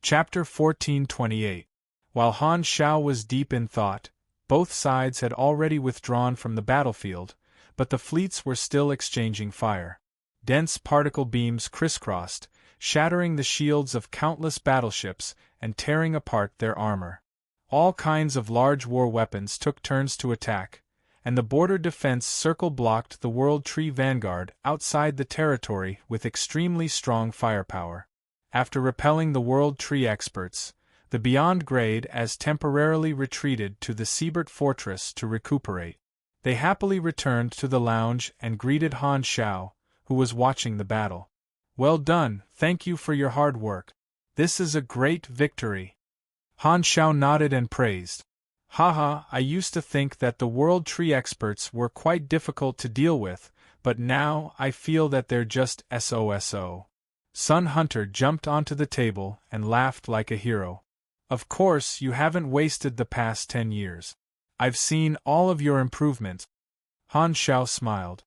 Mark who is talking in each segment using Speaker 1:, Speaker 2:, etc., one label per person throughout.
Speaker 1: Chapter 1428. While Han Shao was deep in thought, both sides had already withdrawn from the battlefield, but the fleets were still exchanging fire. Dense particle beams crisscrossed, shattering the shields of countless battleships and tearing apart their armor. All kinds of large war weapons took turns to attack, and the border defense circle blocked the World Tree vanguard outside the territory with extremely strong firepower. After repelling the World Tree experts, the Beyond Grade as temporarily retreated to the Siebert Fortress to recuperate. They happily returned to the lounge and greeted Han Shao, who was watching the battle. "Well done, thank you for your hard work. This is a great victory." Han Shao nodded and praised. "Haha, I used to think that the World Tree experts were quite difficult to deal with, but now I feel that they're just SOSO. Sun Hunter jumped onto the table and laughed like a hero. "Of course, you haven't wasted the past 10 years. I've seen all of your improvements." Han Shao smiled.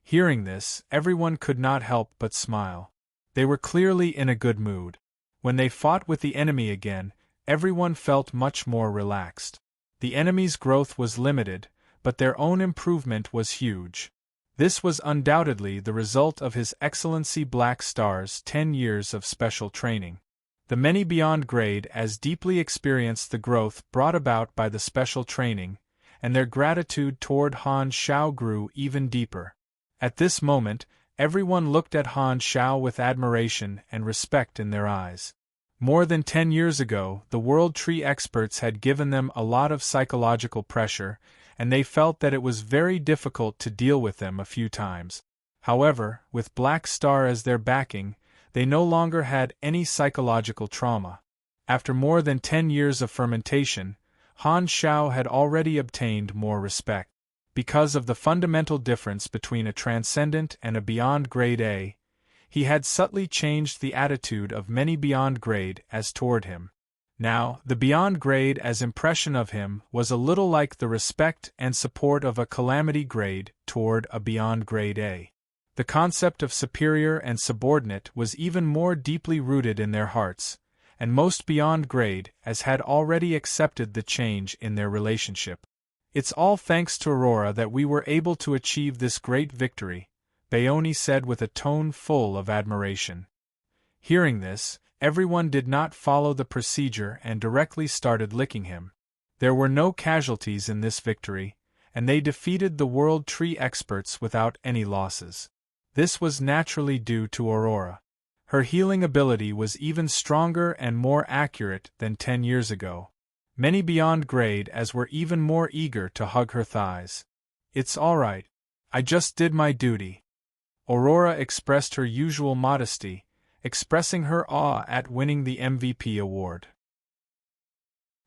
Speaker 1: Hearing this, everyone could not help but smile. They were clearly in a good mood. When they fought with the enemy again, everyone felt much more relaxed. The enemy's growth was limited, but their own improvement was huge. This was undoubtedly the result of His Excellency Black Star's 10 years of special training. The many Beyond Grade as deeply experienced the growth brought about by the special training, and their gratitude toward Han Shao grew even deeper. At this moment, everyone looked at Han Shao with admiration and respect in their eyes. More than 10 years ago, the World Tree experts had given them a lot of psychological pressure, and they felt that it was very difficult to deal with them a few times. However, with Black Star as their backing, they no longer had any psychological trauma. After more than 10 years of fermentation, Han Shao had already obtained more respect. Because of the fundamental difference between a Transcendent and a Beyond Grade A, he had subtly changed the attitude of many Beyond Grade as toward him. Now, the Beyond Grade as impression of him was a little like the respect and support of a Calamity Grade toward a Beyond Grade A. The concept of superior and subordinate was even more deeply rooted in their hearts, and most Beyond Grade as had already accepted the change in their relationship. "It's all thanks to Aurora that we were able to achieve this great victory," Bayoni said with a tone full of admiration. Hearing this, everyone did not follow the procedure and directly started licking him. There were no casualties in this victory, and they defeated the World Tree experts without any losses. This was naturally due to Aurora. Her healing ability was even stronger and more accurate than 10 years ago. Many Beyond Grade as were even more eager to hug her thighs. "It's all right. I just did my duty." Aurora expressed her usual modesty, expressing her awe at winning the MVP award.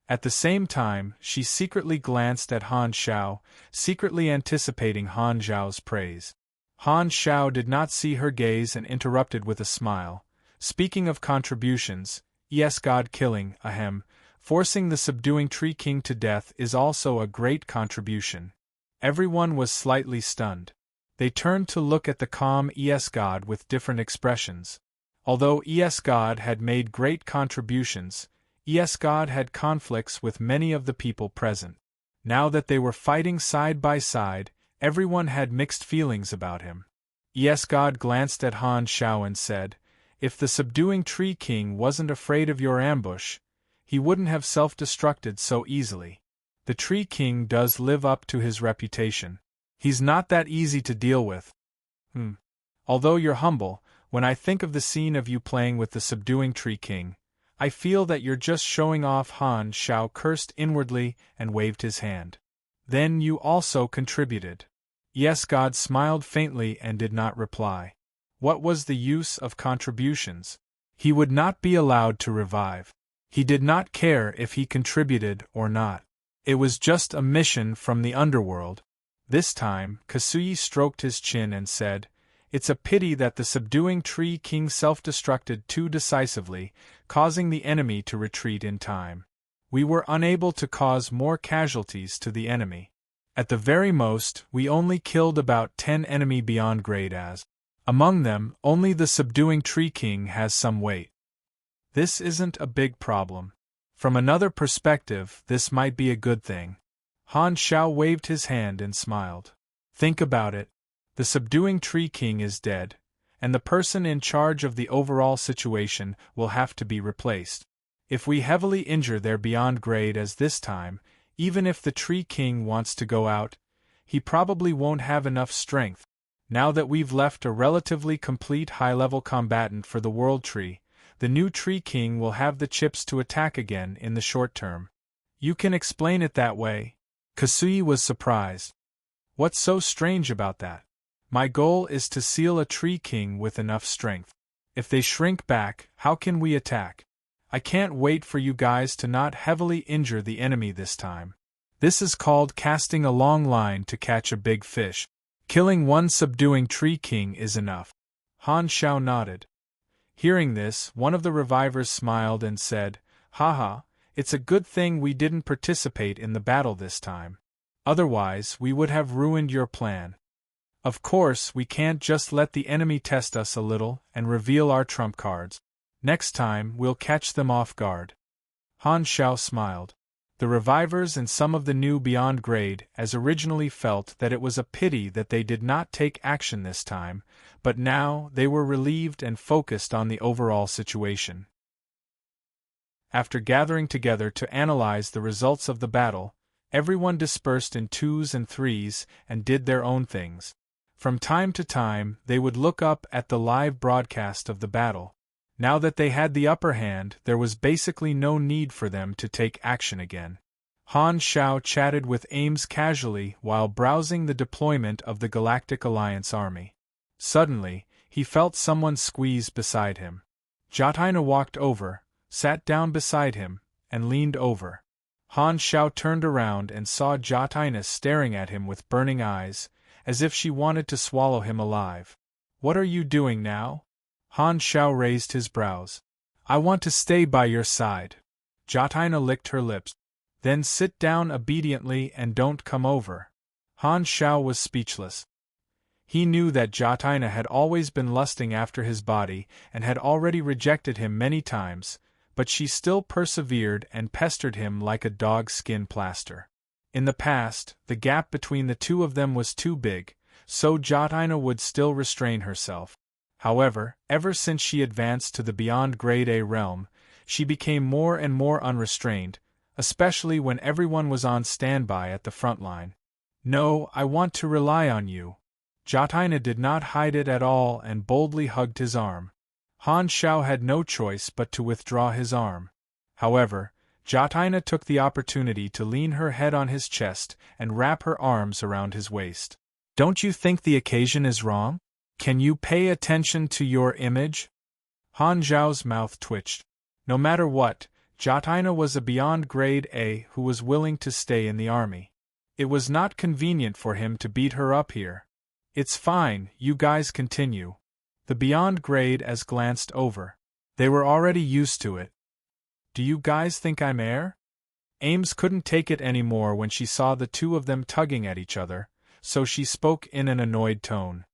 Speaker 1: At the same time, she secretly glanced at Han Shao, secretly anticipating Han Zhao's praise. Han Shao did not see her gaze and interrupted with a smile. "Speaking of contributions, yes, God killing, ahem, forcing the subduing Tree King to death is also a great contribution." Everyone was slightly stunned. They turned to look at the calm ES God with different expressions. Although ES God had made great contributions, ES God had conflicts with many of the people present. Now that they were fighting side by side, everyone had mixed feelings about him. ES God glanced at Han Shao and said, "If the subduing Tree King wasn't afraid of your ambush, he wouldn't have self-destructed so easily. The Tree King does live up to his reputation. He's not that easy to deal with. Although you're humble, when I think of the scene of you playing with the subduing Tree King, I feel that you're just showing off." Han Shao cursed inwardly and waved his hand. "Then you also contributed." Yes, God smiled faintly and did not reply. What was the use of contributions? He would not be allowed to revive. He did not care if he contributed or not. It was just a mission from the underworld. This time, Kasuyi stroked his chin and said, "It's a pity that the subduing Tree King self-destructed too decisively, causing the enemy to retreat in time. We were unable to cause more casualties to the enemy. At the very most, we only killed about 10 enemy Beyond Grade as. Among them, only the subduing Tree King has some weight." This isn't a big problem. From another perspective, this might be a good thing. Han Xiao waved his hand and smiled. Think about it. The subduing Tree King is dead, and the person in charge of the overall situation will have to be replaced. If we heavily injure their beyond grade as this time, even if the Tree King wants to go out, he probably won't have enough strength. Now that we've left a relatively complete high-level combatant for the World Tree, the new Tree King will have the chips to attack again in the short term. You can explain it that way? Kasui was surprised. What's so strange about that? My goal is to seal a Tree King with enough strength. If they shrink back, how can we attack? I can't wait for you guys to not heavily injure the enemy this time. This is called casting a long line to catch a big fish. Killing one subduing Tree King is enough. Han Xiao nodded. Hearing this, one of the revivers smiled and said, Haha, it's a good thing we didn't participate in the battle this time. Otherwise, we would have ruined your plan. Of course, we can't just let the enemy test us a little and reveal our trump cards. Next time, we'll catch them off guard. Han Xiao smiled. The revivers and some of the new beyond grade as originally felt that it was a pity that they did not take action this time, but now they were relieved and focused on the overall situation. After gathering together to analyze the results of the battle, everyone dispersed in twos and threes and did their own things. From time to time, they would look up at the live broadcast of the battle. Now that they had the upper hand, there was basically no need for them to take action again. Han Xiao chatted with Ames casually while browsing the deployment of the Galactic Alliance army. Suddenly, he felt someone squeeze beside him. Jotaina walked over, sat down beside him, and leaned over. Han Xiao turned around and saw Jotaina staring at him with burning eyes, as if she wanted to swallow him alive. What are you doing now? Han Xiao raised his brows. I want to stay by your side. Jotaina licked her lips. Then sit down obediently and don't come over. Han Xiao was speechless. He knew that Jotaina had always been lusting after his body and had already rejected him many times, but she still persevered and pestered him like a dog's skin plaster. In the past, the gap between the two of them was too big, so Jotaina would still restrain herself. However, ever since she advanced to the beyond grade A realm, she became more and more unrestrained, especially when everyone was on standby at the front line. No, I want to rely on you. Jotaina did not hide it at all and boldly hugged his arm. Han Xiao had no choice but to withdraw his arm. However, Jotaina took the opportunity to lean her head on his chest and wrap her arms around his waist. Don't you think the occasion is wrong? Can you pay attention to your image? Han Xiao's mouth twitched. No matter what, Jotaina was a beyond grade A who was willing to stay in the army. It was not convenient for him to beat her up here. It's fine, you guys continue. The beyond grade as glanced over. They were already used to it. Do you guys think I'm air? Ames couldn't take it anymore when she saw the two of them tugging at each other, so she spoke in an annoyed tone.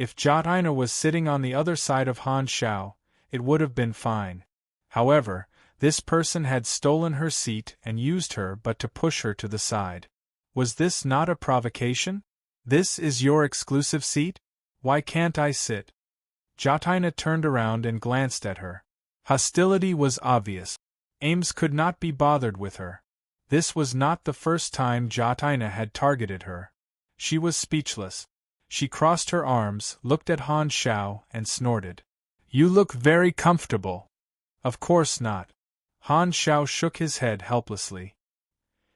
Speaker 1: If Jotaina was sitting on the other side of Han Xiao, it would have been fine. However, this person had stolen her seat and used her but to push her to the side. Was this not a provocation? This is your exclusive seat? Why can't I sit? Jotaina turned around and glanced at her. Hostility was obvious. Ames could not be bothered with her. This was not the first time Jotaina had targeted her. She was speechless. She crossed her arms, looked at Han Xiao, and snorted. You look very comfortable. Of course not. Han Xiao shook his head helplessly.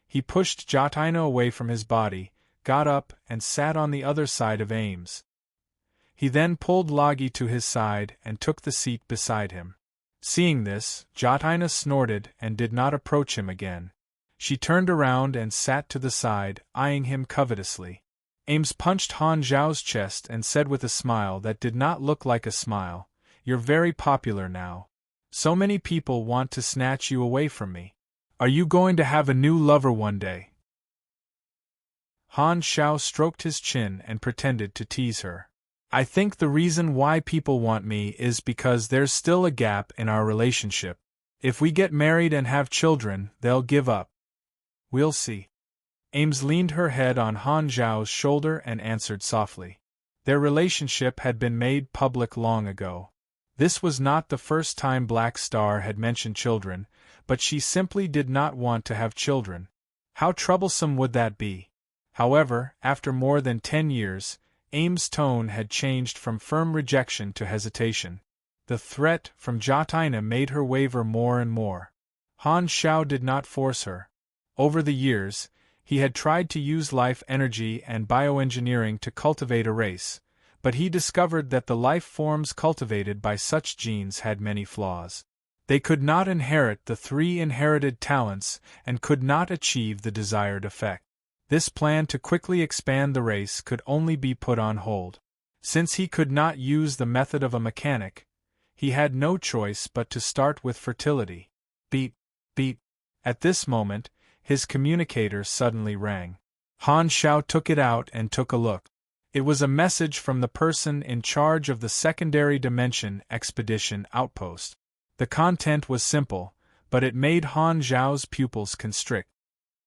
Speaker 1: He pushed Jotaina away from his body, got up, and sat on the other side of Ames. He then pulled Lagi to his side and took the seat beside him. Seeing this, Jotaina snorted and did not approach him again. She turned around and sat to the side, eyeing him covetously. Ames punched Han Xiao's chest and said with a smile that did not look like a smile, You're very popular now. So many people want to snatch you away from me. Are you going to have a new lover one day? Han Xiao stroked his chin and pretended to tease her. I think the reason why people want me is because there's still a gap in our relationship. If we get married and have children, they'll give up. We'll see. Ames leaned her head on Han Zhao's shoulder and answered softly. Their relationship had been made public long ago. This was not the first time Black Star had mentioned children, but she simply did not want to have children. How troublesome would that be? However, after more than 10 years, Ames' tone had changed from firm rejection to hesitation. The threat from Jotina made her waver more and more. Han Xiao did not force her. Over the years, he had tried to use life energy and bioengineering to cultivate a race, but he discovered that the life forms cultivated by such genes had many flaws. They could not inherit the 3 inherited talents and could not achieve the desired effect. This plan to quickly expand the race could only be put on hold. Since he could not use the method of a mechanic, he had no choice but to start with fertility. Beep, beep. At this moment, his communicator suddenly rang. Han Xiao took it out and took a look. It was a message from the person in charge of the Secondary Dimension Expedition Outpost. The content was simple, but it made Han Zhao's pupils constrict.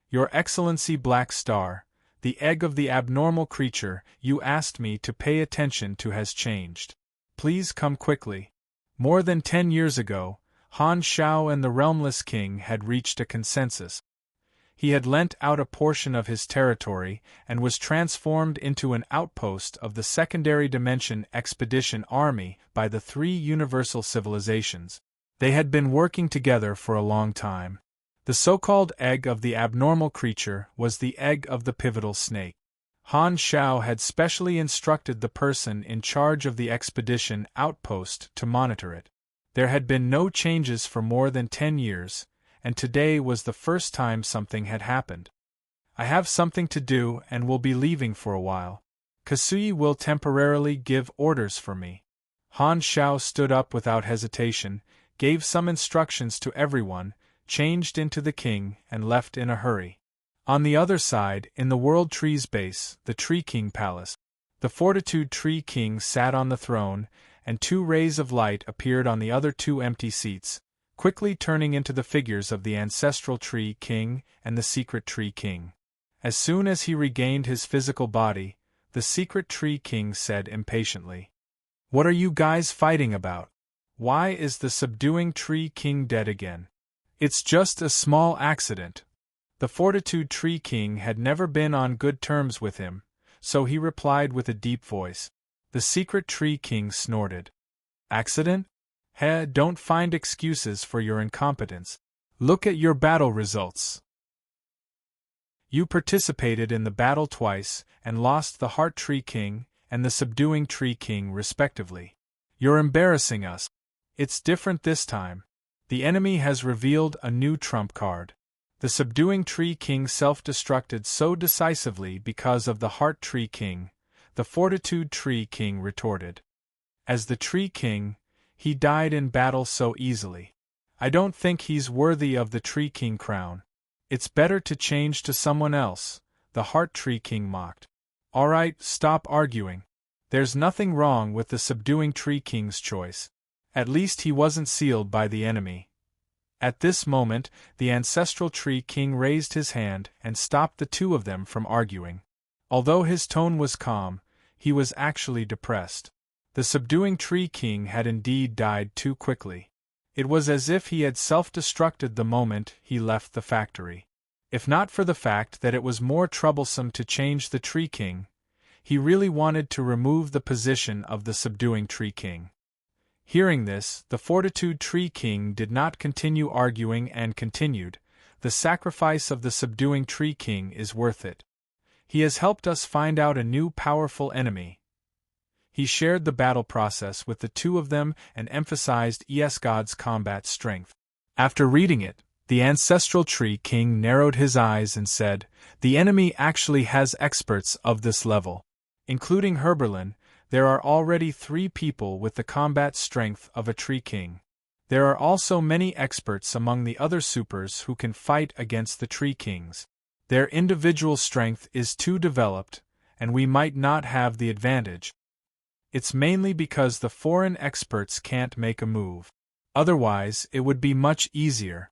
Speaker 1: Your Excellency Black Star, the egg of the abnormal creature you asked me to pay attention to has changed. Please come quickly. More than 10 years ago, Han Xiao and the Realmless King had reached a consensus. He had lent out a portion of his territory and was transformed into an outpost of the Secondary Dimension Expedition Army by the 3 universal civilizations. They had been working together for a long time. The so-called egg of the abnormal creature was the egg of the pivotal snake. Han Xiao had specially instructed the person in charge of the expedition outpost to monitor it. There had been no changes for more than 10 years, and today was the first time something had happened. I have something to do and will be leaving for a while. Kasuyi will temporarily give orders for me. Han Xiao stood up without hesitation, gave some instructions to everyone, changed into the king, and left in a hurry. On the other side, in the World Tree's base, the Tree King Palace, the Fortitude Tree King sat on the throne, and 2 rays of light appeared on the other 2 empty seats, quickly turning into the figures of the Ancestral Tree King and the Secret Tree King. As soon as he regained his physical body, the Secret Tree King said impatiently, "What are you guys fighting about? Why is the Subduing Tree King dead again?" "It's just a small accident." The Fortitude Tree King had never been on good terms with him, so he replied with a deep voice. The Secret Tree King snorted. "Accident? Don't find excuses for your incompetence. Look at your battle results. You participated in the battle twice and lost the Heart Tree King and the Subduing Tree King respectively. You're embarrassing us. It's different this time. The enemy has revealed a new trump card. The Subduing Tree King self-destructed so decisively because of the Heart Tree King, the Fortitude Tree King retorted. As the Tree King, he died in battle so easily. I don't think he's worthy of the Tree King crown. It's better to change to someone else, the Heart Tree King mocked. Alright, stop arguing. There's nothing wrong with the Subduing Tree King's choice. At least he wasn't sealed by the enemy. At this moment, the Ancestral Tree King raised his hand and stopped the 2 of them from arguing. Although his tone was calm, he was actually depressed. The Subduing Tree King had indeed died too quickly. It was as if he had self-destructed the moment he left the factory. If not for the fact that it was more troublesome to change the Tree King, he really wanted to remove the position of the Subduing Tree King. Hearing this, the Fortitude Tree King did not continue arguing and continued, "The sacrifice of the Subduing Tree King is worth it. He has helped us find out a new powerful enemy." He shared the battle process with the 2 of them and emphasized God's combat strength. After reading it, the Ancestral Tree King narrowed his eyes and said, "The enemy actually has experts of this level. Including Herberlin, there are already 3 people with the combat strength of a Tree King. There are also many experts among the other supers who can fight against the Tree Kings. Their individual strength is too developed, and we might not have the advantage. It's mainly because the foreign experts can't make a move. Otherwise, it would be much easier.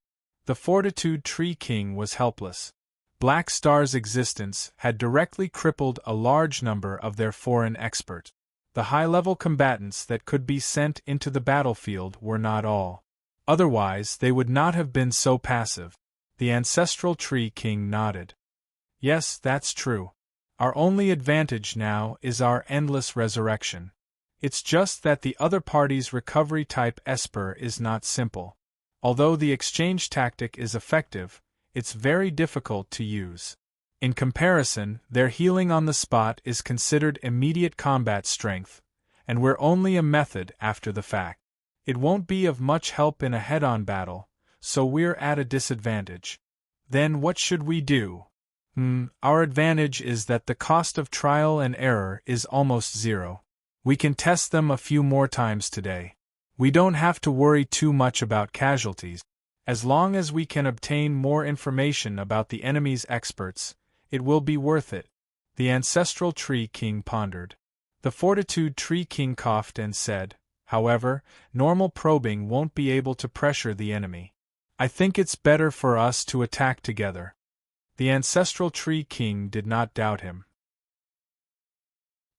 Speaker 1: The Fortitude Tree King was helpless. Black Star's existence had directly crippled a large number of their foreign experts. The high-level combatants that could be sent into the battlefield were not all. Otherwise, they would not have been so passive. The Ancestral Tree King nodded. Yes, that's true. Our only advantage now is our endless resurrection. It's just that the other party's recovery-type Esper is not simple. Although the exchange tactic is effective, it's very difficult to use. In comparison, their healing on the spot is considered immediate combat strength, and we're only a method after the fact. It won't be of much help in a head-on battle, so we're at a disadvantage. Then what should we do? Our advantage is that the cost of trial and error is almost zero. We can test them a few more times today. We don't have to worry too much about casualties. As long as we can obtain more information about the enemy's experts, it will be worth it. The Ancestral Tree King pondered. The Fortitude Tree King coughed and said, however, normal probing won't be able to pressure the enemy. I think it's better for us to attack together. The Ancestral Tree King did not doubt him.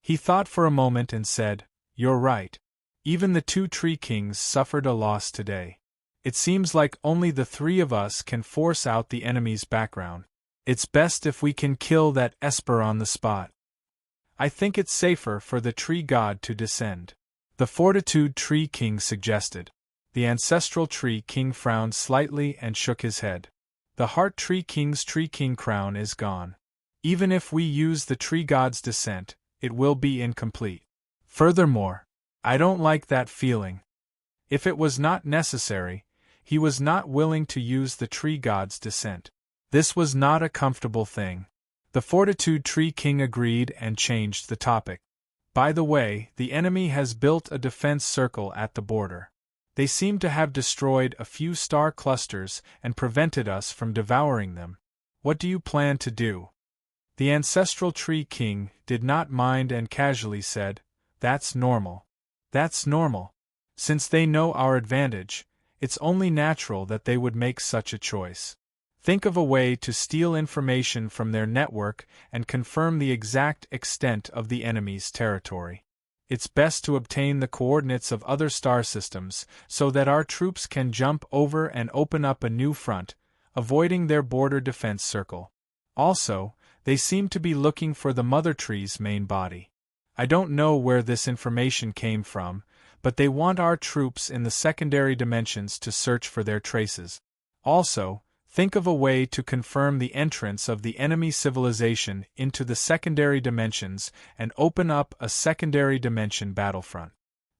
Speaker 1: He thought for a moment and said, you're right. Even the two Tree Kings suffered a loss today. It seems like only the three of us can force out the enemy's background. It's best if we can kill that Esper on the spot. I think it's safer for the Tree God to descend. The Fortitude Tree King suggested. The Ancestral Tree King frowned slightly and shook his head. The Heart Tree King's Tree King crown is gone. Even if we use the Tree God's descent, it will be incomplete. Furthermore, I don't like that feeling. If it was not necessary, he was not willing to use the Tree God's descent. This was not a comfortable thing. The Fortitude Tree King agreed and changed the topic. By the way, the enemy has built a defense circle at the border. They seem to have destroyed a few star clusters and prevented us from devouring them. What do you plan to do? The Ancestral Tree King did not mind and casually said, that's normal. That's normal. Since they know our advantage, it's only natural that they would make such a choice. Think of a way to steal information from their network and confirm the exact extent of the enemy's territory. It's best to obtain the coordinates of other star systems so that our troops can jump over and open up a new front, avoiding their border defense circle. Also, they seem to be looking for the Mother Tree's main body. I don't know where this information came from, but they want our troops in the secondary dimensions to search for their traces. Also, think of a way to confirm the entrance of the enemy civilization into the secondary dimensions and open up a secondary dimension battlefront.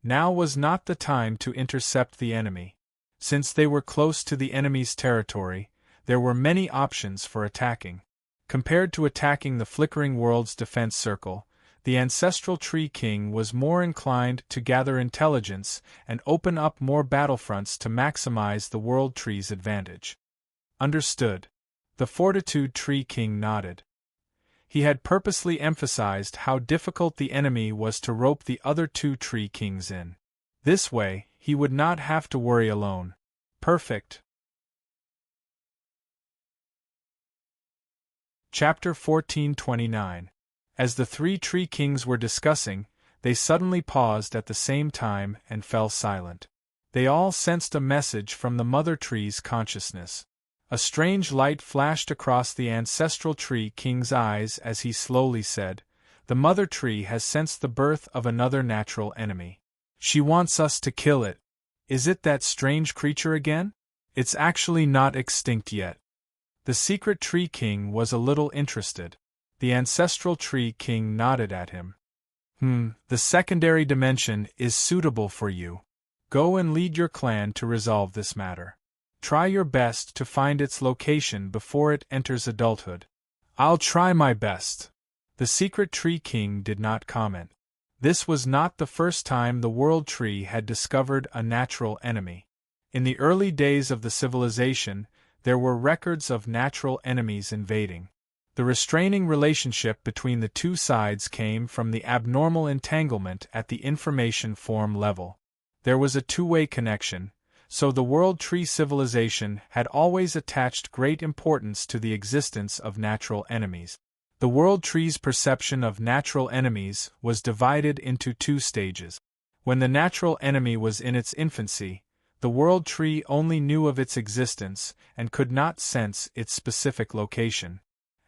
Speaker 1: Now was not the time to intercept the enemy. Since they were close to the enemy's territory, there were many options for attacking. Compared to attacking the flickering world's defense circle, the Ancestral Tree King was more inclined to gather intelligence and open up more battlefronts to maximize the World Tree's advantage. Understood. The Fortitude Tree King nodded. He had purposely emphasized how difficult the enemy was to rope the other two Tree Kings in. This way, he would not have to worry alone. Perfect. Chapter 1429. As the three Tree Kings were discussing, they suddenly paused at the same time and fell silent. They all sensed a message from the Mother Tree's consciousness. A strange light flashed across the Ancestral Tree King's eyes as he slowly said, "The Mother Tree has sensed the birth of another natural enemy. She wants us to kill it. Is it that strange creature again? It's actually not extinct yet." The Secret Tree King was a little interested. The Ancestral Tree King nodded at him. The secondary dimension is suitable for you. Go and lead your clan to resolve this matter. Try your best to find its location before it enters adulthood. I'll try my best. The Secret Tree King did not comment. This was not the first time the World Tree had discovered a natural enemy. In the early days of the civilization, there were records of natural enemies invading. The restraining relationship between the two sides came from the abnormal entanglement at the information form level. There was a two-way connection, so the World Tree civilization had always attached great importance to the existence of natural enemies. The World Tree's perception of natural enemies was divided into two stages. When the natural enemy was in its infancy, the World Tree only knew of its existence and could not sense its specific location.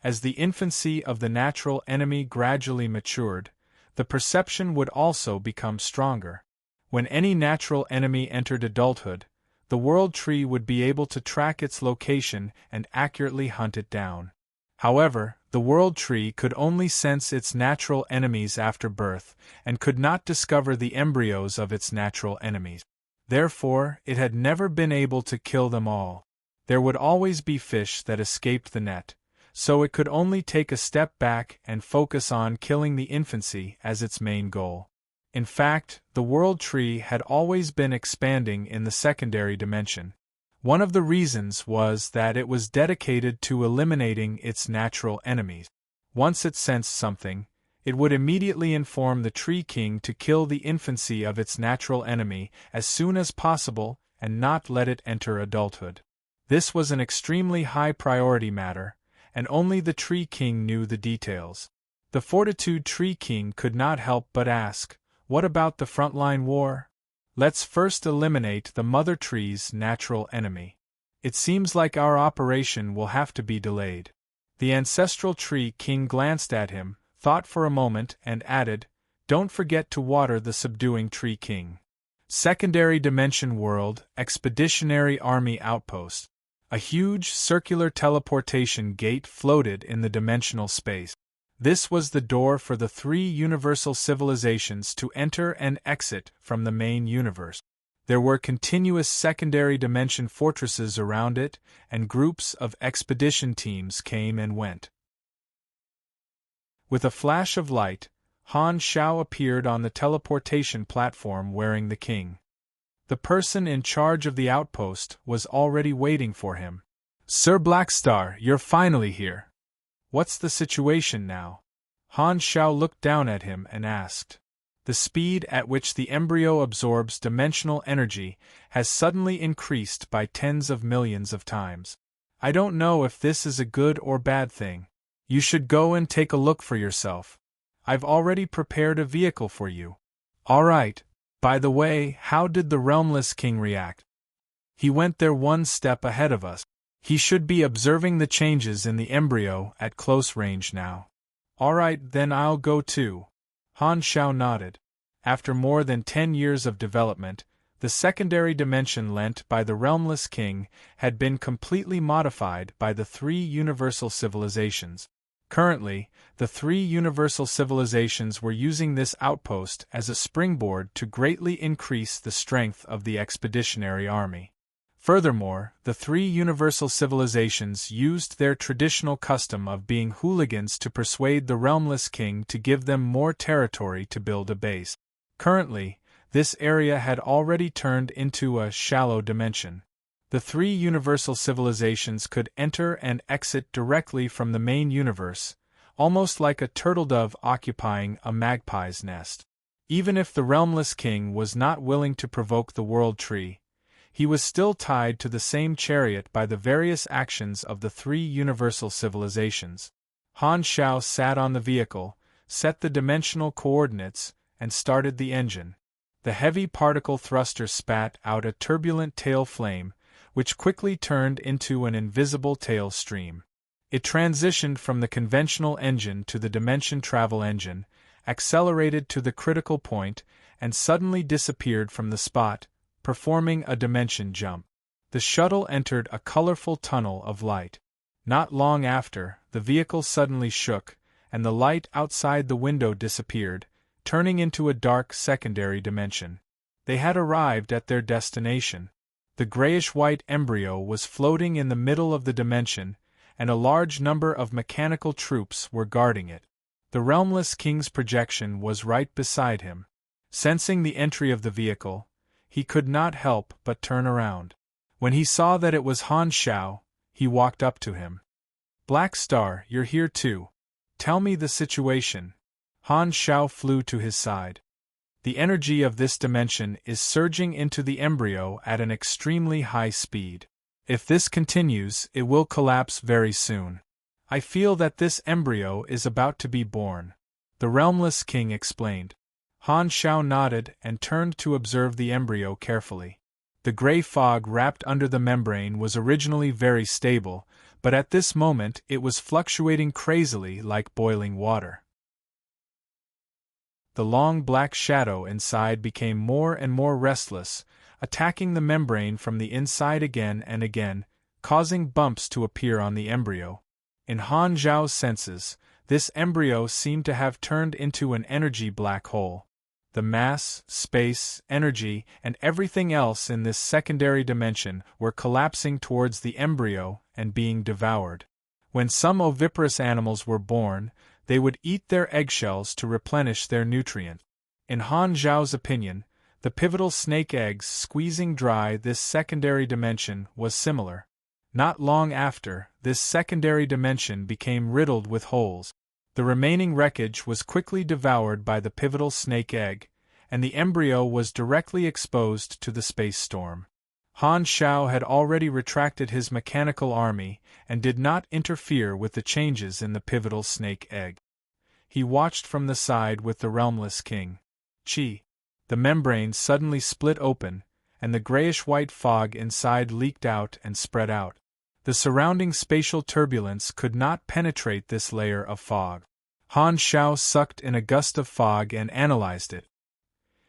Speaker 1: As the infancy of the natural enemy gradually matured, the perception would also become stronger. When any natural enemy entered adulthood, the World Tree would be able to track its location and accurately hunt it down. However, the World Tree could only sense its natural enemies after birth and could not discover the embryos of its natural enemies. Therefore, it had never been able to kill them all. There would always be fish that escaped the net, so it could only take a step back and focus on killing the infancy as its main goal. In fact, the World Tree had always been expanding in the secondary dimension. One of the reasons was that it was dedicated to eliminating its natural enemies. Once it sensed something, it would immediately inform the Tree King to kill the infancy of its natural enemy as soon as possible and not let it enter adulthood. This was an extremely high priority matter, and only the Tree King knew the details. The Fortitude Tree King could not help but ask, "What about the frontline war? Let's first eliminate the Mother Tree's natural enemy. It seems like our operation will have to be delayed." The Ancestral Tree King glanced at him, thought for a moment, and added, "Don't forget to water the Subduing Tree King." Secondary Dimension World Expeditionary Army Outpost. A huge circular teleportation gate floated in the dimensional space. This was the door for the three universal civilizations to enter and exit from the main universe. There were continuous secondary dimension fortresses around it, and groups of expedition teams came and went. With a flash of light, Han Shao appeared on the teleportation platform wearing the king. The person in charge of the outpost was already waiting for him. "Sir Blackstar, you're finally here. What's the situation now?" Han Shao looked down at him and asked. "The speed at which the embryo absorbs dimensional energy has suddenly increased by tens of millions of times. I don't know if this is a good or bad thing. You should go and take a look for yourself. I've already prepared a vehicle for you." "All right. By the way, how did the Realmless King react?" "He went there one step ahead of us. He should be observing the changes in the embryo at close range now." "All right, then I'll go too." Han Shao nodded. After more than 10 years of development, the secondary dimension lent by the Realmless King had been completely modified by the three universal civilizations. Currently, the three universal civilizations were using this outpost as a springboard to greatly increase the strength of the expeditionary army. Furthermore, the three universal civilizations used their traditional custom of being hooligans to persuade the Realmless King to give them more territory to build a base. Currently, this area had already turned into a shallow dimension. The three universal civilizations could enter and exit directly from the main universe, almost like a turtledove occupying a magpie's nest. Even if the Realmless King was not willing to provoke the World Tree, he was still tied to the same chariot by the various actions of the three universal civilizations. Han Shao sat on the vehicle, set the dimensional coordinates, and started the engine. The heavy particle thruster spat out a turbulent tail flame, which quickly turned into an invisible tail stream. It transitioned from the conventional engine to the dimension travel engine, accelerated to the critical point, and suddenly disappeared from the spot, performing a dimension jump. The shuttle entered a colorful tunnel of light. Not long after, the vehicle suddenly shook, and the light outside the window disappeared, turning into a dark secondary dimension. They had arrived at their destination. The grayish-white embryo was floating in the middle of the dimension, and a large number of mechanical troops were guarding it. The Realmless King's projection was right beside him. Sensing the entry of the vehicle, he could not help but turn around. When he saw that it was Han Shao, he walked up to him. "Black Star, you're here too. Tell me the situation." Han Shao flew to his side. The energy of this dimension is surging into the embryo at an extremely high speed. If this continues, it will collapse very soon. I feel that this embryo is about to be born," the realmless king explained. Han Shao nodded and turned to observe the embryo carefully. The gray fog wrapped under the membrane was originally very stable, but at this moment it was fluctuating crazily like boiling water. The long black shadow inside became more and more restless, attacking the membrane from the inside again and again, causing bumps to appear on the embryo. In Han Zhao's senses, this embryo seemed to have turned into an energy black hole. The mass, space, energy, and everything else in this secondary dimension were collapsing towards the embryo and being devoured. When some oviparous animals were born, they would eat their eggshells to replenish their nutrient. In Han Zhao's opinion, the pivotal snake eggs squeezing dry this secondary dimension was similar. Not long after, this secondary dimension became riddled with holes. The remaining wreckage was quickly devoured by the pivotal snake egg, and the embryo was directly exposed to the space storm. Han Shao had already retracted his mechanical army and did not interfere with the changes in the pivotal snake egg. He watched from the side with the realmless king. Chi. The membrane suddenly split open, and the grayish-white fog inside leaked out and spread out. The surrounding spatial turbulence could not penetrate this layer of fog. Han Shao sucked in a gust of fog and analyzed it.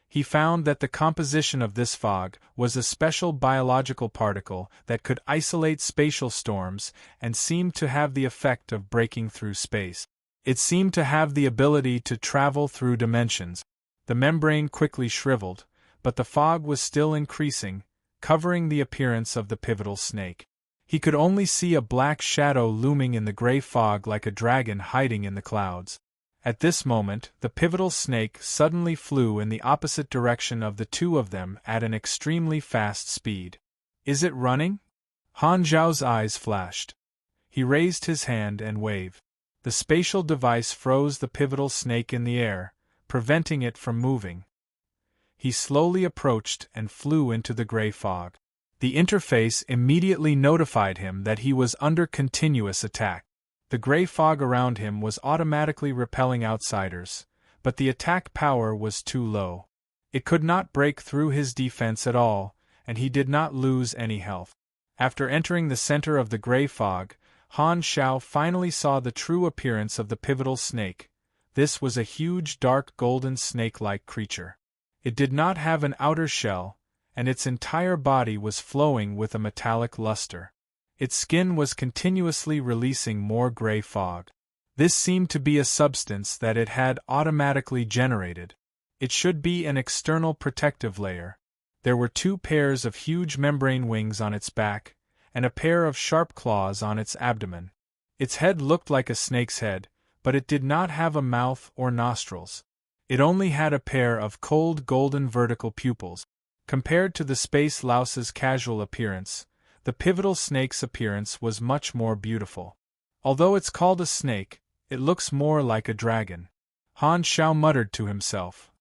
Speaker 1: He found that the composition of this fog was a special biological particle that could isolate spatial storms and seemed to have the effect of breaking through space. It seemed to have the ability to travel through dimensions. The membrane quickly shriveled, but the fog was still increasing, covering the appearance of the pivotal snake. He could only see a black shadow looming in the gray fog like a dragon hiding in the clouds. At this moment, the pivotal snake suddenly flew in the opposite direction of the two of them at an extremely fast speed. "Is it running?" Han Zhao's eyes flashed. He raised his hand and waved. The spatial device froze the pivotal snake in the air, preventing it from moving. He slowly approached and flew into the gray fog. The interface immediately notified him that he was under continuous attack. The gray fog around him was automatically repelling outsiders, but the attack power was too low. It could not break through his defense at all, and he did not lose any health. After entering the center of the gray fog, Han Shao finally saw the true appearance of the pivotal snake. This was a huge dark golden snake-like creature. It did not have an outer shell, and its entire body was flowing with a metallic luster. Its skin was continuously releasing more gray fog. This seemed to be a substance that it had automatically generated. It should be an external protective layer. There were 2 pairs of huge membrane wings on its back, and a pair of sharp claws on its abdomen. Its head looked like a snake's head, but it did not have a mouth or nostrils. It only had a pair of cold golden vertical pupils. Compared to the space louse's casual appearance, the pivotal snake's appearance was much more beautiful. Although it's called a snake, it looks more like a dragon. Han Shao muttered to himself.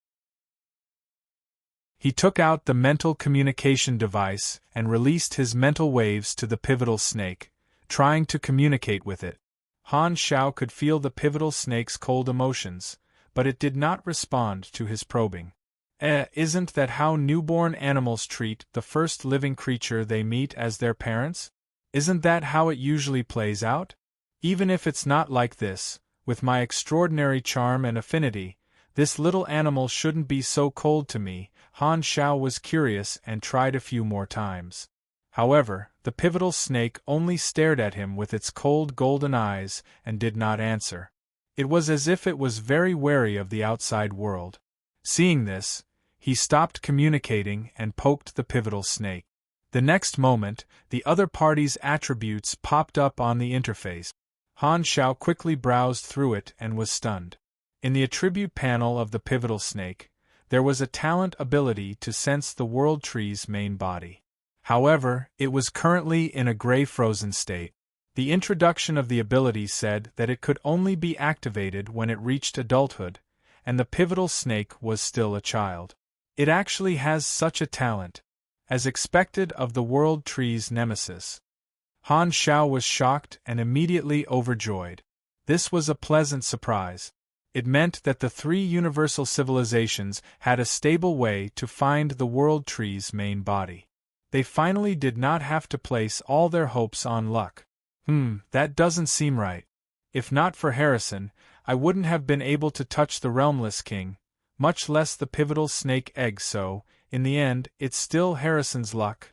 Speaker 1: He took out the mental communication device and released his mental waves to the pivotal snake, trying to communicate with it. Han Shao could feel the pivotal snake's cold emotions, but it did not respond to his probing. Isn't that how newborn animals treat the first living creature they meet as their parents? Isn't that how it usually plays out? Even if it's not like this, with my extraordinary charm and affinity, this little animal shouldn't be so cold to me. Han Shao was curious and tried a few more times. However, the pivotal snake only stared at him with its cold golden eyes and did not answer. It was as if it was very wary of the outside world. Seeing this, he stopped communicating and poked the pivotal snake. The next moment, the other party's attributes popped up on the interface. Han Shao quickly browsed through it and was stunned. In the attribute panel of the pivotal snake, there was a talent ability to sense the world tree's main body. However, it was currently in a gray frozen state. The introduction of the ability said that it could only be activated when it reached adulthood, and the pivotal snake was still a child. It actually has such a talent. As expected of the World Tree's nemesis. Han Xiao was shocked and immediately overjoyed. This was a pleasant surprise. It meant that the three universal civilizations had a stable way to find the World Tree's main body. They finally did not have to place all their hopes on luck. That doesn't seem right. If not for Harrison, I wouldn't have been able to touch the Realmless King, much less the pivotal snake egg, so, in the end, it's still Harrison's luck.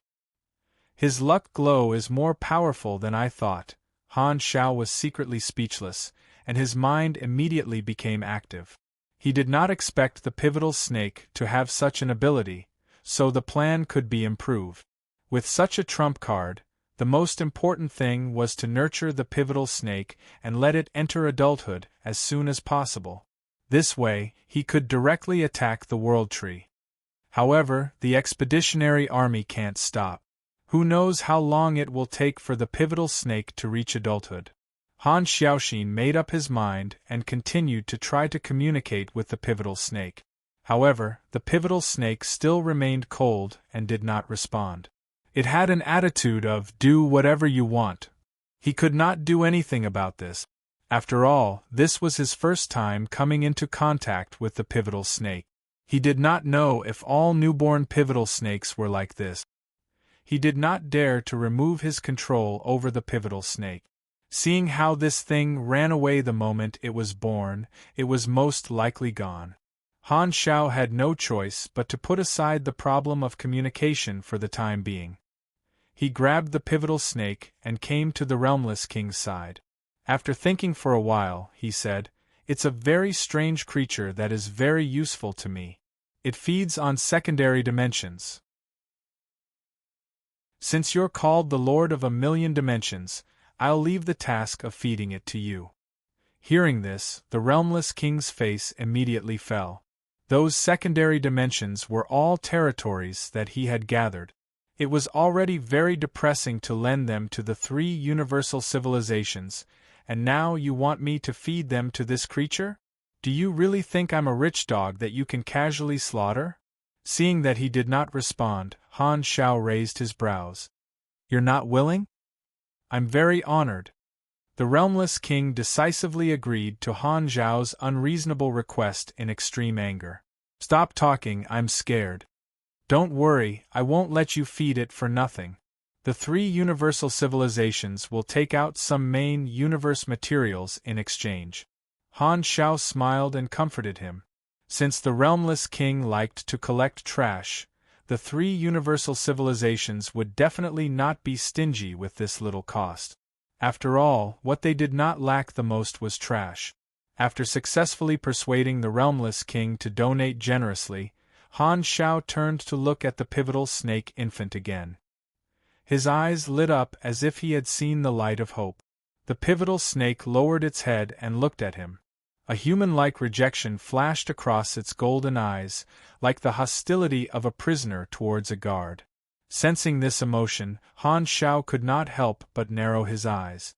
Speaker 1: His luck glow is more powerful than I thought. Han Xiao was secretly speechless, and his mind immediately became active. He did not expect the pivotal snake to have such an ability, so the plan could be improved. With such a trump card, the most important thing was to nurture the pivotal snake and let it enter adulthood as soon as possible. This way, he could directly attack the World Tree. However, the expeditionary army can't stop. Who knows how long it will take for the pivotal snake to reach adulthood. Han Xiaoxin made up his mind and continued to try to communicate with the pivotal snake. However, the pivotal snake still remained cold and did not respond. It had an attitude of, do whatever you want. He could not do anything about this. After all, this was his first time coming into contact with the pivotal snake. He did not know if all newborn pivotal snakes were like this. He did not dare to remove his control over the pivotal snake. Seeing how this thing ran away the moment it was born, it was most likely gone. Han Xiao had no choice but to put aside the problem of communication for the time being. He grabbed the pivotal snake and came to the Realmless King's side. After thinking for a while, he said, "It's a very strange creature that is very useful to me. It feeds on secondary dimensions. Since you're called the Lord of 1,000,000 dimensions, I'll leave the task of feeding it to you." Hearing this, the Realmless King's face immediately fell. Those secondary dimensions were all territories that he had gathered. It was already very depressing to lend them to the three universal civilizations, and now you want me to feed them to this creature? Do you really think I'm a rich dog that you can casually slaughter? Seeing that he did not respond, Han Xiao raised his brows. You're not willing? I'm very honored. The Realmless King decisively agreed to Han Xiao's unreasonable request in extreme anger. Stop talking, I'm scared. Don't worry, I won't let you feed it for nothing. The three universal civilizations will take out some main universe materials in exchange. Han Xiao smiled and comforted him. Since the Realmless King liked to collect trash, the three universal civilizations would definitely not be stingy with this little cost. After all, what they did not lack the most was trash. After successfully persuading the Realmless King to donate generously, Han Xiao turned to look at the pivotal snake infant again. His eyes lit up as if he had seen the light of hope. The pivotal snake lowered its head and looked at him. A human-like rejection flashed across its golden eyes, like the hostility of a prisoner towards a guard. Sensing this emotion, Han Xiao could not help but narrow his eyes.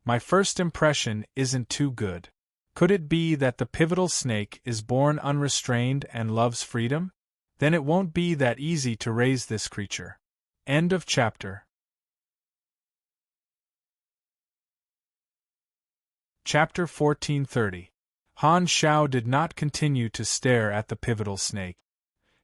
Speaker 1: My first impression isn't too good. Could it be that the pivotal snake is born unrestrained and loves freedom? Then it won't be that easy to raise this creature. End of chapter. Chapter 1430. Han Xiao did not continue to stare at the pivotal snake.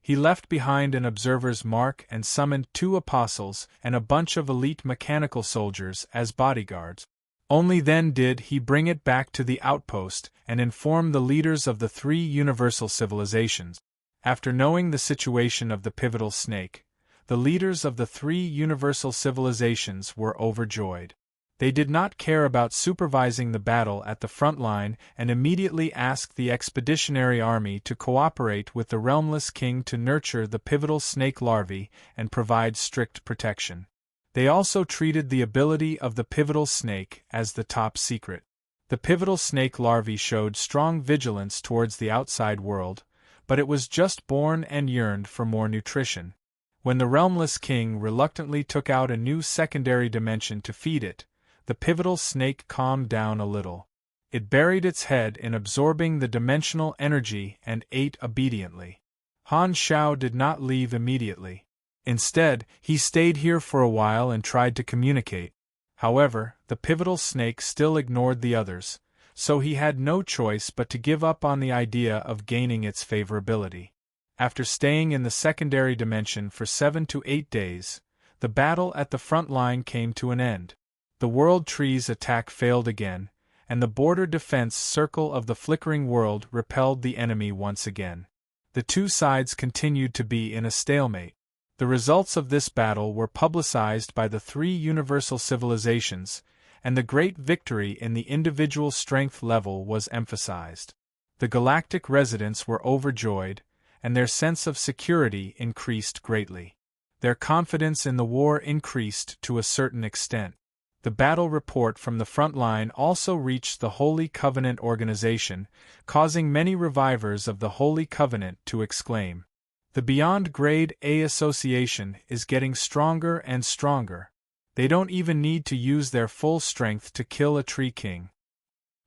Speaker 1: He left behind an observer's mark and summoned 2 apostles and a bunch of elite mechanical soldiers as bodyguards. Only then did he bring it back to the outpost and inform the leaders of the 3 universal civilizations. After knowing the situation of the pivotal snake, the leaders of the 3 universal civilizations were overjoyed. They did not care about supervising the battle at the front line and immediately asked the expeditionary army to cooperate with the Realmless King to nurture the pivotal snake larvae and provide strict protection. They also treated the ability of the pivotal snake as the top secret. The pivotal snake larvae showed strong vigilance towards the outside world, but it was just born and yearned for more nutrition. When the Realmless King reluctantly took out a new secondary dimension to feed it, the pivotal snake calmed down a little. It buried its head in absorbing the dimensional energy and ate obediently. Han Shao did not leave immediately. Instead, he stayed here for a while and tried to communicate. However, the pivotal snake still ignored the others, so he had no choice but to give up on the idea of gaining its favorability. After staying in the secondary dimension for 7 to 8 days, the battle at the front line came to an end. The World Tree's attack failed again, and the border defense circle of the flickering world repelled the enemy once again. The two sides continued to be in a stalemate. The results of this battle were publicized by the 3 universal civilizations, and the great victory in the individual strength level was emphasized. The galactic residents were overjoyed, and their sense of security increased greatly. Their confidence in the war increased to a certain extent. The battle report from the front line also reached the Holy Covenant organization, causing many revivers of the Holy Covenant to exclaim, "The Beyond Grade A Association is getting stronger and stronger. They don't even need to use their full strength to kill a Tree King.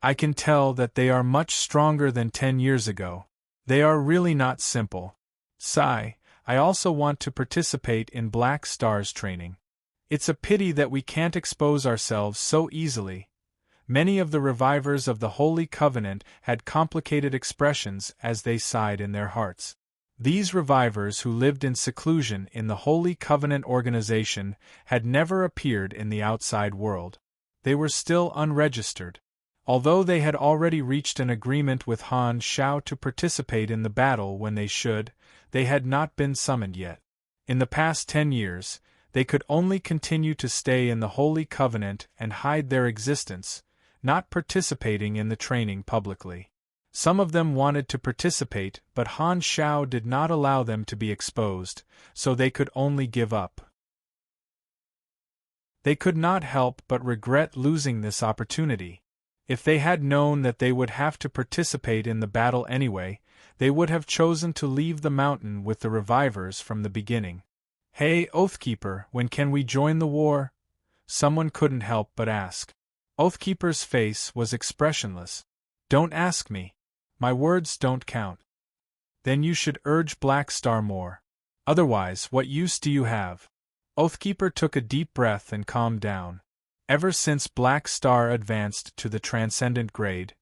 Speaker 1: I can tell that they are much stronger than 10 years ago. They are really not simple. Sigh, I also want to participate in Black Star's training. It's a pity that we can't expose ourselves so easily." Many of the revivers of the Holy Covenant had complicated expressions as they sighed in their hearts. These revivers who lived in seclusion in the Holy Covenant organization had never appeared in the outside world. They were still unregistered. Although they had already reached an agreement with Han Shao to participate in the battle when they should, they had not been summoned yet. In the past 10 years, they could only continue to stay in the Holy Covenant and hide their existence, not participating in the training publicly. Some of them wanted to participate, but Han Shao did not allow them to be exposed, so they could only give up. They could not help but regret losing this opportunity. If they had known that they would have to participate in the battle anyway, they would have chosen to leave the mountain with the revivers from the beginning. "Hey, Oathkeeper, when can we join the war?" someone couldn't help but ask. Oathkeeper's face was expressionless. "Don't ask me. My words don't count." "Then you should urge Black Star more. Otherwise, what use do you have?" Oathkeeper took a deep breath and calmed down. Ever since Black Star advanced to the Transcendent grade,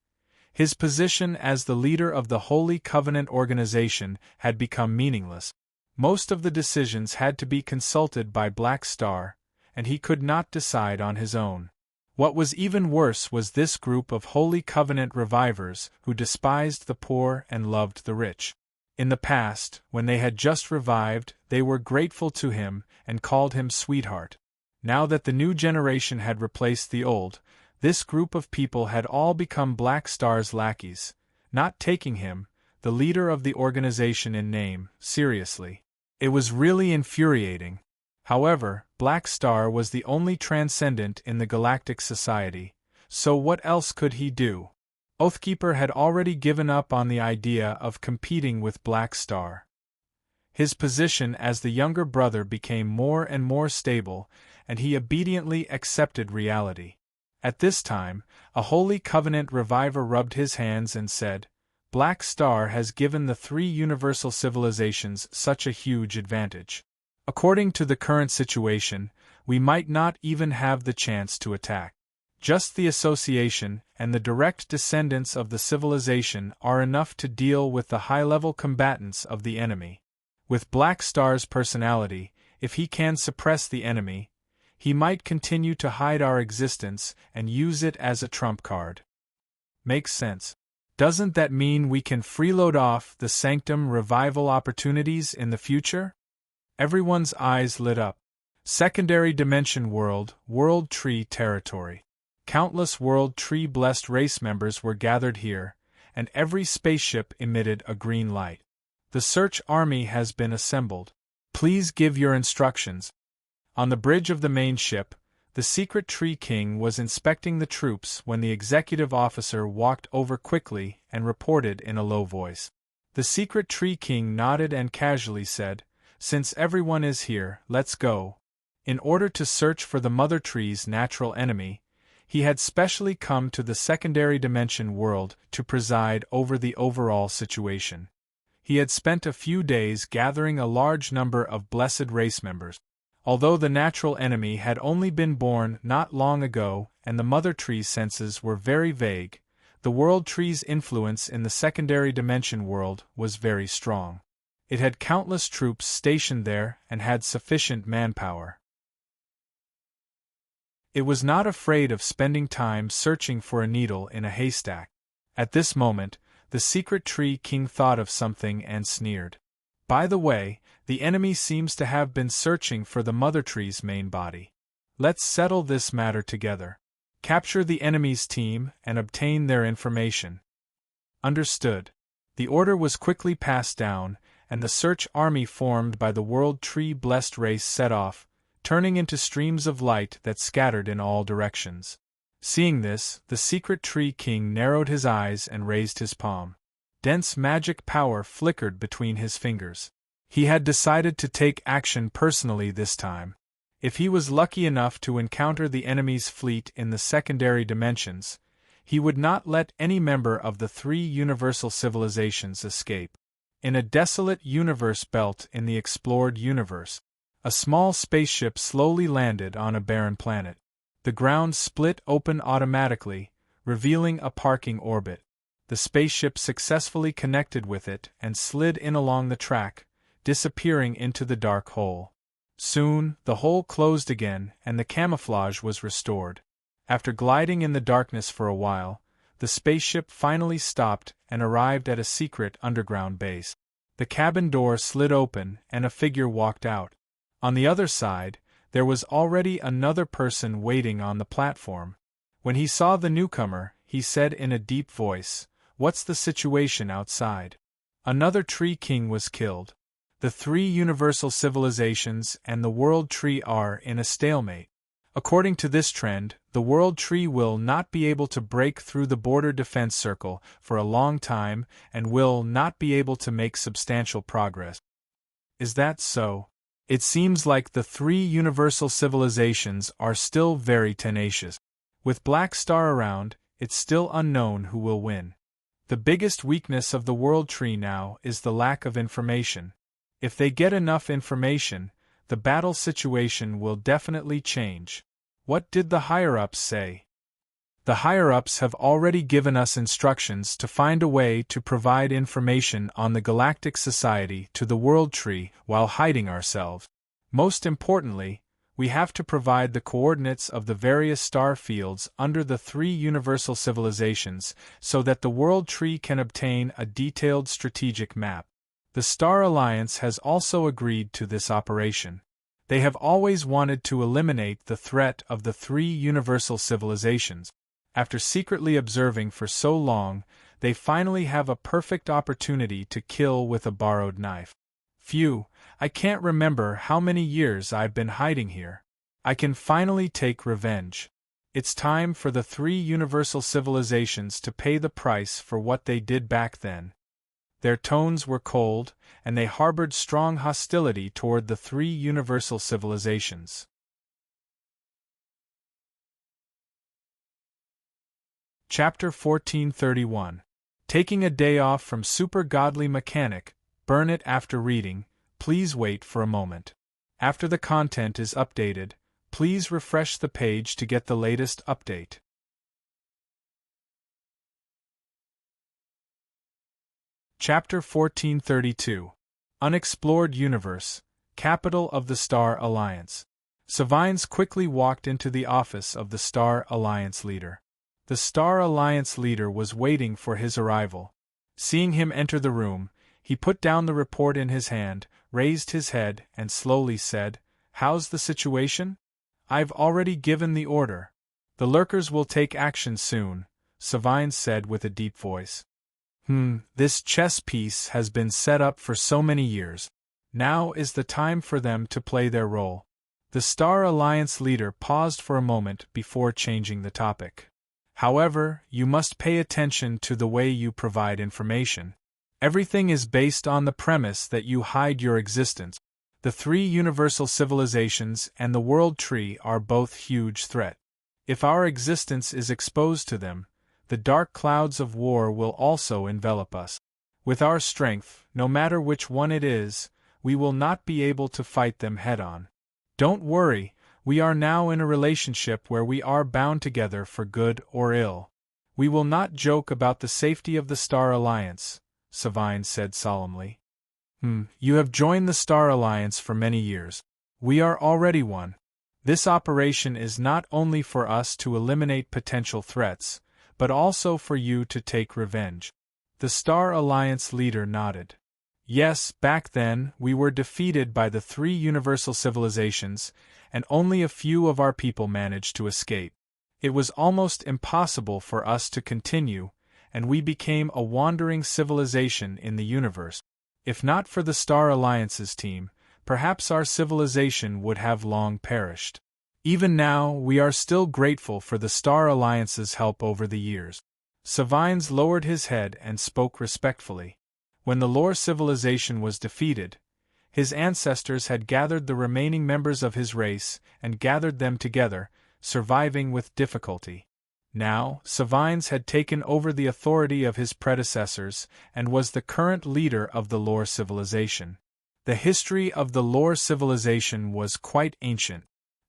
Speaker 1: his position as the leader of the Holy Covenant organization had become meaningless. Most of the decisions had to be consulted by Black Star, and he could not decide on his own. What was even worse was this group of Holy Covenant revivers who despised the poor and loved the rich. In the past, when they had just revived, they were grateful to him and called him sweetheart. Now that the new generation had replaced the old, this group of people had all become Black Star's lackeys, not taking him, the leader of the organization in name, seriously. It was really infuriating. However, Black Star was the only transcendent in the Galactic Society, so what else could he do? Oathkeeper had already given up on the idea of competing with Black Star. His position as the younger brother became more and more stable, and he obediently accepted reality. At this time, a Holy Covenant reviver rubbed his hands and said, "Black Star has given the 3 universal civilizations such a huge advantage. According to the current situation, we might not even have the chance to attack. Just the association and the direct descendants of the civilization are enough to deal with the high-level combatants of the enemy. With Black Star's personality, if he can suppress the enemy, he might continue to hide our existence and use it as a trump card." Makes sense. Doesn't that mean we can freeload off the Sanctum revival opportunities in the future? Everyone's eyes lit up. Secondary Dimension World, World Tree Territory. Countless World Tree blessed race members were gathered here, and every spaceship emitted a green light. The search army has been assembled. Please give your instructions. On the bridge of the main ship, the secret Tree King was inspecting the troops when the executive officer walked over quickly and reported in a low voice. The secret Tree King nodded and casually said, "Since everyone is here, let's go." In order to search for the Mother Tree's natural enemy, He had specially come to the secondary dimension world to preside over the overall situation. He had spent a few days gathering a large number of blessed race members. Although the natural enemy had only been born not long ago and the Mother Tree's senses were very vague, the World Tree's influence in the secondary dimension world was very strong. It had countless troops stationed there and had sufficient manpower. It was not afraid of spending time searching for a needle in a haystack. At this moment, the secret tree king thought of something and sneered. By the way, the enemy seems to have been searching for the Mother Tree's main body. Let's settle this matter together. Capture the enemy's team and obtain their information. Understood. The order was quickly passed down, and the search army formed by the World Tree blessed race set off, turning into streams of light that scattered in all directions. Seeing this, the secret tree king narrowed his eyes and raised his palm. Dense magic power flickered between his fingers. He had decided to take action personally this time. If he was lucky enough to encounter the enemy's fleet in the secondary dimensions, he would not let any member of the three universal civilizations escape. In a desolate universe belt in the explored universe, a small spaceship slowly landed on a barren planet. The ground split open automatically, revealing a parking orbit. The spaceship successfully connected with it and slid in along the track, disappearing into the dark hole. Soon, the hole closed again and the camouflage was restored. After gliding in the darkness for a while, the spaceship finally stopped and arrived at a secret underground base. The cabin door slid open and a figure walked out. On the other side, there was already another person waiting on the platform. When he saw the newcomer, he said in a deep voice, "What's the situation outside?" Another tree king was killed. The three universal civilizations and the World Tree are in a stalemate. According to this trend, the World Tree will not be able to break through the border defense circle for a long time and will not be able to make substantial progress. Is that so? It seems like the three universal civilizations are still very tenacious. With Black Star around, it's still unknown who will win. The biggest weakness of the World Tree now is the lack of information. If they get enough information, the battle situation will definitely change. What did the higher-ups say? The higher-ups have already given us instructions to find a way to provide information on the Galactic Society to the World Tree while hiding ourselves. Most importantly, we have to provide the coordinates of the various star fields under the three universal civilizations so that the World Tree can obtain a detailed strategic map. The Star Alliance has also agreed to this operation. They have always wanted to eliminate the threat of the three universal civilizations. After secretly observing for so long, they finally have a perfect opportunity to kill with a borrowed knife. Phew, I can't remember how many years I've been hiding here. I can finally take revenge. It's time for the three universal civilizations to pay the price for what they did back then. Their tones were cold, and they harbored strong hostility toward the three universal civilizations. Chapter 1431. Taking a day off from Super Godly Mechanic, burn it after reading, please wait for a moment. After the content is updated, please refresh the page to get the latest update. Chapter 1432. Unexplored Universe, Capital of the Star Alliance. Savines quickly walked into the office of the Star Alliance leader. The Star Alliance leader was waiting for his arrival. Seeing him enter the room, he put down the report in his hand, raised his head, and slowly said, "How's the situation?" "I've already given the order. The lurkers will take action soon," Savines said with a deep voice. This chess piece has been set up for so many years. Now is the time for them to play their role. The Star Alliance leader paused for a moment before changing the topic. "However, you must pay attention to the way you provide information. Everything is based on the premise that you hide your existence. The three universal civilizations and the World Tree are both huge threats. If our existence is exposed to them, the dark clouds of war will also envelop us. With our strength, no matter which one it is, we will not be able to fight them head-on. Don't worry, we are now in a relationship where we are bound together for good or ill. We will not joke about the safety of the Star Alliance, Serene said solemnly. You have joined the Star Alliance for many years. We are already one. This operation is not only for us to eliminate potential threats, but also for you to take revenge. The Star Alliance leader nodded. Yes, back then, we were defeated by the 3 universal civilizations, and only a few of our people managed to escape. It was almost impossible for us to continue, and we became a wandering civilization in the universe. If not for the Star Alliance's team, perhaps our civilization would have long perished. Even now, we are still grateful for the Star Alliance's help over the years. Savines lowered his head and spoke respectfully. When the Lore civilization was defeated, his ancestors had gathered the remaining members of his race and gathered them together, surviving with difficulty. Now, Savines had taken over the authority of his predecessors and was the current leader of the Lore civilization. The history of the Lore civilization was quite ancient.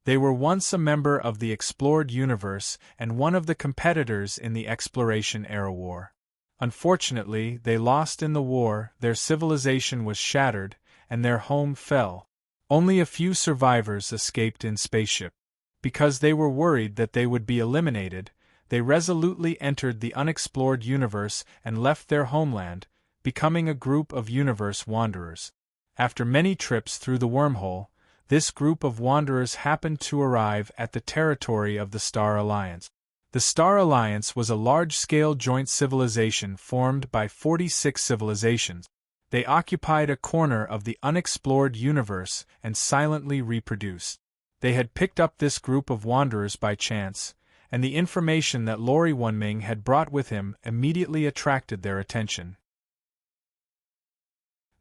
Speaker 1: They were once a member of the explored universe and one of the competitors in the Exploration Era War. Unfortunately, they lost in the war, their civilization was shattered, and their home fell. Only a few survivors escaped in spaceship. Because they were worried that they would be eliminated, they resolutely entered the unexplored universe and left their homeland, becoming a group of universe wanderers. After many trips through the wormhole, this group of wanderers happened to arrive at the territory of the Star Alliance. The Star Alliance was a large-scale joint civilization formed by 46 civilizations. They occupied a corner of the unexplored universe and silently reproduced. They had picked up this group of wanderers by chance, and the information that Lori Wunming had brought with him immediately attracted their attention.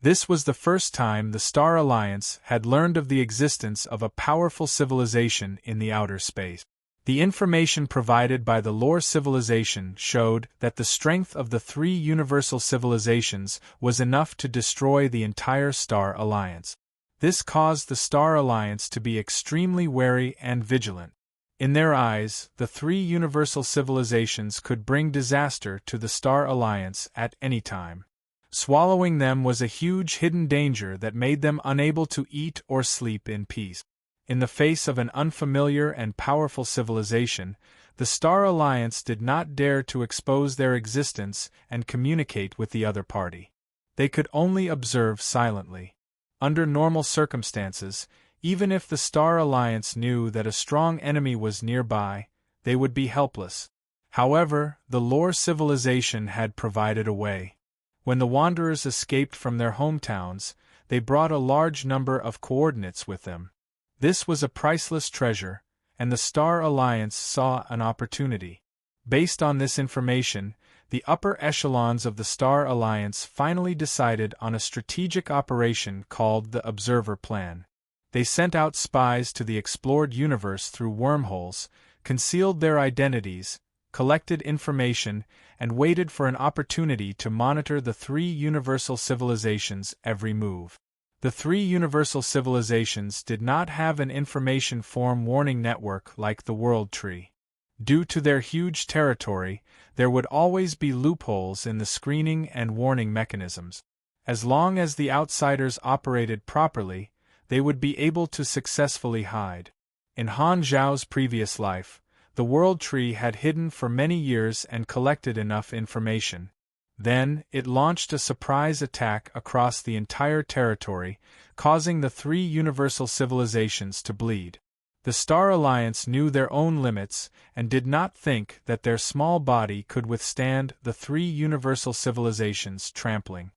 Speaker 1: This was the first time the Star Alliance had learned of the existence of a powerful civilization in the outer space. The information provided by the Lore civilization showed that the strength of the 3 universal civilizations was enough to destroy the entire Star Alliance. This caused the Star Alliance to be extremely wary and vigilant. In their eyes, the 3 universal civilizations could bring disaster to the Star Alliance at any time. Swallowing them was a huge hidden danger that made them unable to eat or sleep in peace. In the face of an unfamiliar and powerful civilization, the Star Alliance did not dare to expose their existence and communicate with the other party. They could only observe silently. Under normal circumstances, even if the Star Alliance knew that a strong enemy was nearby, they would be helpless. However, the Lore civilization had provided a way. When the wanderers escaped from their hometowns, they brought a large number of coordinates with them. This was a priceless treasure, and the Star Alliance saw an opportunity. Based on this information, the upper echelons of the Star Alliance finally decided on a strategic operation called the Observer Plan. They sent out spies to the explored universe through wormholes, concealed their identities, collected information, and waited for an opportunity to monitor the 3 universal civilizations' every move. The 3 universal civilizations did not have an information form warning network like the World Tree. Due to their huge territory, there would always be loopholes in the screening and warning mechanisms. As long as the outsiders operated properly, they would be able to successfully hide. In Han Zhao's previous life, the World Tree had hidden for many years and collected enough information. Then, it launched a surprise attack across the entire territory, causing the 3 universal civilizations to bleed. The Star Alliance knew their own limits and did not think that their small body could withstand the 3 universal civilizations' trampling.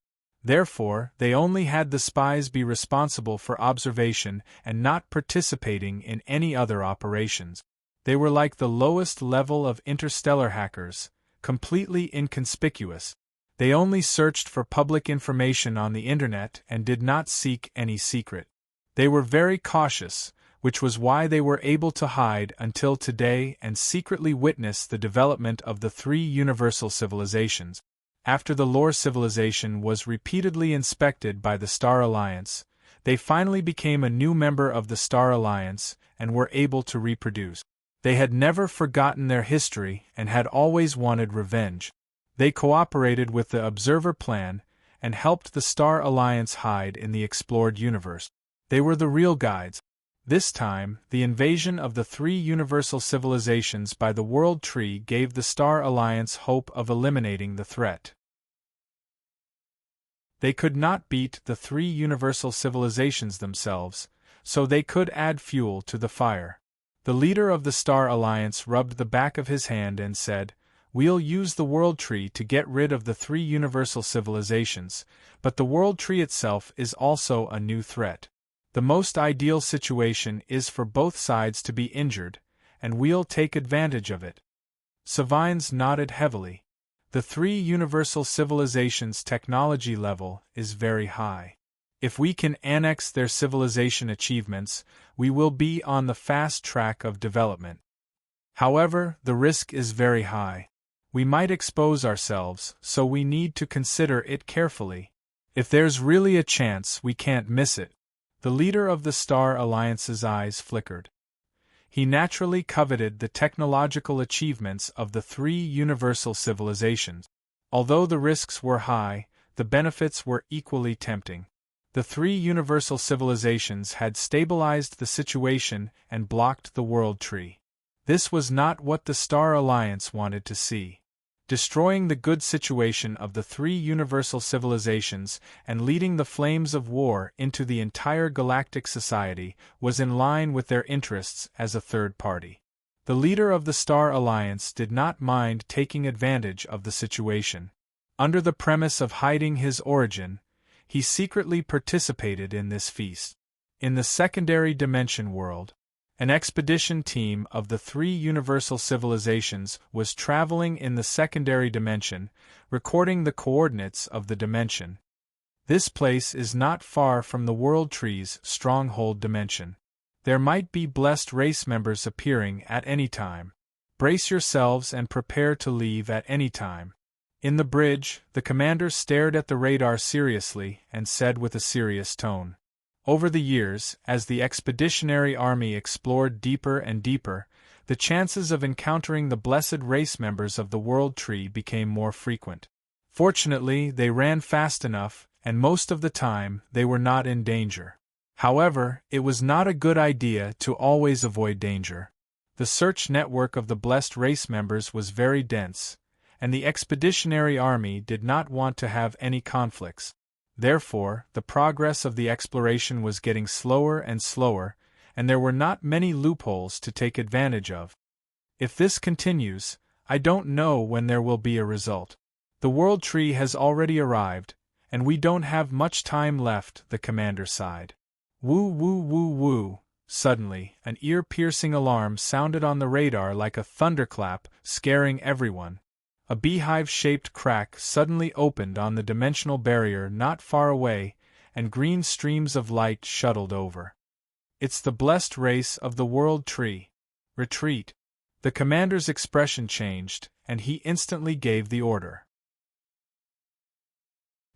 Speaker 1: Therefore, they only had the spies be responsible for observation and not participating in any other operations. They were like the lowest level of interstellar hackers, completely inconspicuous. They only searched for public information on the internet and did not seek any secret. They were very cautious, which was why they were able to hide until today and secretly witness the development of the three universal civilizations. After the Lore civilization was repeatedly inspected by the Star Alliance, they finally became a new member of the Star Alliance and were able to reproduce. They had never forgotten their history and had always wanted revenge. They cooperated with the Observer Plan and helped the Star Alliance hide in the explored universe. They were the real guides. This time, the invasion of the three universal civilizations by the World Tree gave the Star Alliance hope of eliminating the threat. They could not beat the three universal civilizations themselves, so they could add fuel to the fire. The leader of the Star Alliance rubbed the back of his hand and said, "We'll use the World Tree to get rid of the three universal civilizations, but the World Tree itself is also a new threat. The most ideal situation is for both sides to be injured, and we'll take advantage of it." Savines nodded heavily. The three universal civilizations' technology level is very high. If we can annex their civilization achievements, we will be on the fast track of development. However, the risk is very high. We might expose ourselves, so we need to consider it carefully. If there's really a chance, we can't miss it. The leader of the Star Alliance's eyes flickered. He naturally coveted the technological achievements of the three universal civilizations. Although the risks were high, the benefits were equally tempting. The three universal civilizations had stabilized the situation and blocked the World Tree. This was not what the Star Alliance wanted to see. Destroying the good situation of the three universal civilizations and leading the flames of war into the entire galactic society was in line with their interests as a third party. The leader of the Star Alliance did not mind taking advantage of the situation. Under the premise of hiding his origin, he secretly participated in this feast. In the secondary dimension world, an expedition team of the three universal civilizations was traveling in the secondary dimension, recording the coordinates of the dimension. This place is not far from the World Tree's stronghold dimension. There might be blessed race members appearing at any time. Brace yourselves and prepare to leave at any time. In the bridge, the commander stared at the radar seriously and said with a serious tone, "Over the years, as the expeditionary army explored deeper and deeper, the chances of encountering the blessed race members of the World Tree became more frequent. Fortunately, they ran fast enough, and most of the time, they were not in danger. However, it was not a good idea to always avoid danger. The search network of the blessed race members was very dense, and the expeditionary army did not want to have any conflicts. Therefore, the progress of the exploration was getting slower and slower, and there were not many loopholes to take advantage of. If this continues, I don't know when there will be a result. The World Tree has already arrived, and we don't have much time left," the commander sighed. Woo woo woo woo. Suddenly, an ear-piercing alarm sounded on the radar like a thunderclap, scaring everyone. A beehive-shaped crack suddenly opened on the dimensional barrier not far away, and green streams of light shuttled over. "It's the blessed race of the World Tree. Retreat." The commander's expression changed, and he instantly gave the order.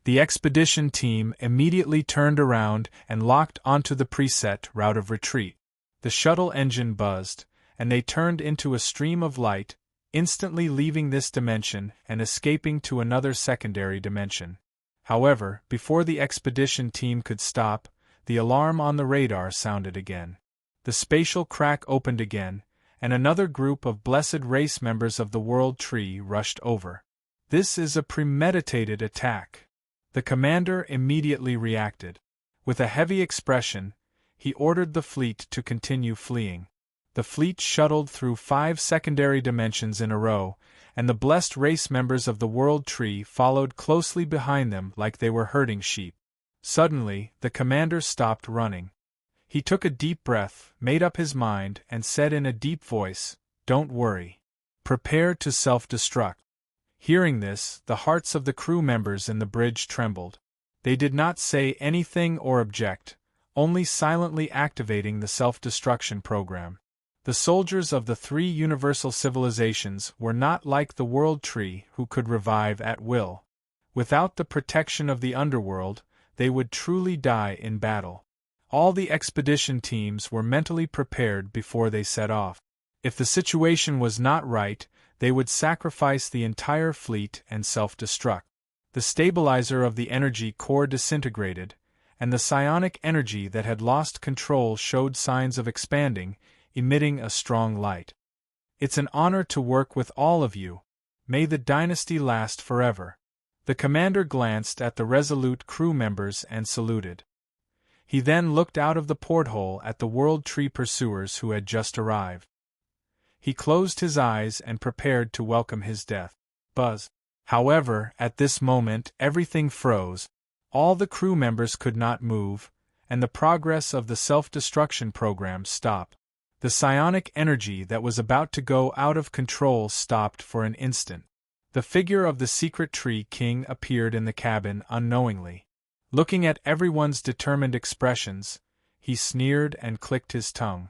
Speaker 1: The expedition team immediately turned around and locked onto the preset route of retreat. The shuttle engine buzzed, and they turned into a stream of light, instantly leaving this dimension and escaping to another secondary dimension. However, before the expedition team could stop, the alarm on the radar sounded again. The spatial crack opened again, and another group of blessed race members of the World Tree rushed over. "This is a premeditated attack." The commander immediately reacted. With a heavy expression, he ordered the fleet to continue fleeing. The fleet shuttled through 5 secondary dimensions in a row, and the blessed race members of the World Tree followed closely behind them like they were herding sheep. Suddenly, the commander stopped running. He took a deep breath, made up his mind, and said in a deep voice, "Don't worry. Prepare to self-destruct." Hearing this, the hearts of the crew members in the bridge trembled. They did not say anything or object, only silently activating the self-destruction program. The soldiers of the three universal civilizations were not like the World Tree, who could revive at will. Without the protection of the underworld, they would truly die in battle. All the expedition teams were mentally prepared before they set off. If the situation was not right, they would sacrifice the entire fleet and self-destruct. The stabilizer of the energy core disintegrated, and the psionic energy that had lost control showed signs of expanding, emitting a strong light. It's an honor to work with all of you. May the dynasty last forever. The commander glanced at the resolute crew members and saluted. He then looked out of the porthole at the World Tree pursuers who had just arrived. He closed his eyes and prepared to welcome his death. Buzz. However, at this moment everything froze. All the crew members could not move, and the progress of the self-destruction program stopped. The psionic energy that was about to go out of control stopped for an instant. The figure of the secret tree king appeared in the cabin unknowingly. Looking at everyone's determined expressions, he sneered and clicked his tongue.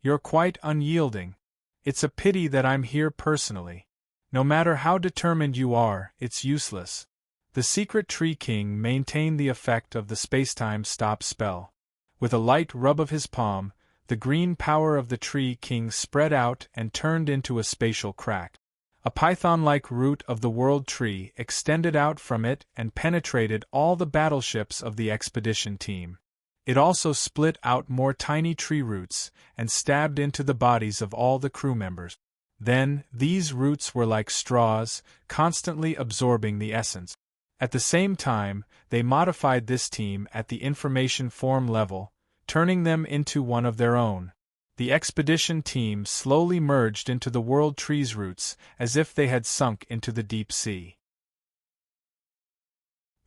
Speaker 1: "You're quite unyielding. It's a pity that I'm here personally. No matter how determined you are, it's useless." The secret tree king maintained the effect of the spacetime stop spell. With a light rub of his palm, the green power of the tree king spread out and turned into a spatial crack. A python-like root of the World Tree extended out from it and penetrated all the battleships of the expedition team. It also split out more tiny tree roots and stabbed into the bodies of all the crew members. Then, these roots were like straws, constantly absorbing the essence. At the same time, they modified this team at the information form level, turning them into one of their own. The expedition team slowly merged into the World Tree's roots as if they had sunk into the deep sea.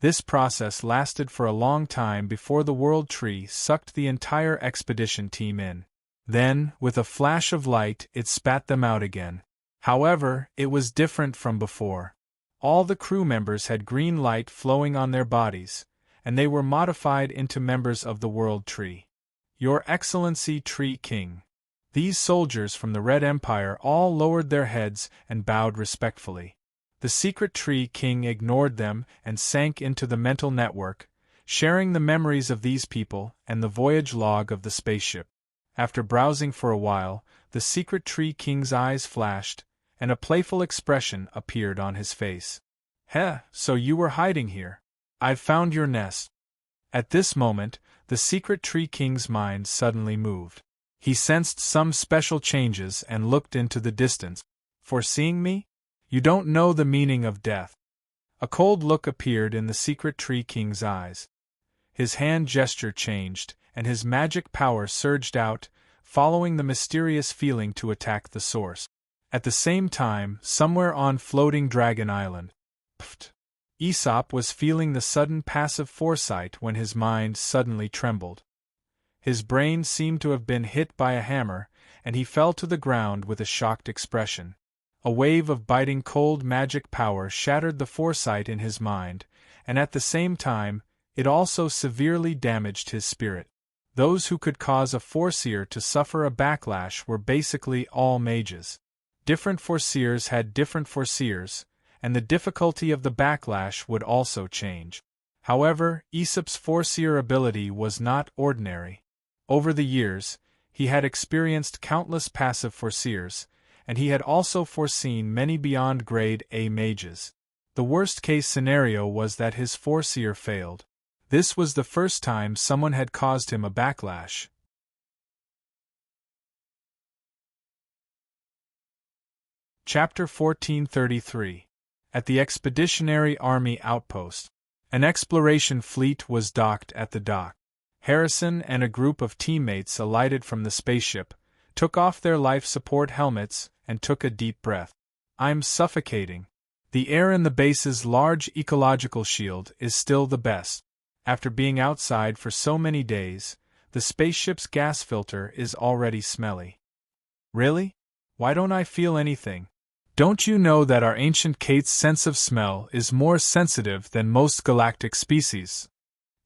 Speaker 1: This process lasted for a long time before the World Tree sucked the entire expedition team in. Then, with a flash of light, it spat them out again. However, it was different from before. All the crew members had green light flowing on their bodies, and they were modified into members of the World Tree. "Your Excellency Tree King." These soldiers from the Red Empire all lowered their heads and bowed respectfully. The secret tree king ignored them and sank into the mental network, sharing the memories of these people and the voyage log of the spaceship. After browsing for a while, the secret tree king's eyes flashed, and a playful expression appeared on his face. "Heh, so you were hiding here. I've found your nest." At this moment, the secret tree king's mind suddenly moved. He sensed some special changes and looked into the distance. "Foreseeing me? You don't know the meaning of death." A cold look appeared in the secret tree king's eyes. His hand gesture changed, and his magic power surged out, following the mysterious feeling to attack the source. At the same time, somewhere on floating Dragon Island, Aesop was feeling the sudden passive foresight when his mind suddenly trembled. His brain seemed to have been hit by a hammer, and he fell to the ground with a shocked expression. A wave of biting cold magic power shattered the foresight in his mind, and at the same time, it also severely damaged his spirit. Those who could cause a foreseer to suffer a backlash were basically all mages. Different foreseers had different foreseers, and the difficulty of the backlash would also change. However, Aesop's foreseer ability was not ordinary. Over the years, he had experienced countless passive foreseers, and he had also foreseen many beyond grade A mages. The worst-case scenario was that his foreseer failed. This was the first time someone had caused him a backlash. Chapter 1433. At the Expeditionary Army Outpost. An exploration fleet was docked at the dock. Harrison and a group of teammates alighted from the spaceship, took off their life support helmets, and took a deep breath. "I'm suffocating. The air in the base's large ecological shield is still the best. After being outside for so many days, the spaceship's gas filter is already smelly." "Really? Why don't I feel anything? Don't you know that our ancient Kate's sense of smell is more sensitive than most galactic species?"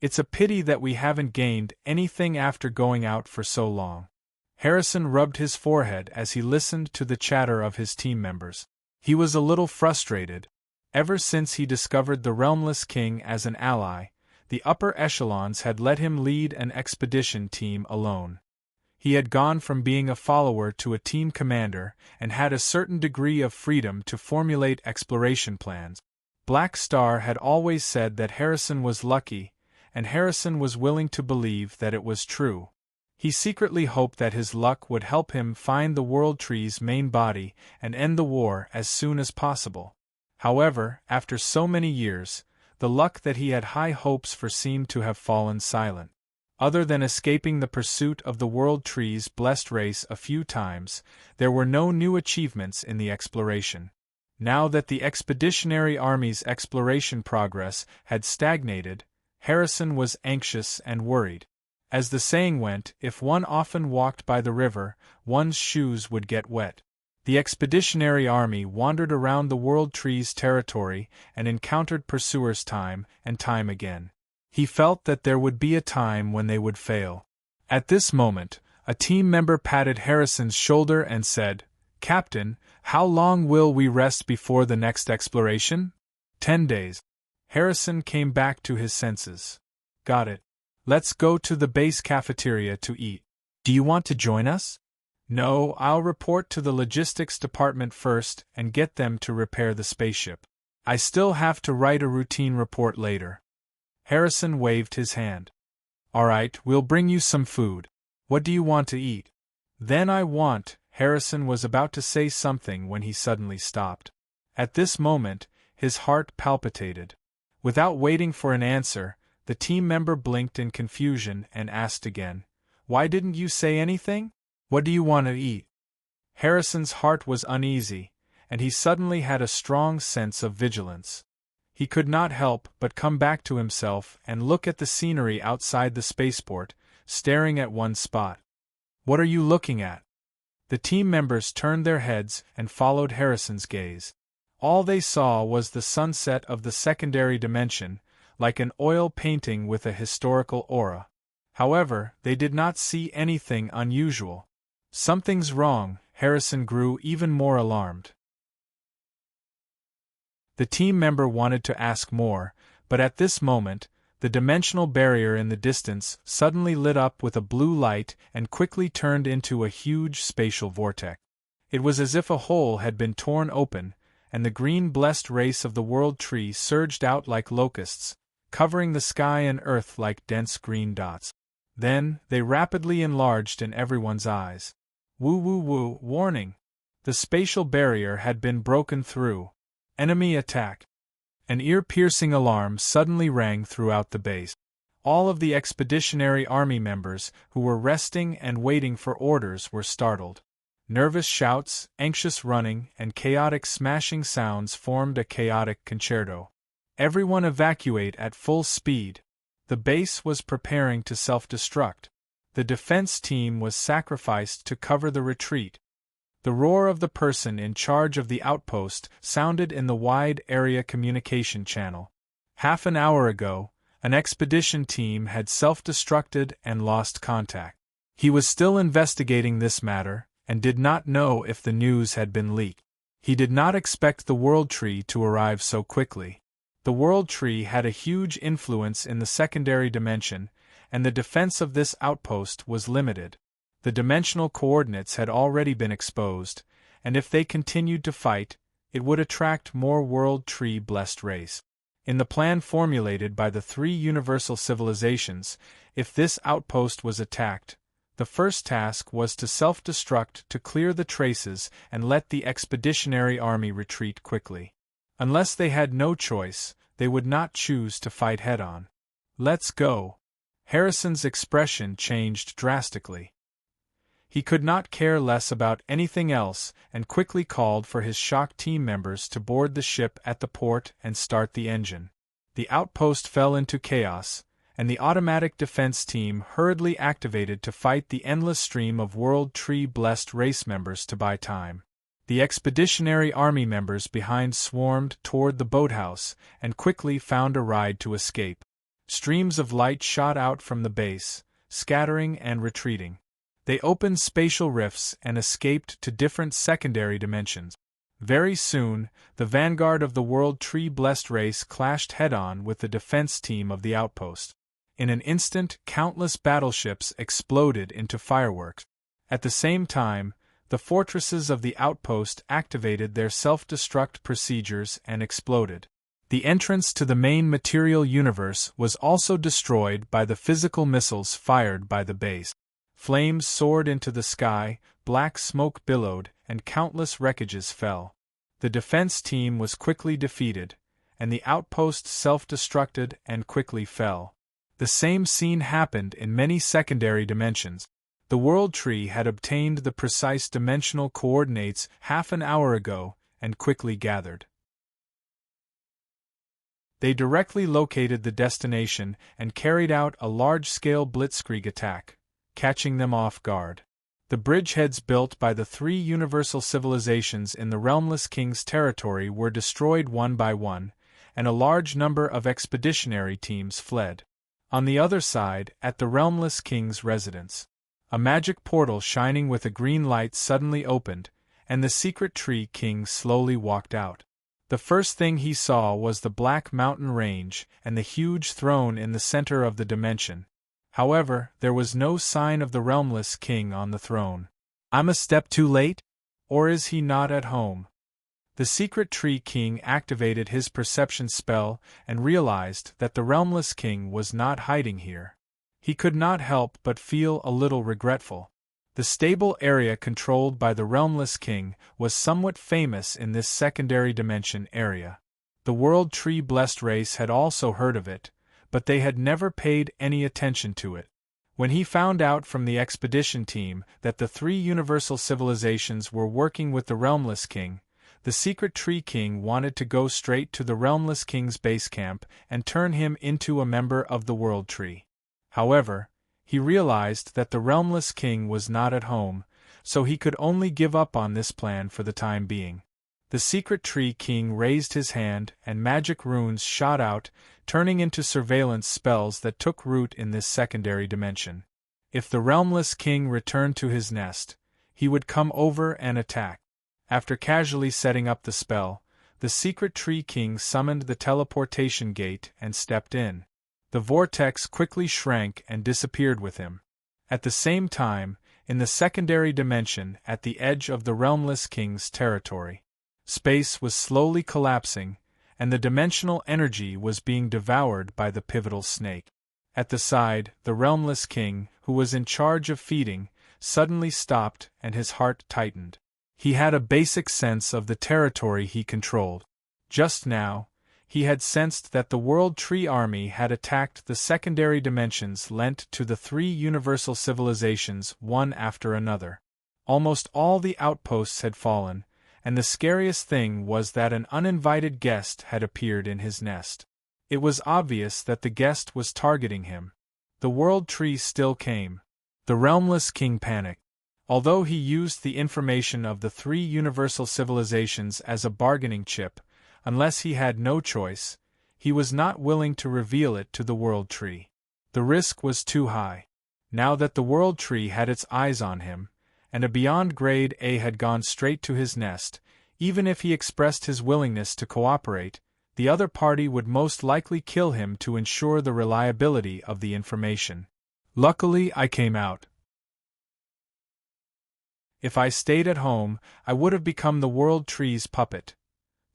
Speaker 1: It's a pity that we haven't gained anything after going out for so long. Harrison rubbed his forehead as he listened to the chatter of his team members. He was a little frustrated. Ever since he discovered the Realmless King as an ally, the upper echelons had let him lead an expedition team alone. He had gone from being a follower to a team commander and had a certain degree of freedom to formulate exploration plans. Black Star had always said that Harrison was lucky, and Harrison was willing to believe that it was true. He secretly hoped that his luck would help him find the World Tree's main body and end the war as soon as possible. However, after so many years, the luck that he had high hopes for seemed to have fallen silent. Other than escaping the pursuit of the World Tree's blessed race a few times, there were no new achievements in the exploration. Now that the Expeditionary Army's exploration progress had stagnated, Harrison was anxious and worried. As the saying went, if one often walked by the river, one's shoes would get wet. The Expeditionary Army wandered around the World Tree's territory and encountered pursuers time and time again. He felt that there would be a time when they would fail. At this moment, a team member patted Harrison's shoulder and said, "Captain, how long will we rest before the next exploration?" 10 days. Harrison came back to his senses. "Got it. Let's go to the base cafeteria to eat. Do you want to join us?" "No, I'll report to the logistics department first and get them to repair the spaceship. I still have to write a routine report later." Harrison waved his hand. "All right, we'll bring you some food. What do you want to eat?" "Then I want," Harrison was about to say something when he suddenly stopped. At this moment, his heart palpitated. Without waiting for an answer, the team member blinked in confusion and asked again, "Why didn't you say anything? What do you want to eat?" Harrison's heart was uneasy, and he suddenly had a strong sense of vigilance. He could not help but come back to himself and look at the scenery outside the spaceport, staring at one spot. "What are you looking at?" The team members turned their heads and followed Harrison's gaze. All they saw was the sunset of the secondary dimension, like an oil painting with a historical aura. However, they did not see anything unusual. "Something's wrong," Harrison grew even more alarmed. The team member wanted to ask more, but at this moment, the dimensional barrier in the distance suddenly lit up with a blue light and quickly turned into a huge spatial vortex. It was as if a hole had been torn open, and the green blessed race of the World Tree surged out like locusts, covering the sky and earth like dense green dots. Then, they rapidly enlarged in everyone's eyes. Woo woo woo, warning! The spatial barrier had been broken through. Enemy attack! An ear-piercing alarm suddenly rang throughout the base. All of the Expeditionary Army members who were resting and waiting for orders were startled. Nervous shouts, anxious running, and chaotic smashing sounds formed a chaotic concerto. Everyone evacuate at full speed. The base was preparing to self-destruct. The defense team was sacrificed to cover the retreat. The roar of the person in charge of the outpost sounded in the wide area communication channel. Half an hour ago, an expedition team had self-destructed and lost contact. He was still investigating this matter, and did not know if the news had been leaked. He did not expect the World Tree to arrive so quickly. The World Tree had a huge influence in the secondary dimension, and the defense of this outpost was limited. The dimensional coordinates had already been exposed, and if they continued to fight, it would attract more World Tree blessed race. In the plan formulated by the 3 universal civilizations, if this outpost was attacked, the first task was to self-destruct to clear the traces and let the Expeditionary Army retreat quickly. Unless they had no choice, they would not choose to fight head-on. "Let's go." Harrison's expression changed drastically. He could not care less about anything else and quickly called for his shock team members to board the ship at the port and start the engine. The outpost fell into chaos, and the automatic defense team hurriedly activated to fight the endless stream of World Tree-blessed race members to buy time. The Expeditionary Army members behind swarmed toward the boathouse and quickly found a ride to escape. Streams of light shot out from the base, scattering and retreating. They opened spatial rifts and escaped to different secondary dimensions. Very soon, the vanguard of the World Tree-blessed race clashed head-on with the defense team of the outpost. In an instant, countless battleships exploded into fireworks. At the same time, the fortresses of the outpost activated their self-destruct procedures and exploded. The entrance to the main material universe was also destroyed by the physical missiles fired by the base. Flames soared into the sky, black smoke billowed, and countless wreckages fell. The defense team was quickly defeated, and the outpost self-destructed and quickly fell. The same scene happened in many secondary dimensions. The World Tree had obtained the precise dimensional coordinates half an hour ago and quickly gathered. They directly located the destination and carried out a large-scale blitzkrieg attack, catching them off guard. The bridgeheads built by the three universal civilizations in the Realmless King's territory were destroyed one by one, and a large number of expeditionary teams fled. On the other side, at the Realmless King's residence, a magic portal shining with a green light suddenly opened, and the Secret Tree King slowly walked out. The first thing he saw was the Black Mountain Range and the huge throne in the center of the dimension. However, there was no sign of the Realmless King on the throne. "I'm a step too late? Or is he not at home?" The Secret Tree King activated his perception spell and realized that the Realmless King was not hiding here. He could not help but feel a little regretful. The stable area controlled by the Realmless King was somewhat famous in this secondary dimension area. The World Tree-blessed race had also heard of it, but they had never paid any attention to it. When he found out from the expedition team that the three universal civilizations were working with the Realmless King, the Secret Tree King wanted to go straight to the Realmless King's base camp and turn him into a member of the World Tree. However, he realized that the Realmless King was not at home, so he could only give up on this plan for the time being. The Secret Tree King raised his hand and magic runes shot out, turning into surveillance spells that took root in this secondary dimension. If the Realmless King returned to his nest, he would come over and attack. After casually setting up the spell, the Secret Tree King summoned the teleportation gate and stepped in. The vortex quickly shrank and disappeared with him. At the same time, in the secondary dimension at the edge of the Realmless King's territory, space was slowly collapsing, and the dimensional energy was being devoured by the pivotal snake. At the side, the Realmless King, who was in charge of feeding, suddenly stopped and his heart tightened. He had a basic sense of the territory he controlled. Just now, he had sensed that the World Tree Army had attacked the secondary dimensions lent to the three universal civilizations one after another. Almost all the outposts had fallen, and the scariest thing was that an uninvited guest had appeared in his nest. It was obvious that the guest was targeting him. The World Tree still came. The Realmless King panicked. Although he used the information of the three universal civilizations as a bargaining chip, unless he had no choice, he was not willing to reveal it to the World Tree. The risk was too high. Now that the World Tree had its eyes on him, and a Beyond Grade A had gone straight to his nest, even if he expressed his willingness to cooperate, the other party would most likely kill him to ensure the reliability of the information. Luckily, I came out. If I stayed at home, I would have become the World Tree's puppet.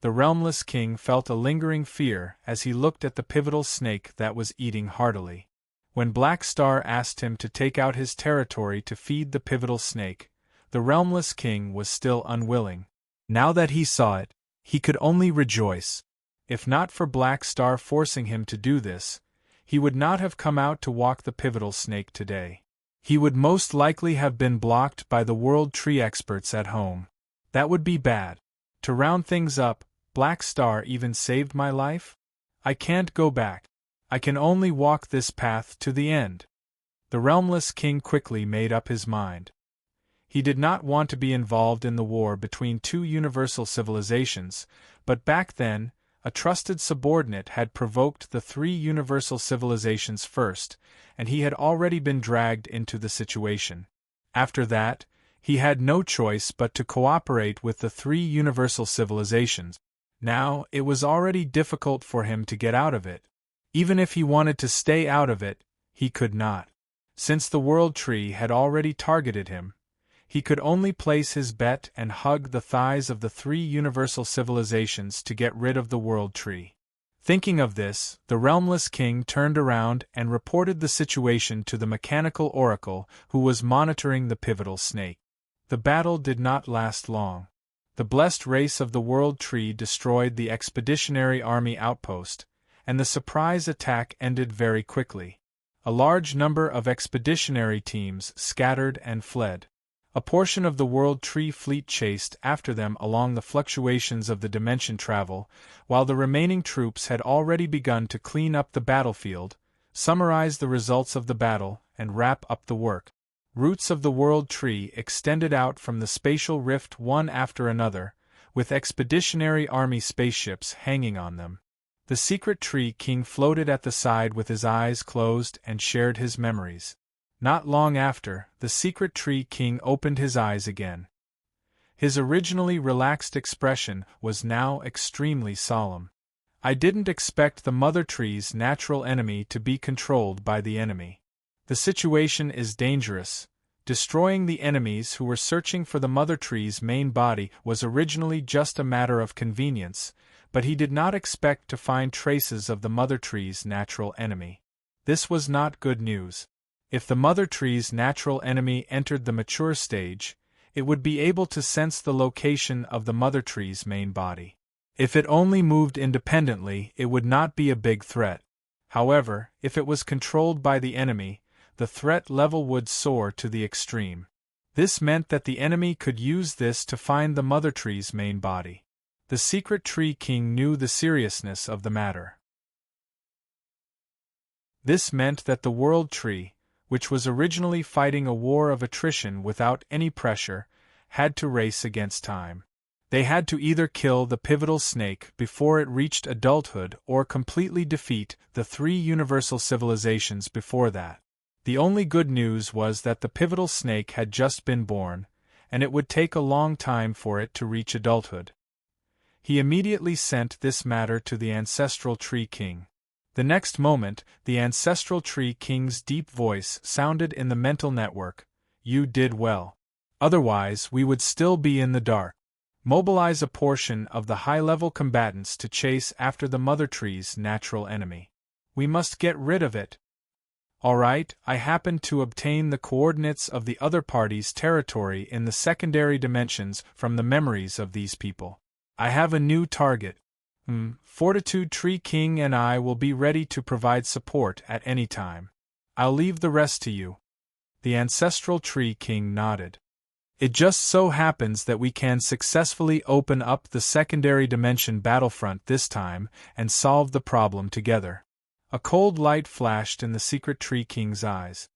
Speaker 1: The Realmless King felt a lingering fear as he looked at the pivotal snake that was eating heartily. When Black Star asked him to take out his territory to feed the pivotal snake, the Realmless King was still unwilling. Now that he saw it, he could only rejoice. If not for Black Star forcing him to do this, he would not have come out to walk the pivotal snake today. He would most likely have been blocked by the World Tree experts at home. That would be bad. To round things up, Black Star even saved my life? I can't go back. I can only walk this path to the end. The Realmless King quickly made up his mind. He did not want to be involved in the war between two universal civilizations, but back then, A trusted subordinate had provoked the three universal civilizations first, and he had already been dragged into the situation. After that, he had no choice but to cooperate with the three universal civilizations. Now, it was already difficult for him to get out of it. Even if he wanted to stay out of it, he could not. Since the World Tree had already targeted him, he could only place his bet and hug the thighs of the three universal civilizations to get rid of the World Tree. Thinking of this, the realmless king turned around and reported the situation to the mechanical oracle who was monitoring the pivotal snake. The battle did not last long. The blessed race of the World Tree destroyed the expeditionary army outpost, and the surprise attack ended very quickly. A large number of expeditionary teams scattered and fled. A portion of the World Tree fleet chased after them along the fluctuations of the dimension travel, while the remaining troops had already begun to clean up the battlefield, summarize the results of the battle, and wrap up the work. Roots of the World Tree extended out from the spatial rift one after another, with expeditionary army spaceships hanging on them. The secret Tree King floated at the side with his eyes closed and shared his memories. Not long after, the secret Tree King opened his eyes again. His originally relaxed expression was now extremely solemn. I didn't expect the Mother Tree's natural enemy to be controlled by the enemy. The situation is dangerous. Destroying the enemies who were searching for the Mother Tree's main body was originally just a matter of convenience, but he did not expect to find traces of the Mother Tree's natural enemy. This was not good news. If the Mother Tree's natural enemy entered the mature stage, it would be able to sense the location of the Mother Tree's main body. If it only moved independently, it would not be a big threat. However, if it was controlled by the enemy, the threat level would soar to the extreme. This meant that the enemy could use this to find the Mother Tree's main body. The secret Tree King knew the seriousness of the matter. This meant that the World Tree, which was originally fighting a war of attrition without any pressure, had to race against time. They had to either kill the pivotal snake before it reached adulthood or completely defeat the three universal civilizations before that. The only good news was that the pivotal snake had just been born, and it would take a long time for it to reach adulthood. He immediately sent this matter to the Ancestral Tree King. The next moment, the Ancestral Tree King's deep voice sounded in the mental network. "You did well. Otherwise, we would still be in the dark. Mobilize a portion of the high-level combatants to chase after the Mother Tree's natural enemy. We must get rid of it." All right, I happened to obtain the coordinates of the other party's territory in the secondary dimensions from the memories of these people. I have a new target. Fortitude Tree King and I will be ready to provide support at any time. I'll leave the rest to you. The Ancestral Tree King nodded. It just so happens that we can successfully open up the secondary dimension battlefront this time and solve the problem together. A cold light flashed in the secret Tree King's eyes.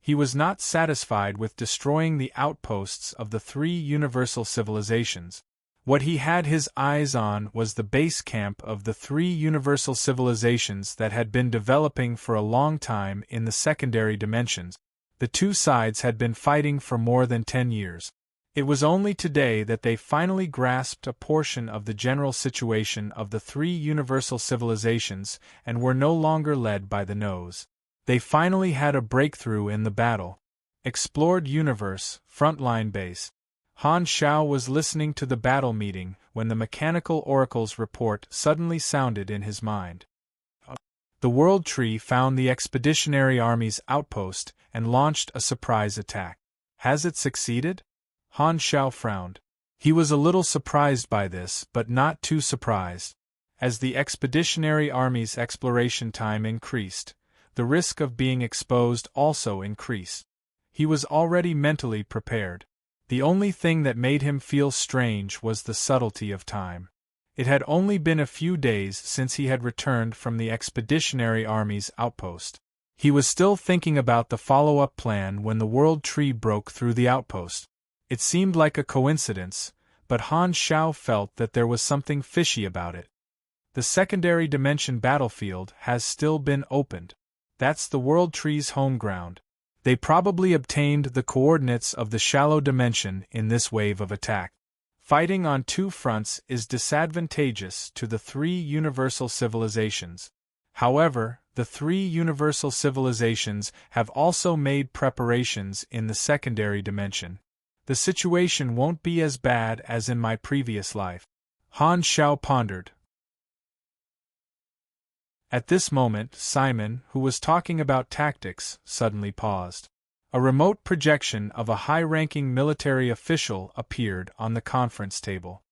Speaker 1: He was not satisfied with destroying the outposts of the three universal civilizations. What he had his eyes on was the base camp of the three universal civilizations that had been developing for a long time in the secondary dimensions. The two sides had been fighting for more than 10 years. It was only today that they finally grasped a portion of the general situation of the three universal civilizations and were no longer led by the nose. They finally had a breakthrough in the battle. Explored Universe, Frontline Base. Han Shao was listening to the battle meeting when the mechanical oracle's report suddenly sounded in his mind. The World Tree found the expeditionary army's outpost and launched a surprise attack. Has it succeeded? Han Shao frowned. He was a little surprised by this, but not too surprised. As the expeditionary army's exploration time increased, the risk of being exposed also increased. He was already mentally prepared. The only thing that made him feel strange was the subtlety of time. It had only been a few days since he had returned from the expeditionary army's outpost. He was still thinking about the follow-up plan when the World Tree broke through the outpost. It seemed like a coincidence, but Han Shao felt that there was something fishy about it. The secondary dimension battlefield has still been opened. That's the World Tree's home ground. They probably obtained the coordinates of the shallow dimension in this wave of attack. Fighting on two fronts is disadvantageous to the three universal civilizations. However, the three universal civilizations have also made preparations in the secondary dimension. The situation won't be as bad as in my previous life. Han Xiao pondered. At this moment, Simon, who was talking about tactics, suddenly paused. A remote projection of a high-ranking military official appeared on the conference table.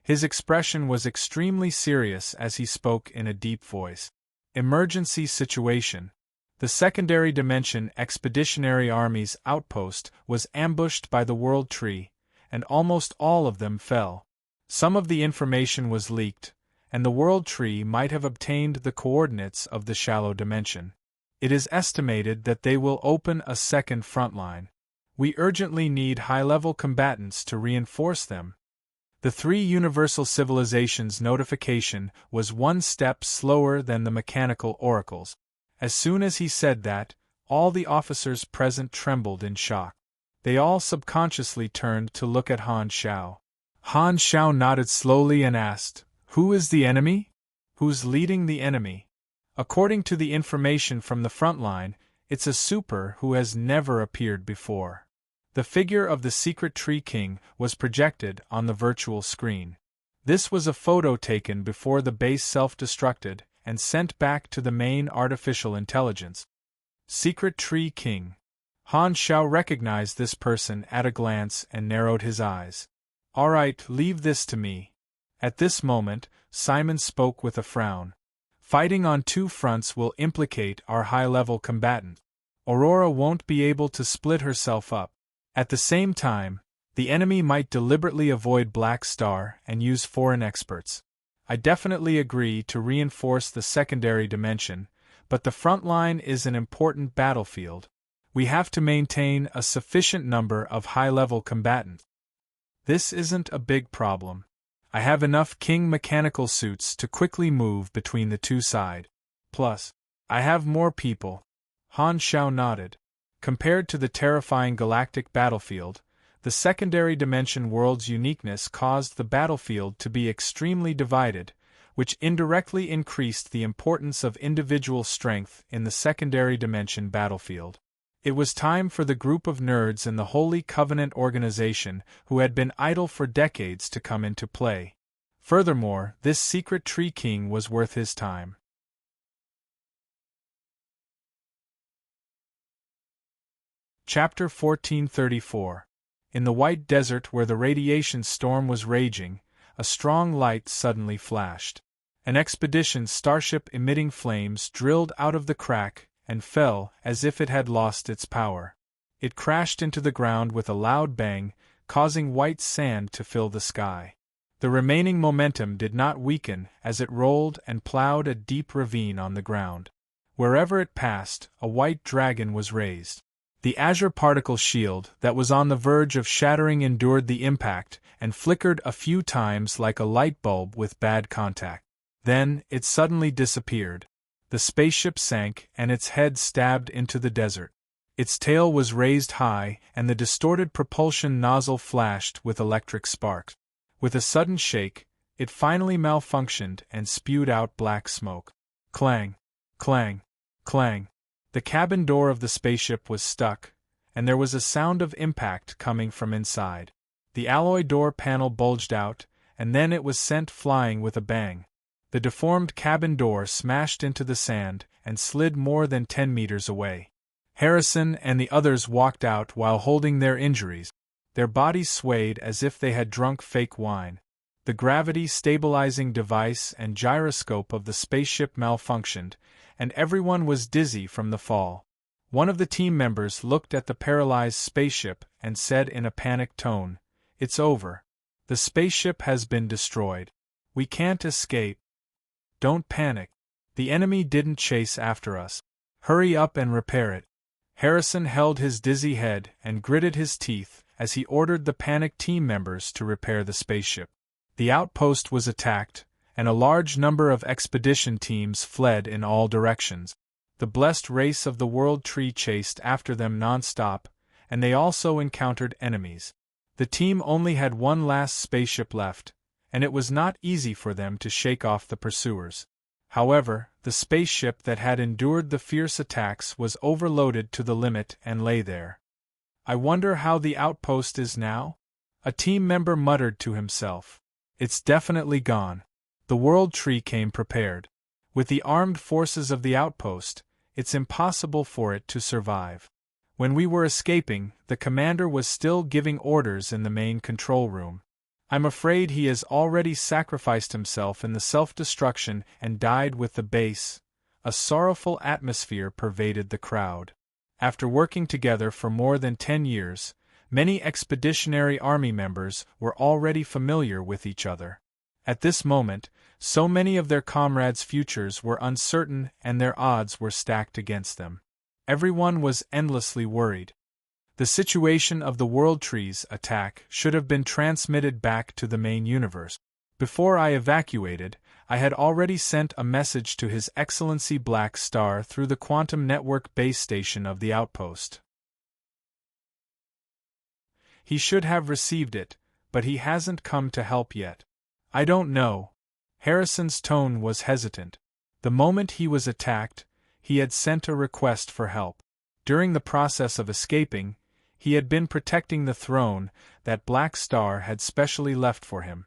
Speaker 1: His expression was extremely serious as he spoke in a deep voice. Emergency situation. The secondary dimension Expeditionary Army's outpost was ambushed by the World Tree, and almost all of them fell. Some of the information was leaked, and the World Tree might have obtained the coordinates of the shallow dimension. It is estimated that they will open a second front line. We urgently need high-level combatants to reinforce them. The three universal civilizations' notification was one step slower than the mechanical oracles. As soon as he said that, all the officers present trembled in shock. They all subconsciously turned to look at Han Xiao. Han Xiao nodded slowly and asked, "Who is the enemy? Who's leading the enemy?" According to the information from the front line, it's a super who has never appeared before. The figure of the secret Tree King was projected on the virtual screen. This was a photo taken before the base self-destructed and sent back to the main artificial intelligence. Secret Tree King. Han Xiao recognized this person at a glance and narrowed his eyes. "All right, leave this to me." At this moment, Simon spoke with a frown. "Fighting on two fronts will implicate our high-level combatant. Aurora won't be able to split herself up. At the same time, the enemy might deliberately avoid Black Star and use foreign experts. I definitely agree to reinforce the secondary dimension, but the front line is an important battlefield. We have to maintain a sufficient number of high-level combatants. This isn't a big problem. I have enough King mechanical suits to quickly move between the two sides. Plus, I have more people." Han Xiao nodded. Compared to the terrifying galactic battlefield, the secondary dimension world's uniqueness caused the battlefield to be extremely divided, which indirectly increased the importance of individual strength in the secondary dimension battlefield. It was time for the group of nerds in the Holy Covenant organization who had been idle for decades to come into play. Furthermore, this secret Tree King was worth his time. Chapter 1434. In the white desert where the radiation storm was raging, a strong light suddenly flashed. An expedition starship emitting flames drilled out of the crack and fell as if it had lost its power. It crashed into the ground with a loud bang, causing white sand to fill the sky. The remaining momentum did not weaken as it rolled and plowed a deep ravine on the ground. Wherever it passed, a white dragon was raised. The azure particle shield that was on the verge of shattering endured the impact and flickered a few times like a light bulb with bad contact. Then, it suddenly disappeared. The spaceship sank and its head stabbed into the desert. Its tail was raised high and the distorted propulsion nozzle flashed with electric sparks. With a sudden shake, it finally malfunctioned and spewed out black smoke. Clang! Clang! Clang! The cabin door of the spaceship was stuck, and there was a sound of impact coming from inside. The alloy door panel bulged out, and then it was sent flying with a bang. The deformed cabin door smashed into the sand and slid more than 10 meters away. Harrison and the others walked out while holding their injuries. Their bodies swayed as if they had drunk fake wine. The gravity-stabilizing device and gyroscope of the spaceship malfunctioned, and everyone was dizzy from the fall. One of the team members looked at the paralyzed spaceship and said in a panicked tone, "It's over. The spaceship has been destroyed. We can't escape." "Don't panic. The enemy didn't chase after us. Hurry up and repair it." Harrison held his dizzy head and gritted his teeth as he ordered the panicked team members to repair the spaceship. The outpost was attacked, and a large number of expedition teams fled in all directions. The blessed race of the World Tree chased after them non-stop, and they also encountered enemies. The team only had one last spaceship left, and it was not easy for them to shake off the pursuers. However, the spaceship that had endured the fierce attacks was overloaded to the limit and lay there. "I wonder how the outpost is now?" a team member muttered to himself. "It's definitely gone." The World Tree came prepared. With the armed forces of the outpost, it's impossible for it to survive. When we were escaping, the commander was still giving orders in the main control room. "I'm afraid he has already sacrificed himself in the self-destruction and died with the base." A sorrowful atmosphere pervaded the crowd. After working together for more than 10 years, many expeditionary army members were already familiar with each other. At this moment, so many of their comrades' futures were uncertain and their odds were stacked against them. Everyone was endlessly worried. The situation of the World Tree's attack should have been transmitted back to the main universe. Before I evacuated, I had already sent a message to His Excellency Black Star through the Quantum Network base station of the outpost. He should have received it, but he hasn't come to help yet. "I don't know." Harrison's tone was hesitant. The moment he was attacked, he had sent a request for help. During the process of escaping, he had been protecting the throne that Black Star had specially left for him.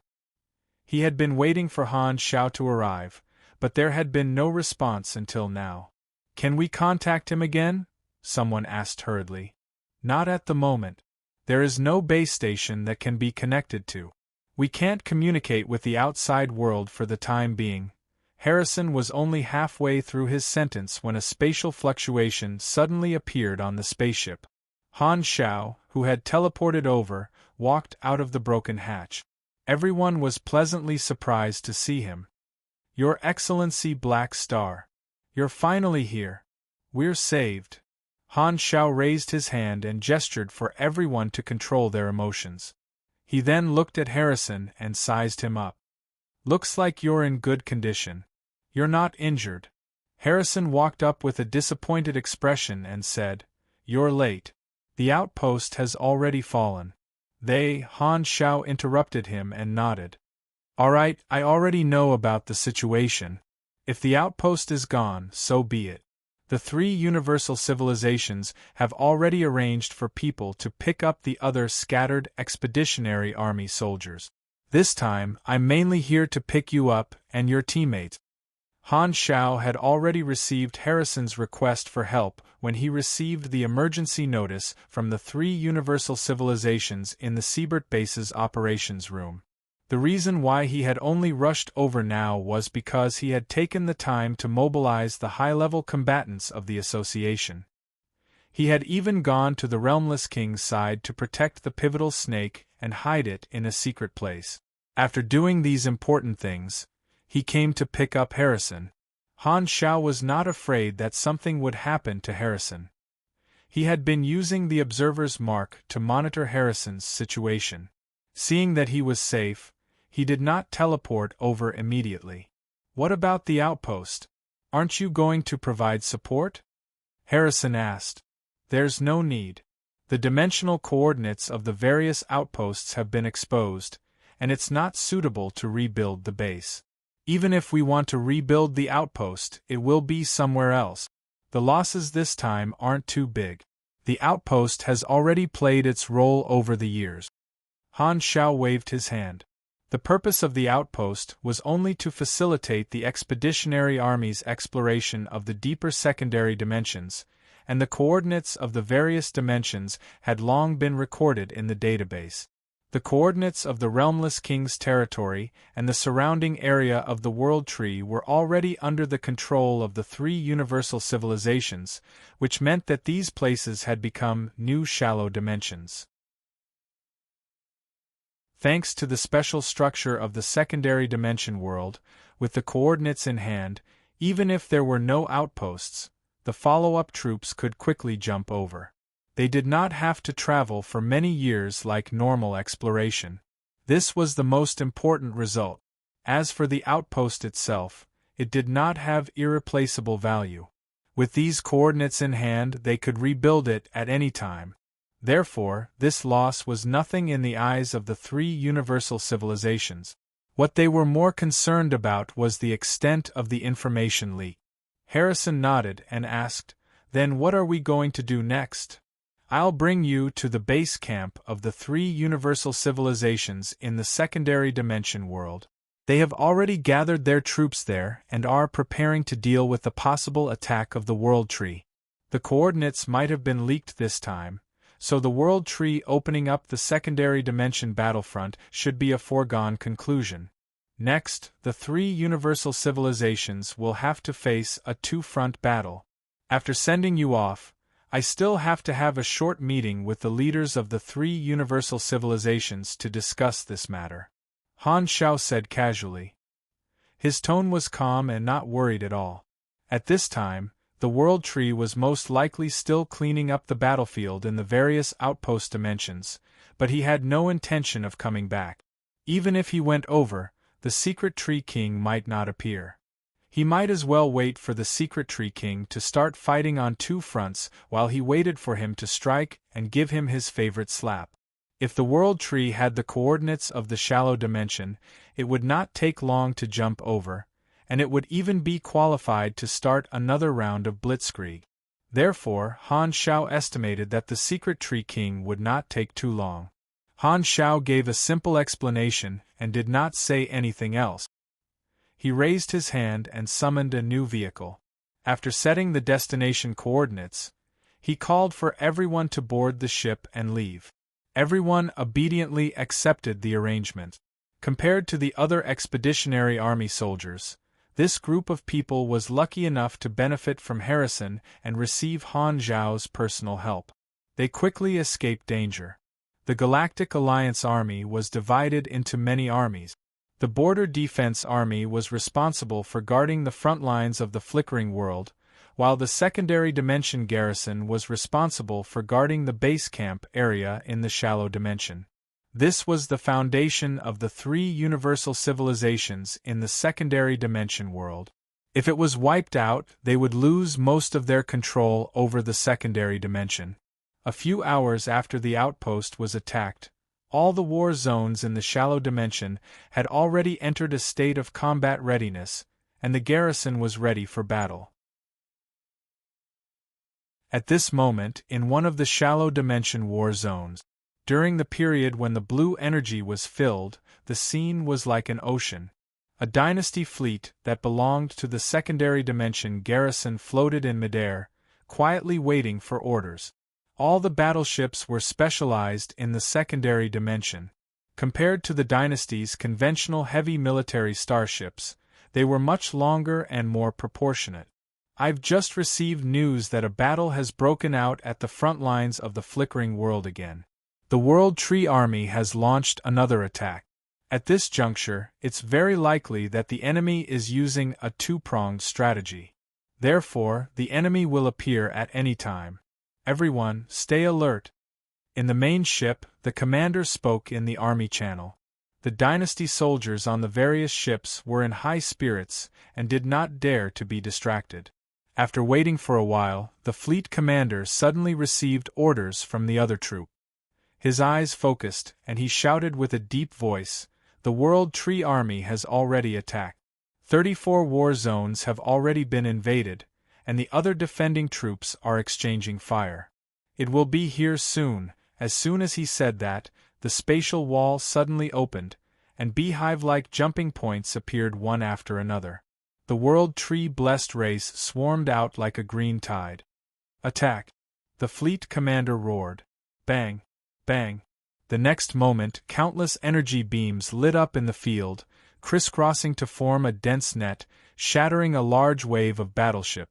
Speaker 1: He had been waiting for Han Shao to arrive, but there had been no response until now. "Can we contact him again?" someone asked hurriedly. "Not at the moment. There is no base station that can be connected to. We can't communicate with the outside world for the time being." Harrison was only halfway through his sentence when a spatial fluctuation suddenly appeared on the spaceship. Han Shao, who had teleported over, walked out of the broken hatch. Everyone was pleasantly surprised to see him. "Your Excellency Black Star. You're finally here. We're saved." Han Shao raised his hand and gestured for everyone to control their emotions. He then looked at Harrison and sized him up. "Looks like you're in good condition. You're not injured." Harrison walked up with a disappointed expression and said, "You're late. The outpost has already fallen." Han Shao interrupted him and nodded. "All right, I already know about the situation. If the outpost is gone, so be it. The 3 universal civilizations have already arranged for people to pick up the other scattered expeditionary army soldiers. This time, I'm mainly here to pick you up and your teammates." Han Shao had already received Harrison's request for help when he received the emergency notice from the 3 universal civilizations in the Siebert base's operations room. The reason why he had only rushed over now was because he had taken the time to mobilize the high-level combatants of the association. He had even gone to the Realmless King's side to protect the pivotal snake and hide it in a secret place. After doing these important things, he came to pick up Harrison. Han Shao was not afraid that something would happen to Harrison. He had been using the Observer's Mark to monitor Harrison's situation. Seeing that he was safe, he did not teleport over immediately. "What about the outpost? Aren't you going to provide support?" Harrison asked. "There's no need. The dimensional coordinates of the various outposts have been exposed, and it's not suitable to rebuild the base. Even if we want to rebuild the outpost, it will be somewhere else. The losses this time aren't too big. The outpost has already played its role over the years." Han Shao waved his hand. The purpose of the outpost was only to facilitate the expeditionary army's exploration of the deeper secondary dimensions, and the coordinates of the various dimensions had long been recorded in the database. The coordinates of the Realmless King's territory and the surrounding area of the World Tree were already under the control of the 3 universal civilizations, which meant that these places had become new shallow dimensions. Thanks to the special structure of the secondary dimension world, with the coordinates in hand, even if there were no outposts, the follow-up troops could quickly jump over. They did not have to travel for many years like normal exploration. This was the most important result. As for the outpost itself, it did not have irreplaceable value. With these coordinates in hand, they could rebuild it at any time. Therefore, this loss was nothing in the eyes of the three universal civilizations. What they were more concerned about was the extent of the information leak. Harrison nodded and asked, "Then what are we going to do next?" "I'll bring you to the base camp of the three universal civilizations in the secondary dimension world. They have already gathered their troops there and are preparing to deal with the possible attack of the World Tree. The coordinates might have been leaked this time, so the World Tree opening up the secondary dimension battlefront should be a foregone conclusion. Next, the three universal civilizations will have to face a two-front battle. After sending you off, I still have to have a short meeting with the leaders of the three universal civilizations to discuss this matter," Han Xiao said casually. His tone was calm and not worried at all. At this time, the World Tree was most likely still cleaning up the battlefield in the various outpost dimensions, but he had no intention of coming back. Even if he went over, the Secret Tree King might not appear. He might as well wait for the Secret Tree King to start fighting on two fronts while he waited for him to strike and give him his favorite slap. If the World Tree had the coordinates of the shallow dimension, it would not take long to jump over, and it would even be qualified to start another round of blitzkrieg. Therefore, Han Xiao estimated that the Secret Tree King would not take too long. Han Xiao gave a simple explanation and did not say anything else. He raised his hand and summoned a new vehicle. After setting the destination coordinates, he called for everyone to board the ship and leave. Everyone obediently accepted the arrangement. Compared to the other expeditionary army soldiers, this group of people was lucky enough to benefit from Harrison and receive Han Xiao's personal help. They quickly escaped danger. The Galactic Alliance Army was divided into many armies. The Border Defense Army was responsible for guarding the front lines of the flickering world, while the Secondary Dimension Garrison was responsible for guarding the base camp area in the shallow dimension. This was the foundation of the three universal civilizations in the Secondary Dimension world. If it was wiped out, they would lose most of their control over the Secondary Dimension. A few hours after the outpost was attacked, all the war zones in the shallow dimension had already entered a state of combat readiness, and the garrison was ready for battle. At this moment, in one of the shallow dimension war zones, during the period when the blue energy was filled, the scene was like an ocean. A dynasty fleet that belonged to the secondary dimension garrison floated in midair, quietly waiting for orders. All the battleships were specialized in the secondary dimension. Compared to the dynasty's conventional heavy military starships, they were much longer and more proportionate. "I've just received news that a battle has broken out at the front lines of the flickering world again. The World Tree Army has launched another attack. At this juncture, it's very likely that the enemy is using a two-pronged strategy. Therefore, the enemy will appear at any time. Everyone, stay alert." In the main ship, the commander spoke in the army channel. The dynasty soldiers on the various ships were in high spirits and did not dare to be distracted. After waiting for a while, the fleet commander suddenly received orders from the other troop. His eyes focused, and he shouted with a deep voice, "The World Tree Army has already attacked. 34 war zones have already been invaded, and the other defending troops are exchanging fire. It will be here soon." As soon as he said that, the spatial wall suddenly opened, and beehive-like jumping points appeared one after another. The World Tree-blessed race swarmed out like a green tide. "Attack!" the fleet commander roared. Bang! Bang! The next moment, countless energy beams lit up in the field, crisscrossing to form a dense net, shattering a large wave of battleship.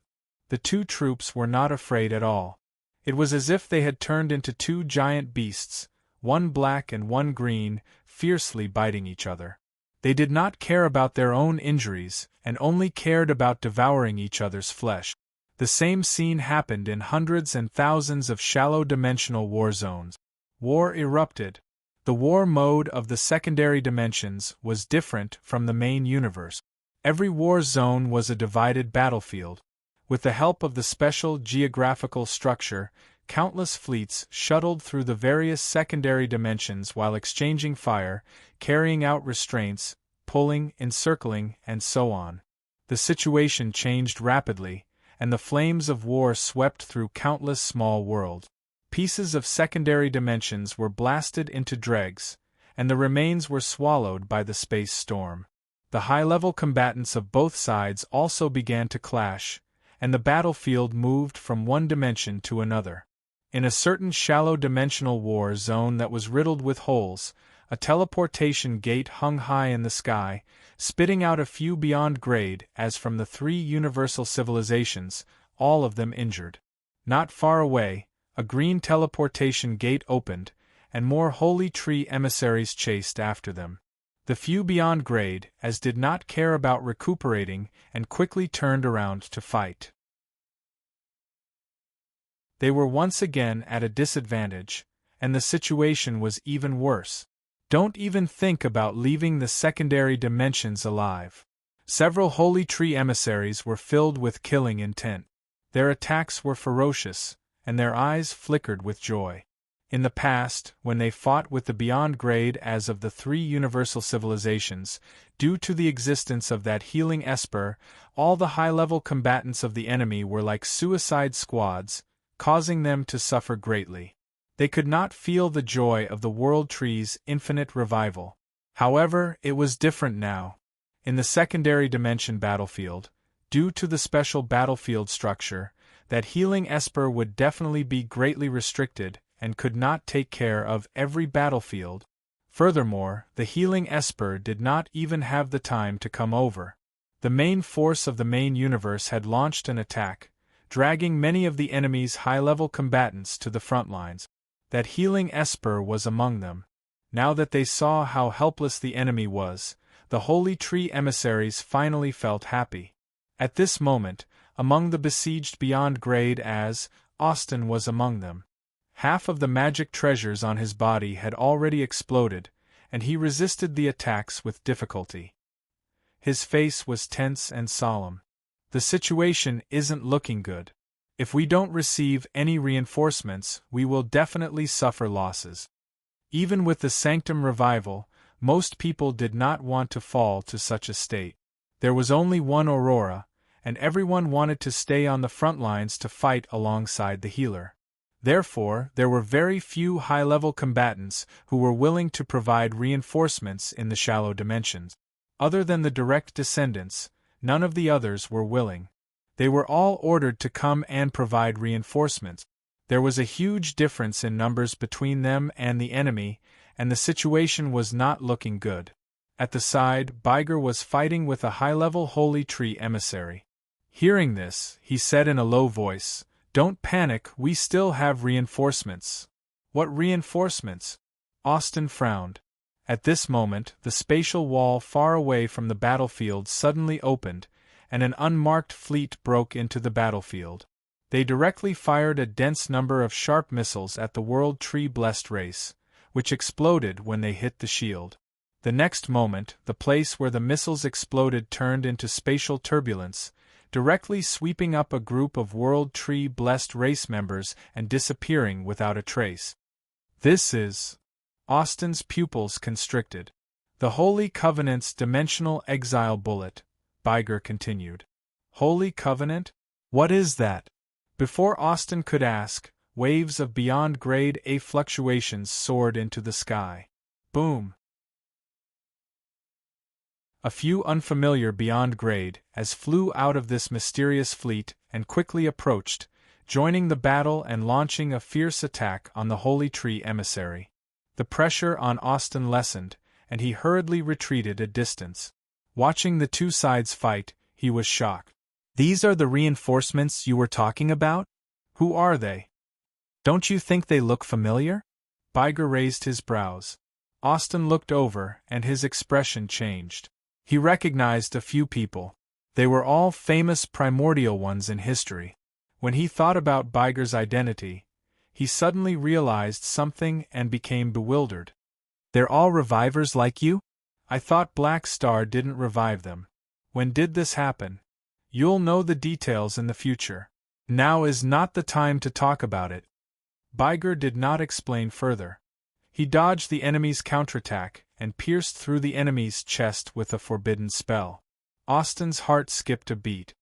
Speaker 1: The two troops were not afraid at all. It was as if they had turned into two giant beasts, one black and one green, fiercely biting each other. They did not care about their own injuries, and only cared about devouring each other's flesh. The same scene happened in hundreds and thousands of shallow-dimensional war zones. War erupted. The war mode of the secondary dimensions was different from the main universe. Every war zone was a divided battlefield. With the help of the special geographical structure, countless fleets shuttled through the various secondary dimensions while exchanging fire, carrying out restraints, pulling, encircling, and so on. The situation changed rapidly, and the flames of war swept through countless small worlds. Pieces of secondary dimensions were blasted into dregs, and the remains were swallowed by the space storm. The high-level combatants of both sides also began to clash, and the battlefield moved from one dimension to another. In a certain shallow dimensional war zone that was riddled with holes, a teleportation gate hung high in the sky, spitting out a few beyond grade as from the three universal civilizations, all of them injured. Not far away, a green teleportation gate opened, and more holy tree emissaries chased after them. The few beyond grade, as did not care about recuperating, and quickly turned around to fight. They were once again at a disadvantage, and the situation was even worse. Don't even think about leaving the secondary dimensions alive. Several holy tree emissaries were filled with killing intent. Their attacks were ferocious, and their eyes flickered with joy. In the past, when they fought with the beyond grade as of the three universal civilizations, due to the existence of that healing esper, all the high-level combatants of the enemy were like suicide squads, causing them to suffer greatly. They could not feel the joy of the World Tree's infinite revival. However, it was different now. In the secondary dimension battlefield, due to the special battlefield structure, that healing esper would definitely be greatly restricted and could not take care of every battlefield. Furthermore, the healing esper did not even have the time to come over. The main force of the main universe had launched an attack, dragging many of the enemy's high-level combatants to the front lines. That healing esper was among them. Now that they saw how helpless the enemy was, the holy tree emissaries finally felt happy. At this moment, among the besieged beyond grade as, Austin was among them. Half of the magic treasures on his body had already exploded, and he resisted the attacks with difficulty. His face was tense and solemn. The situation isn't looking good. If we don't receive any reinforcements, we will definitely suffer losses. Even with the Sanctum revival, most people did not want to fall to such a state. There was only one Aurora, and everyone wanted to stay on the front lines to fight alongside the healer. Therefore, there were very few high-level combatants who were willing to provide reinforcements in the shallow dimensions. Other than the direct descendants, none of the others were willing. They were all ordered to come and provide reinforcements. There was a huge difference in numbers between them and the enemy, and the situation was not looking good. At the side, Biger was fighting with a high-level holy tree emissary. Hearing this, he said in a low voice, "Don't panic, we still have reinforcements." "What reinforcements?" Austin frowned. At this moment, the spatial wall far away from the battlefield suddenly opened, and an unmarked fleet broke into the battlefield. They directly fired a dense number of sharp missiles at the World Tree-blessed race, which exploded when they hit the shield. The next moment, the place where the missiles exploded turned into spatial turbulence, directly sweeping up a group of World Tree-blessed race members and disappearing without a trace. "This is..." Austin's pupils constricted. "The Holy Covenant's dimensional exile bullet," Biger continued. "Holy Covenant? What is that?" Before Austin could ask, waves of beyond grade A fluctuations soared into the sky. Boom! A few unfamiliar beyond grade as flew out of this mysterious fleet and quickly approached, joining the battle and launching a fierce attack on the Holy Tree emissary. The pressure on Austin lessened, and he hurriedly retreated a distance. Watching the two sides fight, he was shocked. "These are the reinforcements you were talking about? Who are they? Don't you think they look familiar?" Biger raised his brows. Austin looked over, and his expression changed. He recognized a few people. They were all famous primordial ones in history. When he thought about Biger's identity, he suddenly realized something and became bewildered. They're all revivers like you? I thought Black Star didn't revive them. When did this happen? You'll know the details in the future. Now is not the time to talk about it. Biger did not explain further. He dodged the enemy's counterattack and pierced through the enemy's chest with a forbidden spell. Austin's heart skipped a beat.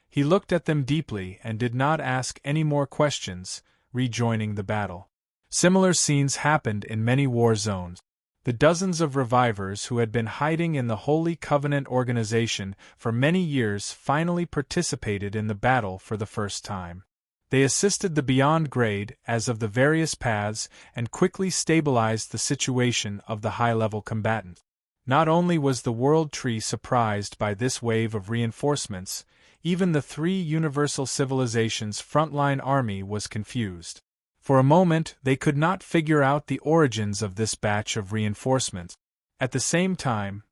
Speaker 1: He looked at them deeply and did not ask any more questions, rejoining the battle. Similar scenes happened in many war zones. The dozens of revivers who had been hiding in the Holy Covenant organization for many years finally participated in the battle for the first time. They assisted the Beyond Grade as of the various paths and quickly stabilized the situation of the high-level combatant. Not only was the World Tree surprised by this wave of reinforcements, even the three Universal Civilizations' frontline army was confused. For a moment, they could not figure out the origins of this batch of reinforcements. At the same time,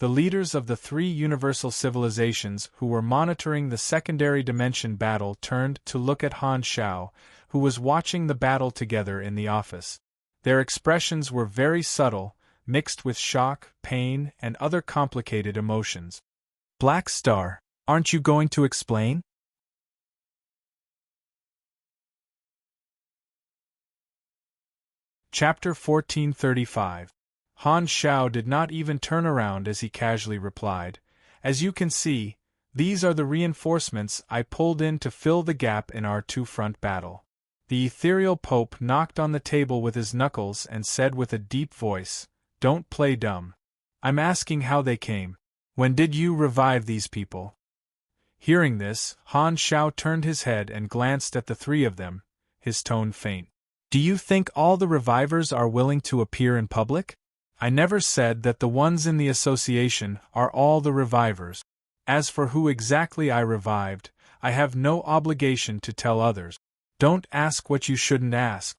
Speaker 1: the leaders of the three Universal Civilizations who were monitoring the secondary dimension battle turned to look at Han Shao, who was watching the battle together in the office. Their expressions were very subtle, mixed with shock, pain, and other complicated emotions. Black Star, aren't you going to explain? Chapter 1435. Han Shao did not even turn around as he casually replied, "As you can see, these are the reinforcements I pulled in to fill the gap in our two-front battle." The ethereal Pope knocked on the table with his knuckles and said with a deep voice, "Don't play dumb. I'm asking how they came. When did you revive these people?" Hearing this, Han Shao turned his head and glanced at the three of them, his tone faint. "Do you think all the revivers are willing to appear in public? I never said that the ones in the association are all the revivers. As for who exactly I revived, I have no obligation to tell others. Don't ask what you shouldn't ask."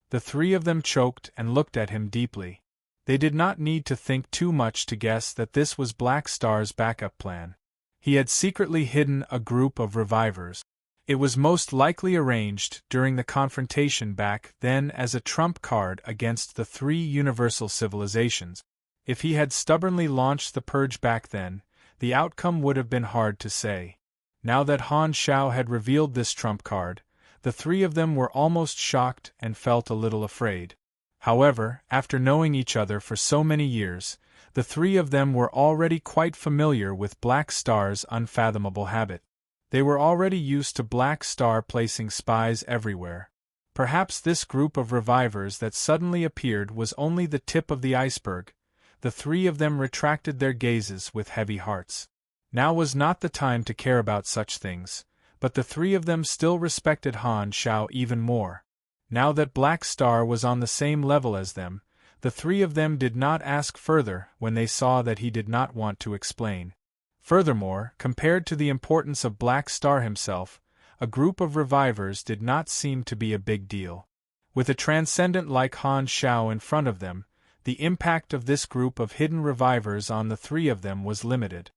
Speaker 1: The three of them choked and looked at him deeply. They did not need to think too much to guess that this was Black Star's backup plan. He had secretly hidden a group of revivers. It was most likely arranged during the confrontation back then as a trump card against the three Universal Civilizations. If he had stubbornly launched the purge back then, the outcome would have been hard to say. Now that Han Shao had revealed this trump card, the three of them were almost shocked and felt a little afraid. However, after knowing each other for so many years, the three of them were already quite familiar with Black Star's unfathomable habit. They were already used to Black Star placing spies everywhere. Perhaps this group of revivers that suddenly appeared was only the tip of the iceberg. The three of them retracted their gazes with heavy hearts. Now was not the time to care about such things, but the three of them still respected Han Shao even more. Now that Black Star was on the same level as them, the three of them did not ask further when they saw that he did not want to explain. Furthermore, compared to the importance of Black Star himself, a group of revivers did not seem to be a big deal. With a transcendent like Han Shao in front of them, the impact of this group of hidden revivers on the three of them was limited.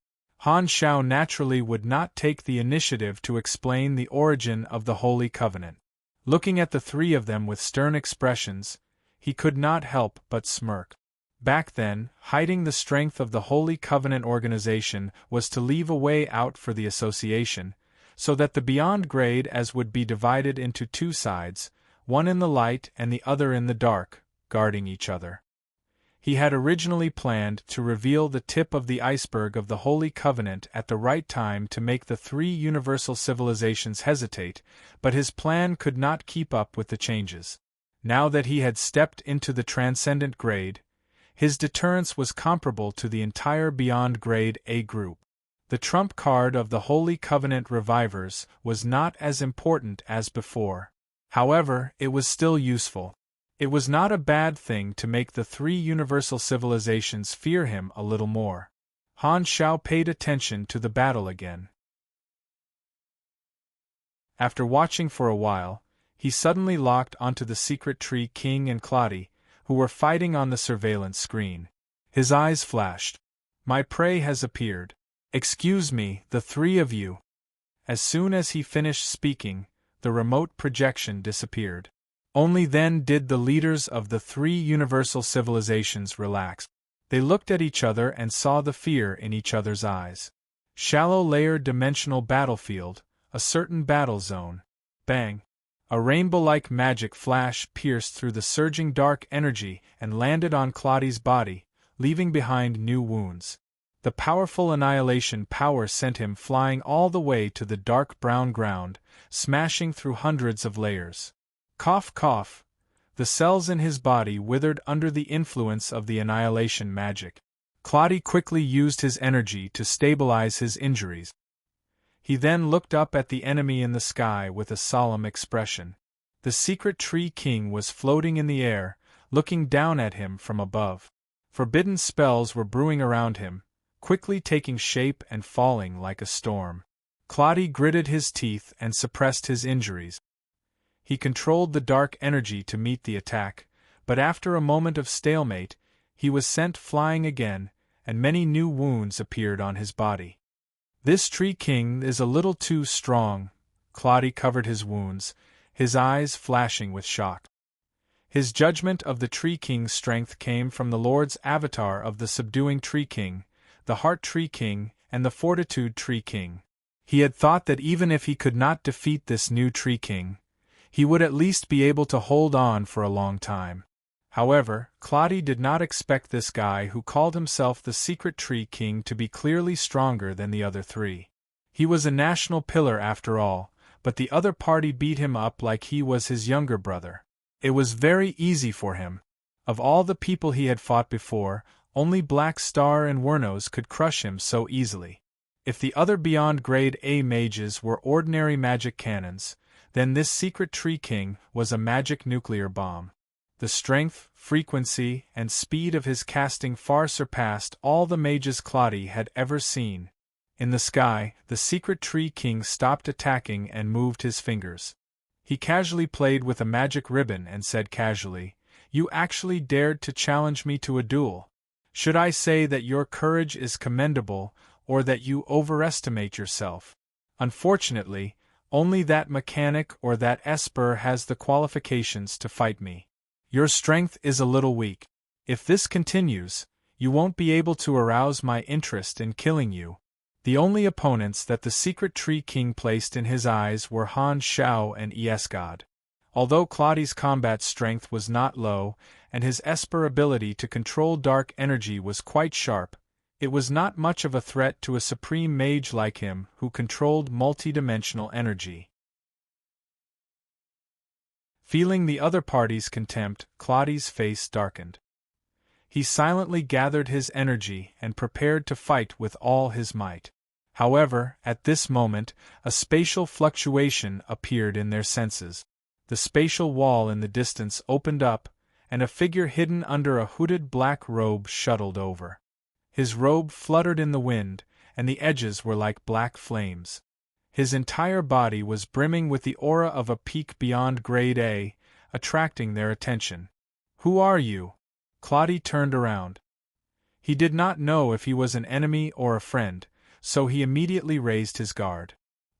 Speaker 1: Han Shao naturally would not take the initiative to explain the origin of the Holy Covenant. Looking at the three of them with stern expressions, he could not help but smirk. Back then, hiding the strength of the Holy Covenant organization was to leave a way out for the association, so that the Beyond Grade as would be divided into two sides, one in the light and the other in the dark, guarding each other. He had originally planned to reveal the tip of the iceberg of the Holy Covenant at the right time to make the three Universal Civilizations hesitate, but his plan could not keep up with the changes. Now that he had stepped into the Transcendent Grade, his deterrence was comparable to the entire Beyond Grade A group. The trump card of the Holy Covenant revivers was not as important as before. However, it was still useful. It was not a bad thing to make the three Universal Civilizations fear him a little more. Han Shao paid attention to the battle again. After watching for a while, he suddenly locked onto the Secret Tree King and Claudia, who were fighting on the surveillance screen. His eyes flashed. "My prey has appeared. Excuse me, the three of you." As soon as he finished speaking, the remote projection disappeared. Only then did the leaders of the three universal civilizations relax. They looked at each other and saw the fear in each other's eyes. Shallow layered dimensional battlefield, a certain battle zone. Bang! A rainbow-like magic flash pierced through the surging dark energy and landed on Claudi's body, leaving behind new wounds. The powerful annihilation power sent him flying all the way to the dark brown ground, smashing through hundreds of layers. Cough cough. The cells in his body withered under the influence of the annihilation magic. Claudi quickly used his energy to stabilize his injuries. He then looked up at the enemy in the sky with a solemn expression. The secret Tree King was floating in the air, looking down at him from above. Forbidden spells were brewing around him, quickly taking shape and falling like a storm. Claudi gritted his teeth and suppressed his injuries. He controlled the dark energy to meet the attack, but after a moment of stalemate, he was sent flying again, and many new wounds appeared on his body. This Tree King is a little too strong. Claudi covered his wounds, his eyes flashing with shock. His judgment of the Tree King's strength came from the Lord's avatar of the subduing Tree King, the Heart Tree King, and the Fortitude Tree King. He had thought that even if he could not defeat this new Tree King, he would at least be able to hold on for a long time. However, Claudi did not expect this guy who called himself the Secret Tree King to be clearly stronger than the other three. He was a national pillar after all, but the other party beat him up like he was his younger brother. It was very easy for him. Of all the people he had fought before, only Black Star and Wernos could crush him so easily. If the other Beyond Grade A mages were ordinary magic cannons, then this Secret Tree King was a magic nuclear bomb. The strength, frequency, and speed of his casting far surpassed all the mages Claudi had ever seen. In the sky, the Secret Tree King stopped attacking and moved his fingers. He casually played with a magic ribbon and said casually, "You actually dared to challenge me to a duel. Should I say that your courage is commendable, or that you overestimate yourself? Unfortunately, only that mechanic or that esper has the qualifications to fight me. Your strength is a little weak. If this continues, you won't be able to arouse my interest in killing you." The only opponents that the Secret Tree King placed in his eyes were Han Shao and Esgod. Although Claudi's combat strength was not low, and his esper ability to control dark energy was quite sharp, it was not much of a threat to a supreme mage like him who controlled multidimensional energy. Feeling the other party's contempt, Claudi's face darkened. He silently gathered his energy and prepared to fight with all his might. However, at this moment, a spatial fluctuation appeared in their senses. The spatial wall in the distance opened up, and a figure hidden under a hooded black robe shuttled over. His robe fluttered in the wind, and the edges were like black flames. His entire body was brimming with the aura of a peak beyond Grade A, attracting their attention. "Who are you?" Claudi turned around. He did not know if he was an enemy or a friend, so he immediately raised his guard.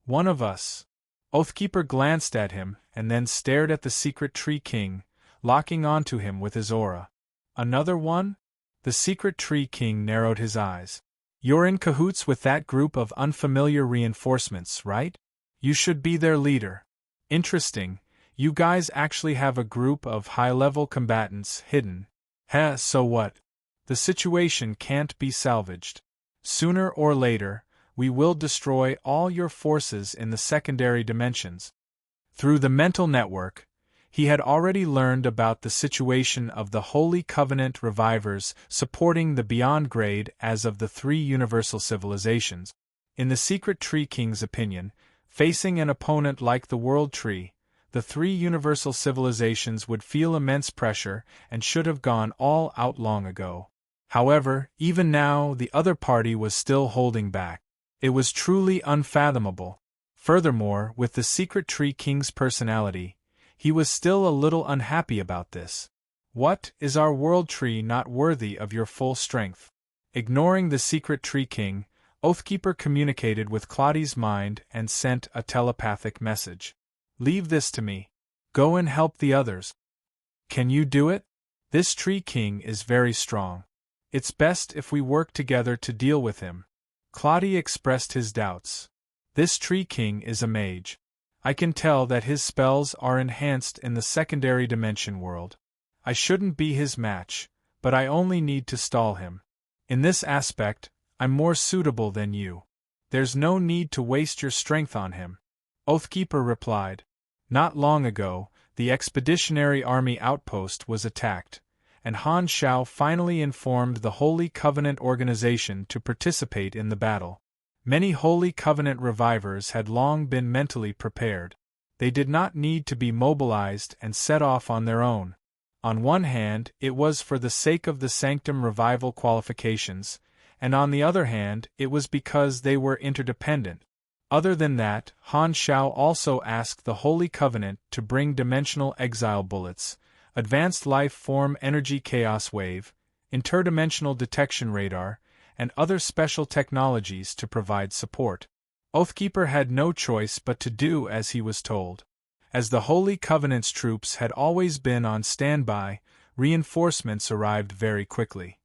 Speaker 1: "One of us." Oathkeeper glanced at him and then stared at the Secret Tree King, locking onto him with his aura. "Another one?" The Secret Tree King narrowed his eyes. "You're in cahoots with that group of unfamiliar reinforcements, right? You should be their leader. Interesting, you guys actually have a group of high-level combatants hidden. Heh, so what? The situation can't be salvaged. Sooner or later, we will destroy all your forces in the secondary dimensions." Through the mental network, he had already learned about the situation of the Holy Covenant revivers supporting the Beyond Grade as of the three universal civilizations. In the Secret Tree King's opinion, facing an opponent like the World Tree, the three universal civilizations would feel immense pressure and should have gone all out long ago. However, even now the other party was still holding back. It was truly unfathomable. Furthermore, with the Secret Tree King's personality, he was still a little unhappy about this. "What, is our World Tree not worthy of your full strength?" Ignoring the Secret Tree King, Oathkeeper communicated with Claudi's mind and sent a telepathic message. "Leave this to me. Go and help the others. Can you do it? This Tree King is very strong. It's best if we work together to deal with him. Claudia expressed his doubts. This Tree King is a mage. I can tell that his spells are enhanced in the secondary dimension world. I shouldn't be his match, but I only need to stall him. In this aspect, I'm more suitable than you. There's no need to waste your strength on him. Oathkeeper replied. Not long ago, the expeditionary army outpost was attacked, and Han Shao finally informed the Holy Covenant organization to participate in the battle. Many Holy Covenant revivers had long been mentally prepared. They did not need to be mobilized and set off on their own. On one hand, it was for the sake of the Sanctum revival qualifications, and on the other hand, it was because they were interdependent. Other than that, Han Shao also asked the Holy Covenant to bring dimensional exile bullets, advanced life form energy chaos wave, interdimensional detection radar, and other special technologies to provide support. Oathkeeper had no choice but to do as he was told. As the Holy Covenant's troops had always been on standby, reinforcements arrived very quickly.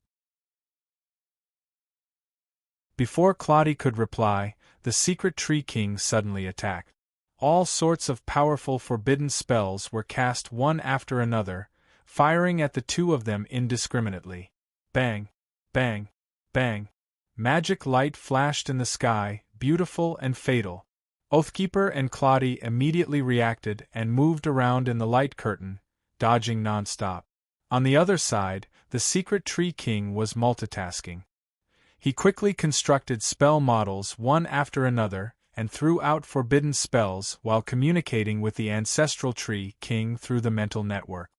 Speaker 1: Before Claudia could reply, the secret Tree King suddenly attacked. All sorts of powerful forbidden spells were cast one after another, firing at the two of them indiscriminately. Bang! Bang! Bang! Magic light flashed in the sky, beautiful and fatal. Oathkeeper and Claudia immediately reacted and moved around in the light curtain, dodging non-stop. On the other side, the secret Tree King was multitasking. He quickly constructed spell models one after another, and threw out forbidden spells while communicating with the Ancestral Tree King through the mental network.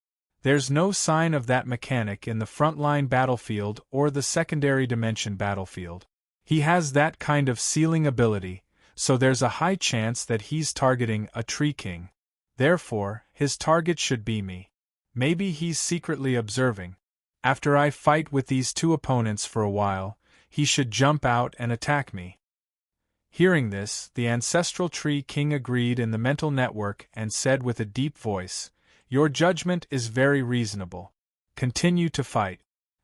Speaker 1: There's no sign of that mechanic in the frontline battlefield or the secondary dimension battlefield. He has that kind of sealing ability, so there's a high chance that he's targeting a Tree King. Therefore, his target should be me. Maybe he's secretly observing. After I fight with these two opponents for a while, he should jump out and attack me. Hearing this, the Ancestral Tree King agreed in the mental network and said with a deep voice, Your judgment is very reasonable. Continue to fight.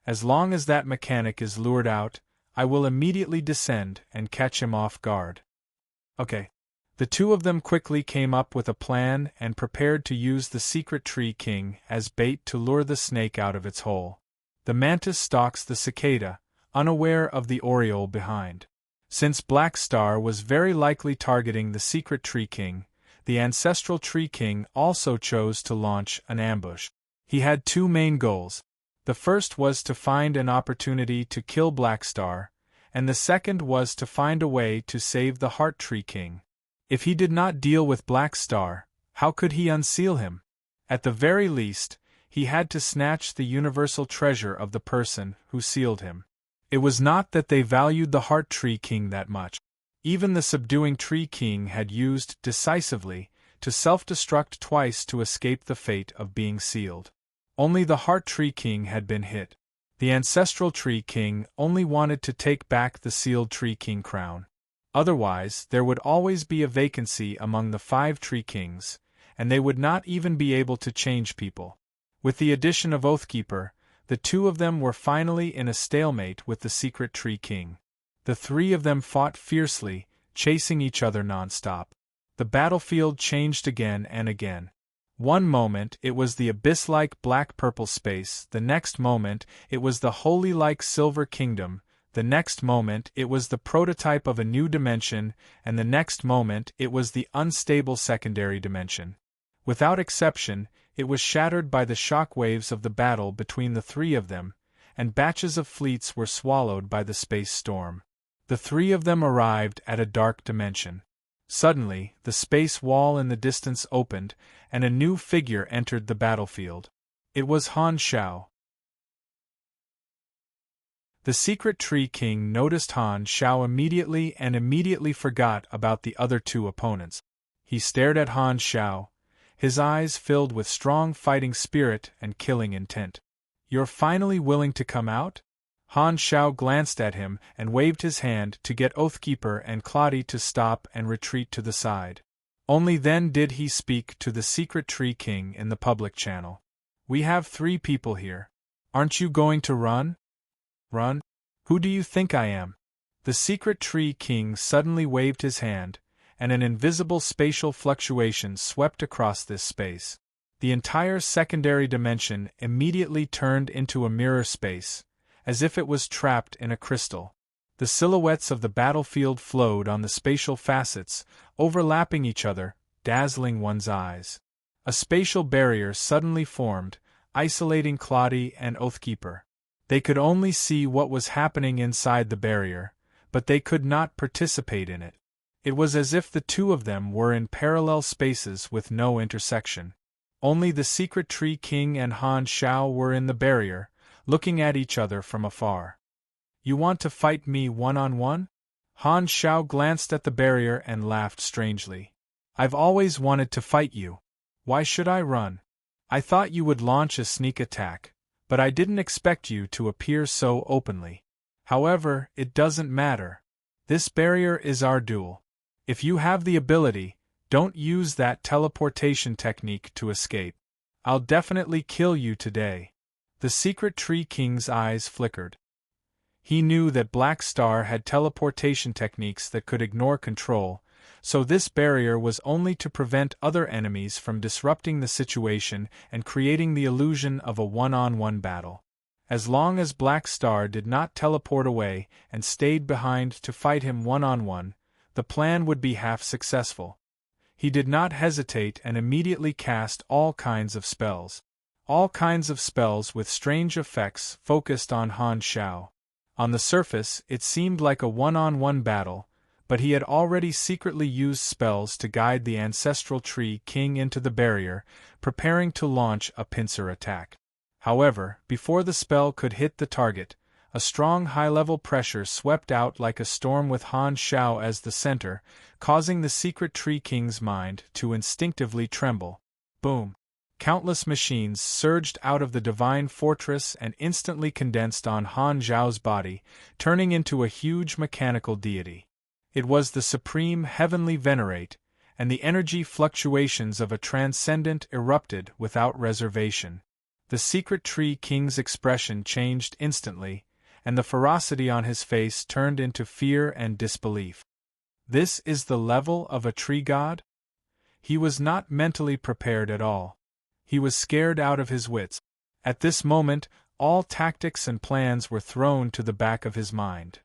Speaker 1: As long as that mechanic is lured out, I will immediately descend and catch him off guard. Okay. The two of them quickly came up with a plan and prepared to use the secret Tree King as bait to lure the snake out of its hole. The mantis stalks the cicada, unaware of the oriole behind. Since Black Star was very likely targeting the secret Tree King, the Ancestral Tree King also chose to launch an ambush. He had two main goals. The first was to find an opportunity to kill Black Star, and the second was to find a way to save the Heart Tree King. If he did not deal with Black Star, how could he unseal him? At the very least, he had to snatch the universal treasure of the person who sealed him. It was not that they valued the Heart Tree King that much. Even the subduing Tree King had used decisively to self-destruct twice to escape the fate of being sealed. Only the Heart Tree King had been hit. The Ancestral Tree King only wanted to take back the sealed Tree King crown. Otherwise, there would always be a vacancy among the 5 Tree Kings, and they would not even be able to change people. With the addition of Oathkeeper, the two of them were finally in a stalemate with the secret Tree King. The three of them fought fiercely, chasing each other non-stop. The battlefield changed again and again. One moment it was the abyss-like black-purple space, the next moment it was the holy-like silver kingdom, the next moment it was the prototype of a new dimension, and the next moment it was the unstable secondary dimension. Without exception, it was shattered by the shock waves of the battle between the three of them, and batches of fleets were swallowed by the space storm. The three of them arrived at a dark dimension. Suddenly, the space wall in the distance opened, and a new figure entered the battlefield. It was Han Shao. The secret Tree King noticed Han Shao immediately and immediately forgot about the other two opponents. He stared at Han Shao, his eyes filled with strong fighting spirit and killing intent. You're finally willing to come out? Han Shao glanced at him and waved his hand to get Oathkeeper and Claudia to stop and retreat to the side. Only then did he speak to the Secret Tree King in the public channel. "We have 3 people here. Aren't you going to run?" "Run? Who do you think I am?" The Secret Tree King suddenly waved his hand, and an invisible spatial fluctuation swept across this space. The entire secondary dimension immediately turned into a mirror space, as if it was trapped in a crystal. The silhouettes of the battlefield flowed on the spatial facets, overlapping each other, dazzling one's eyes. A spatial barrier suddenly formed, isolating Claudia and Oathkeeper. They could only see what was happening inside the barrier, but they could not participate in it. It was as if the 2 of them were in parallel spaces with no intersection. Only the Secret Tree King and Han Shao were in the barrier, looking at each other from afar. "You want to fight me one-on-one?" Han Shao glanced at the barrier and laughed strangely. "I've always wanted to fight you. Why should I run? I thought you would launch a sneak attack, but I didn't expect you to appear so openly. However, it doesn't matter. This barrier is our duel. If you have the ability, don't use that teleportation technique to escape. I'll definitely kill you today." The Secret Tree King's eyes flickered. He knew that Black Star had teleportation techniques that could ignore control, so this barrier was only to prevent other enemies from disrupting the situation and creating the illusion of a one-on-one battle. As long as Black Star did not teleport away and stayed behind to fight him one-on-one, the plan would be half successful. He did not hesitate and immediately cast all kinds of spells. All kinds of spells with strange effects focused on Han Shao. On the surface, it seemed like a one-on-one battle, but he had already secretly used spells to guide the Ancestral Tree King into the barrier, preparing to launch a pincer attack. However, before the spell could hit the target, a strong high-level pressure swept out like a storm with Han Shao as the center, causing the Secret Tree King's mind to instinctively tremble. Boom! Countless machines surged out of the divine fortress and instantly condensed on Han Zhao's body, turning into a huge mechanical deity. It was the supreme heavenly venerate, and the energy fluctuations of a transcendent erupted without reservation. The Secret Tree King's expression changed instantly, and the ferocity on his face turned into fear and disbelief. This is the level of a tree god? He was not mentally prepared at all. He was scared out of his wits. At this moment, all tactics and plans were thrown to the back of his mind.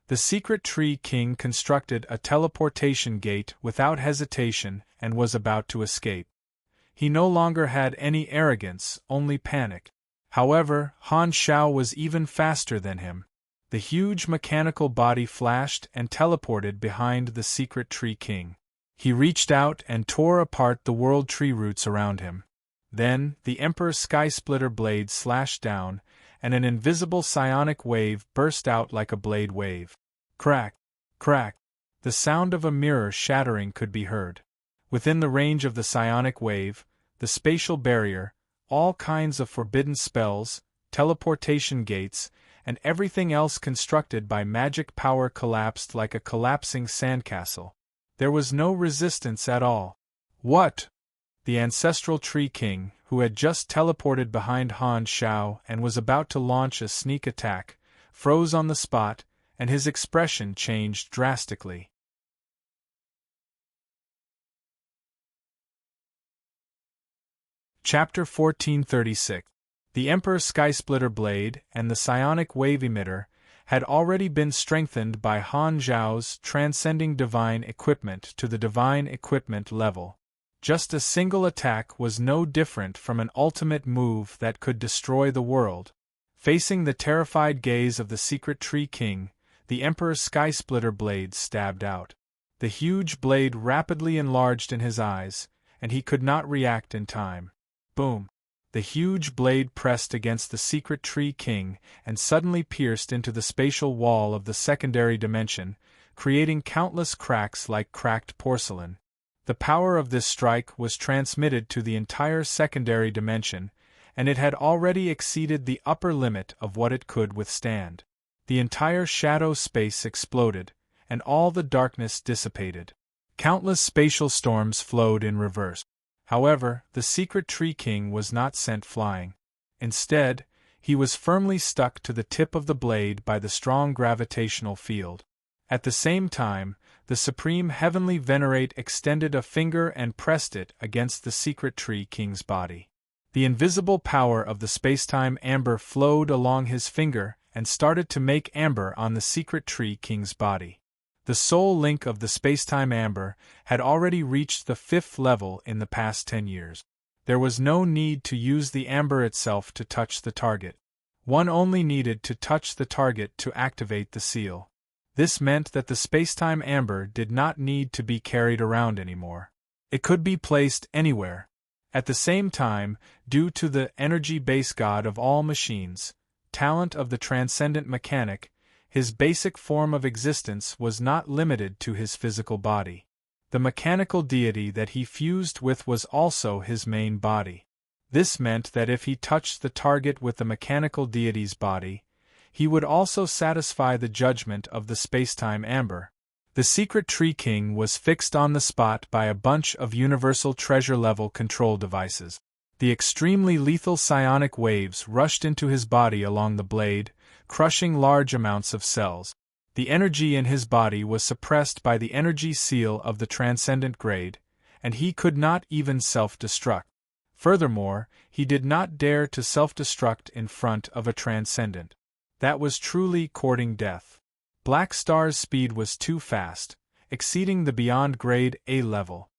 Speaker 1: The Secret Tree King constructed a teleportation gate without hesitation and was about to escape. He no longer had any arrogance, only panic. However, Han Shao was even faster than him. The huge mechanical body flashed and teleported behind the Secret Tree King. He reached out and tore apart the world tree roots around him. Then, the Emperor's Sky-Splitter blade slashed down, and an invisible psionic wave burst out like a blade wave. Crack! Crack! The sound of a mirror shattering could be heard. Within the range of the psionic wave, the spatial barrier, all kinds of forbidden spells, teleportation gates, and everything else constructed by magic power collapsed like a collapsing sandcastle. There was no resistance at all. What? The Ancestral Tree King, who had just teleported behind Han Shao and was about to launch a sneak attack, froze on the spot, and his expression changed drastically. Chapter 1436. The Emperor's Sky-Splitter blade and the psionic wave emitter had already been strengthened by Han Zhao's transcending divine equipment to the divine equipment level. Just a single attack was no different from an ultimate move that could destroy the world. Facing the terrified gaze of the Secret Tree King, the Emperor's Sky-Splitter blade stabbed out. The huge blade rapidly enlarged in his eyes, and he could not react in time. Boom! The huge blade pressed against the Secret Tree King and suddenly pierced into the spatial wall of the secondary dimension, creating countless cracks like cracked porcelain. The power of this strike was transmitted to the entire secondary dimension, and it had already exceeded the upper limit of what it could withstand. The entire shadow space exploded, and all the darkness dissipated. Countless spatial storms flowed in reverse. However, the secret Tree King was not sent flying. Instead, he was firmly stuck to the tip of the blade by the strong gravitational field. At the same time, the Supreme Heavenly Venerate extended a finger and pressed it against the secret Tree King's body. The invisible power of the spacetime amber flowed along his finger and started to make amber on the secret Tree King's body. The soul link of the spacetime amber had already reached the 5th level in the past 10 years. There was no need to use the amber itself to touch the target. One only needed to touch the target to activate the seal. This meant that the spacetime amber did not need to be carried around anymore. It could be placed anywhere. At the same time, due to the energy base god of all machines, talent of the transcendent mechanic, his basic form of existence was not limited to his physical body. The mechanical deity that he fused with was also his main body. This meant that if he touched the target with the mechanical deity's body, he would also satisfy the judgment of the spacetime amber. The secret Tree King was fixed on the spot by a bunch of universal treasure-level control devices. The extremely lethal psionic waves rushed into his body along the blade, crushing large amounts of cells. The energy in his body was suppressed by the energy seal of the transcendent grade, and he could not even self-destruct. Furthermore, he did not dare to self-destruct in front of a transcendent. That was truly courting death. Black Star's speed was too fast, exceeding the beyond grade A level.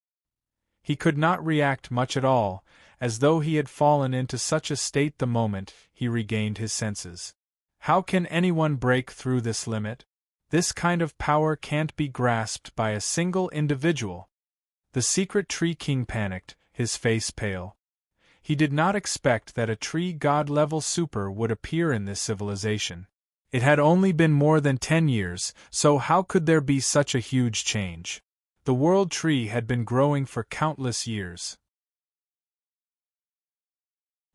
Speaker 1: He could not react much at all, as though he had fallen into such a state the moment he regained his senses. How can anyone break through this limit? This kind of power can't be grasped by a single individual. The secret Tree King panicked, his face pale. He did not expect that a tree god-level super would appear in this civilization. It had only been more than 10 years, so how could there be such a huge change? The world tree had been growing for countless years.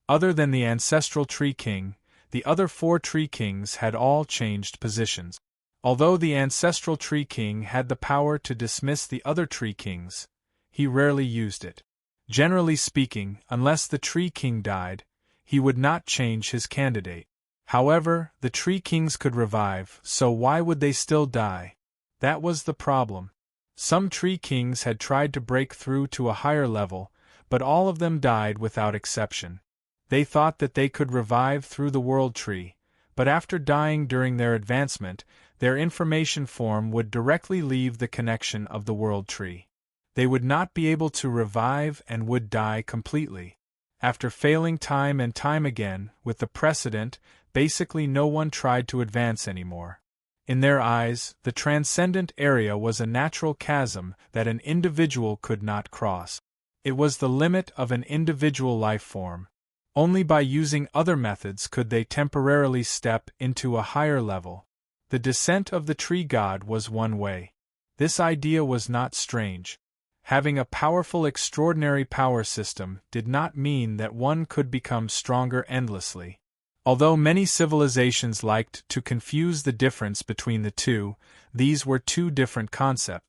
Speaker 1: Other than the ancestral Tree King, the other 4 Tree Kings had all changed positions. Although the ancestral Tree King had the power to dismiss the other Tree Kings, he rarely used it. Generally speaking, unless the Tree King died, he would not change his candidate. However, the Tree Kings could revive, so why would they still die? That was the problem. Some Tree Kings had tried to break through to a higher level, but all of them died without exception. They thought that they could revive through the World Tree, but after dying during their advancement, their information form would directly leave the connection of the World Tree. They would not be able to revive and would die completely. After failing time and time again, with the precedent, basically no one tried to advance anymore. In their eyes, the transcendent area was a natural chasm that an individual could not cross. It was the limit of an individual life form. Only by using other methods could they temporarily step into a higher level. The descent of the tree god was one way. This idea was not strange. Having a powerful extraordinary power system did not mean that one could become stronger endlessly. Although many civilizations liked to confuse the difference between the two, these were two different concepts.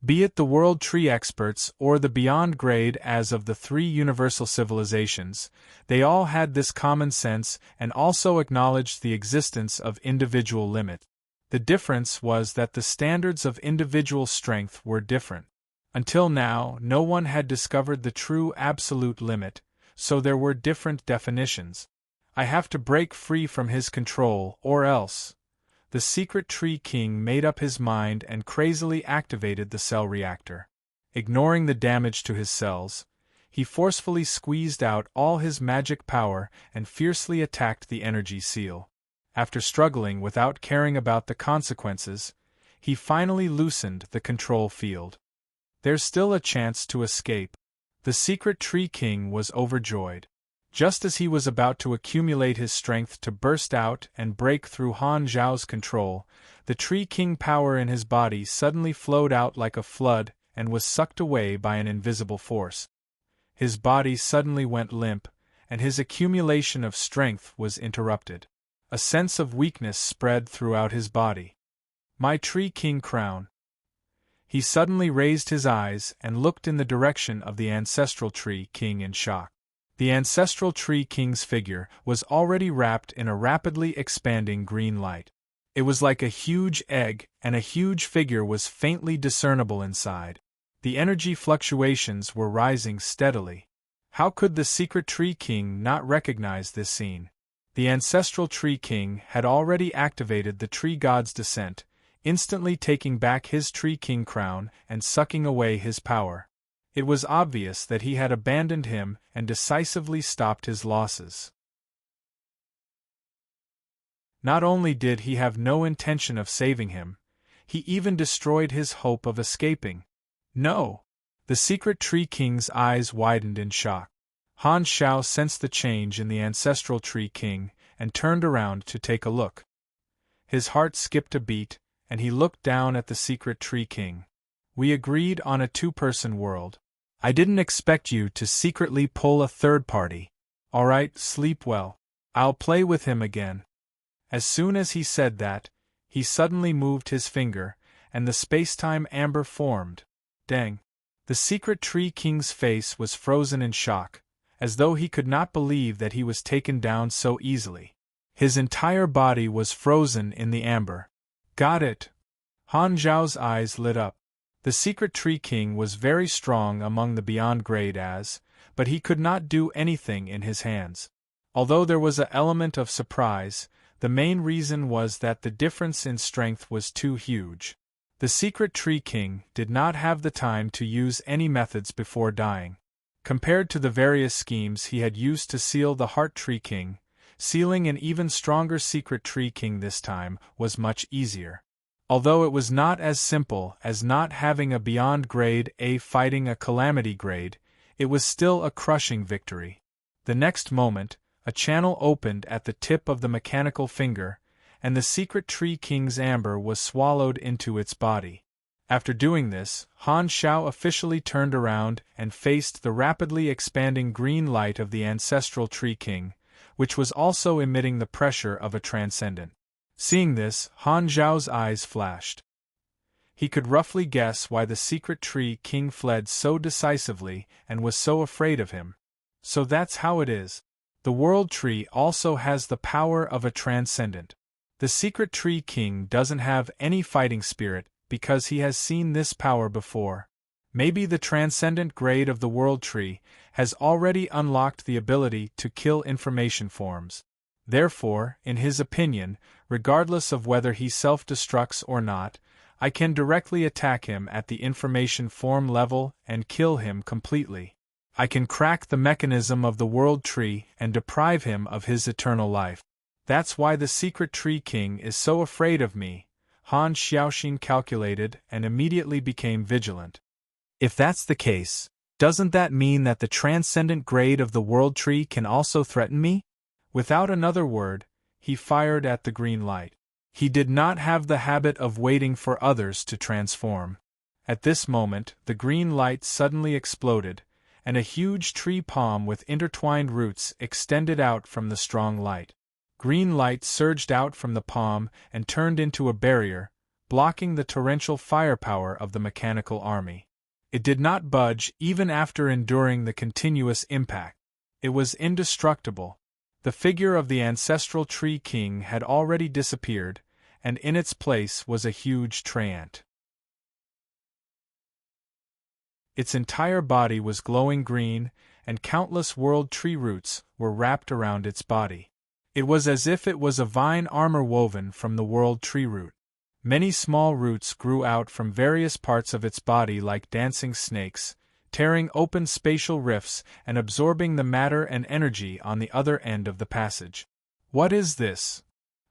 Speaker 1: Be it the World Tree experts or the Beyond grade as of the 3 universal civilizations, they all had this common sense and also acknowledged the existence of individual limit. The difference was that the standards of individual strength were different. Until now, no one had discovered the true absolute limit, so there were different definitions. I have to break free from his control, or else. The secret Tree King made up his mind and crazily activated the cell reactor. Ignoring the damage to his cells, he forcefully squeezed out all his magic power and fiercely attacked the energy seal. After struggling without caring about the consequences, he finally loosened the control field. There's still a chance to escape. The secret Tree King was overjoyed. Just as he was about to accumulate his strength to burst out and break through Han Zhao's control, the Tree King power in his body suddenly flowed out like a flood and was sucked away by an invisible force. His body suddenly went limp, and his accumulation of strength was interrupted. A sense of weakness spread throughout his body. My Tree King crown. He suddenly raised his eyes and looked in the direction of the Ancestral Tree King in shock. The Ancestral Tree King's figure was already wrapped in a rapidly expanding green light. It was like a huge egg, and a huge figure was faintly discernible inside. The energy fluctuations were rising steadily. How could the Secret Tree King not recognize this scene? The Ancestral Tree King had already activated the Tree God's descent, instantly taking back his Tree King crown and sucking away his power. It was obvious that he had abandoned him and decisively stopped his losses. Not only did he have no intention of saving him, he even destroyed his hope of escaping. No! The Secret Tree King's eyes widened in shock. Han Xiao sensed the change in the Ancestral Tree King and turned around to take a look. His heart skipped a beat, and he looked down at the Secret Tree King. We agreed on a two-person world. I didn't expect you to secretly pull a third party. All right, sleep well. I'll play with him again. As soon as he said that, he suddenly moved his finger, and the space-time amber formed. Dang! The Secret Tree King's face was frozen in shock, as though he could not believe that he was taken down so easily. His entire body was frozen in the amber. Got it! Han Zhao's eyes lit up. The Secret Tree King was very strong among the Beyond Grade but he could not do anything in his hands. Although there was an element of surprise, the main reason was that the difference in strength was too huge. The Secret Tree King did not have the time to use any methods before dying. Compared to the various schemes he had used to seal the Heart Tree King, sealing an even stronger Secret Tree King this time was much easier. Although it was not as simple as not having a Beyond Grade A fighting a Calamity Grade, it was still a crushing victory. The next moment, a channel opened at the tip of the mechanical finger, and the Secret Tree King's amber was swallowed into its body. After doing this, Han Xiao officially turned around and faced the rapidly expanding green light of the Ancestral Tree King, which was also emitting the pressure of a transcendent. Seeing this, Han Zhao's eyes flashed. He could roughly guess why the Secret Tree King fled so decisively and was so afraid of him. So that's how it is. The World Tree also has the power of a transcendent. The Secret Tree King doesn't have any fighting spirit because he has seen this power before. Maybe the transcendent grade of the World Tree has already unlocked the ability to kill information forms. Therefore, in his opinion, regardless of whether he self-destructs or not, I can directly attack him at the information form level and kill him completely. I can crack the mechanism of the World Tree and deprive him of his eternal life. That's why the Secret Tree King is so afraid of me. Han Xiaoxin calculated and immediately became vigilant. If that's the case, doesn't that mean that the transcendent grade of the World Tree can also threaten me? Without another word, he fired at the green light. He did not have the habit of waiting for others to transform. At this moment, the green light suddenly exploded, and a huge tree palm with intertwined roots extended out from the strong light. Green light surged out from the palm and turned into a barrier, blocking the torrential firepower of the mechanical army. It did not budge even after enduring the continuous impact. It was indestructible. The figure of the Ancestral Tree King had already disappeared, and in its place was a huge treant. Its entire body was glowing green, and countless world tree roots were wrapped around its body. It was as if it was a vine armor woven from the world tree root. Many small roots grew out from various parts of its body like dancing snakes, tearing open spatial rifts and absorbing the matter and energy on the other end of the passage. What is this?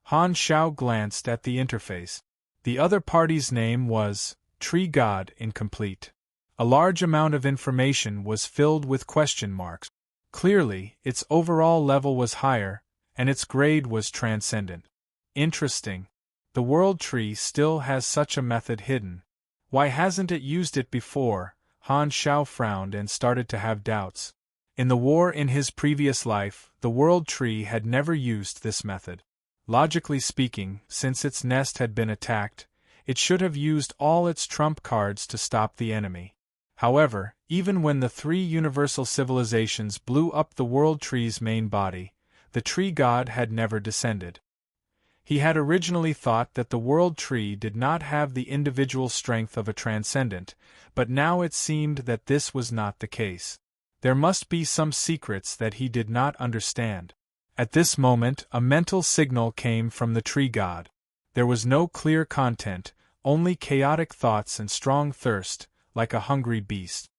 Speaker 1: Han Xiao glanced at the interface. The other party's name was Tree God Incomplete. A large amount of information was filled with question marks. Clearly, its overall level was higher, and its grade was transcendent. Interesting. The World Tree still has such a method hidden. Why hasn't it used it before? Han Xiao frowned and started to have doubts. In the war in his previous life, the World Tree had never used this method. Logically speaking, since its nest had been attacked, It should have used all its trump cards to stop the enemy. However, even when the three universal civilizations blew up the World Tree's main body, the Tree God had never descended. He had originally thought that the World Tree did not have the individual strength of a transcendent, but now it seemed that this was not the case. There must be some secrets that he did not understand. At this moment, a mental signal came from the Tree God. There was no clear content, only chaotic thoughts and strong thirst, like a hungry beast.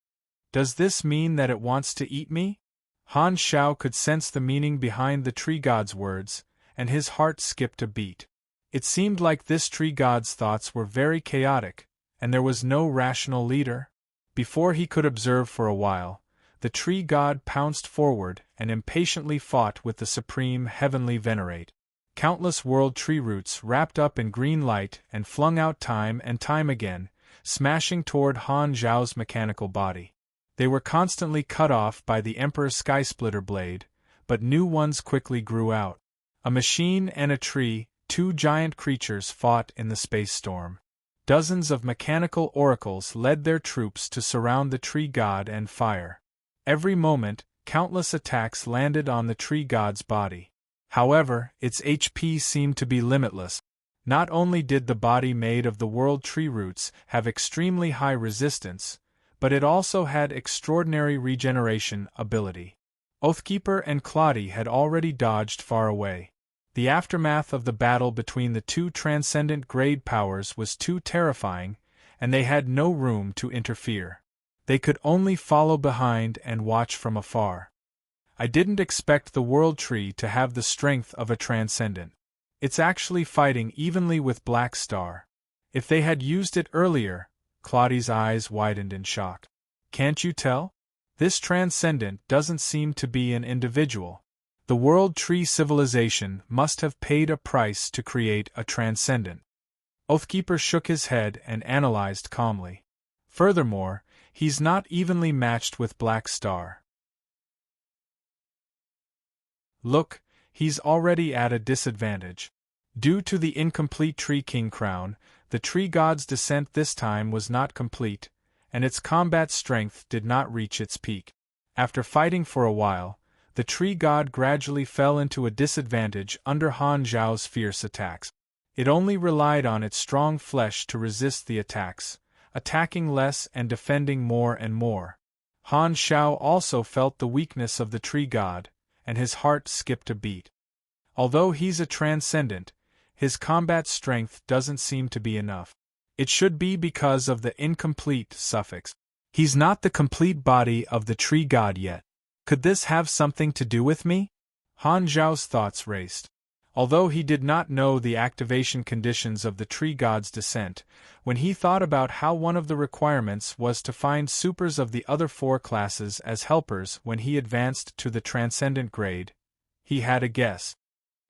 Speaker 1: Does this mean that it wants to eat me? Han Shao could sense the meaning behind the Tree God's words, and his heart skipped a beat. It seemed like this Tree God's thoughts were very chaotic, and there was no rational leader. Before he could observe for a while, the Tree God pounced forward and impatiently fought with the supreme heavenly venerate. Countless world tree roots wrapped up in green light and flung out time and time again, smashing toward Han Zhao's mechanical body. They were constantly cut off by the Emperor's Skysplitter blade, but new ones quickly grew out. A machine and a tree, two giant creatures fought in the space storm. Dozens of mechanical oracles led their troops to surround the Tree God and fire. Every moment, countless attacks landed on the Tree God's body. However, its HP seemed to be limitless. Not only did the body made of the World Tree roots have extremely high resistance, but it also had extraordinary regeneration ability. Oathkeeper and Claudia had already dodged far away. The aftermath of the battle between the two transcendent grade powers was too terrifying, and they had no room to interfere. They could only follow behind and watch from afar. I didn't expect the World Tree to have the strength of a transcendent. It's actually fighting evenly with Black Star. If they had used it earlier, Claudia's eyes widened in shock. Can't you tell? This transcendent doesn't seem to be an individual. The World Tree civilization must have paid a price to create a transcendent. Oathkeeper shook his head and analyzed calmly. Furthermore, he's not evenly matched with Black Star. Look, he's already at a disadvantage. Due to the incomplete Tree King crown, the Tree God's descent this time was not complete, and its combat strength did not reach its peak. After fighting for a while, the Tree God gradually fell into a disadvantage under Han Zhao's fierce attacks. It only relied on its strong flesh to resist the attacks, attacking less and defending more and more. Han Shao also felt the weakness of the Tree God, and his heart skipped a beat. Although he's a transcendent, his combat strength doesn't seem to be enough. It should be because of the incomplete suffix. He's not the complete body of the Tree God yet. Could this have something to do with me? Han Zhao's thoughts raced. Although he did not know the activation conditions of the Tree God's descent, when he thought about how one of the requirements was to find supers of the other four classes as helpers when he advanced to the Transcendent grade, he had a guess.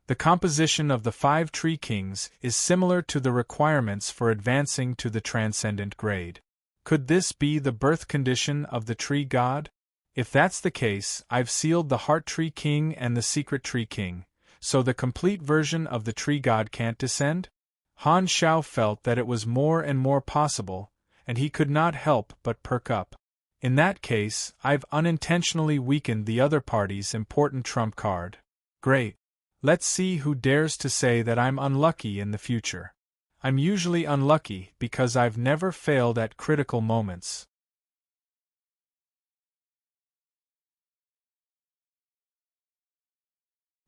Speaker 1: The composition of the 5 Tree Kings is similar to the requirements for advancing to the Transcendent grade. Could this be the birth condition of the Tree God? If that's the case, I've sealed the Heart Tree King and the Secret Tree King, so the complete version of the Tree God can't descend? Han Shao felt that it was more and more possible, and he could not help but perk up. In that case, I've unintentionally weakened the other party's important trump card. Great. Let's see who dares to say that I'm unlucky in the future. I'm usually unlucky because I've never failed at critical moments.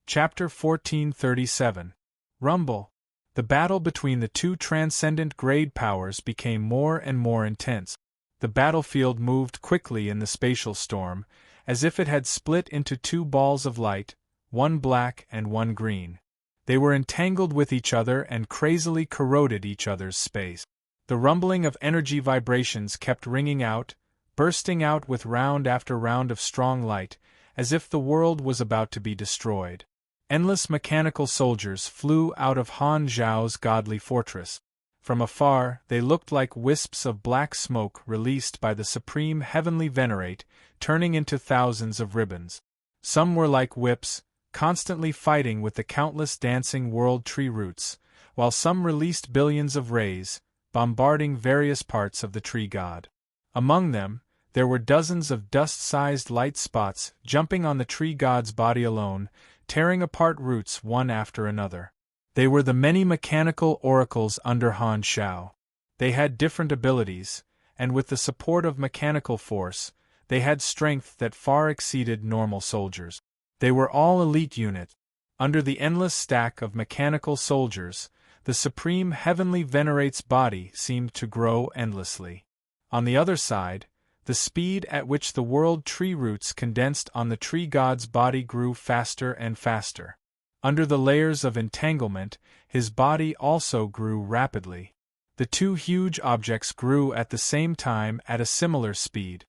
Speaker 1: Chapter 1437. Rumble. The battle between the two transcendent grade powers became more and more intense. The battlefield moved quickly in the spatial storm, as if it had split into 2 balls of light, one black and one green. They were entangled with each other and crazily corroded each other's space. The rumbling of energy vibrations kept ringing out, bursting out with round after round of strong light, as if the world was about to be destroyed. Endless mechanical soldiers flew out of Han Zhao's godly fortress. From afar, they looked like wisps of black smoke released by the supreme heavenly venerate, turning into thousands of ribbons. Some were like whips, constantly fighting with the countless dancing world tree roots, while some released billions of rays, bombarding various parts of the tree god. Among them, there were dozens of dust-sized light spots jumping on the tree god's body alone, tearing apart roots one after another. They were the many mechanical oracles under Han Shao. They had different abilities, and with the support of mechanical force, they had strength that far exceeded normal soldiers. They were all elite units. Under the endless stack of mechanical soldiers, the supreme heavenly venerate's body seemed to grow endlessly. On the other side, the speed at which the world tree roots condensed on the tree god's body grew faster and faster. Under the layers of entanglement, his body also grew rapidly. The two huge objects grew at the same time at a similar speed.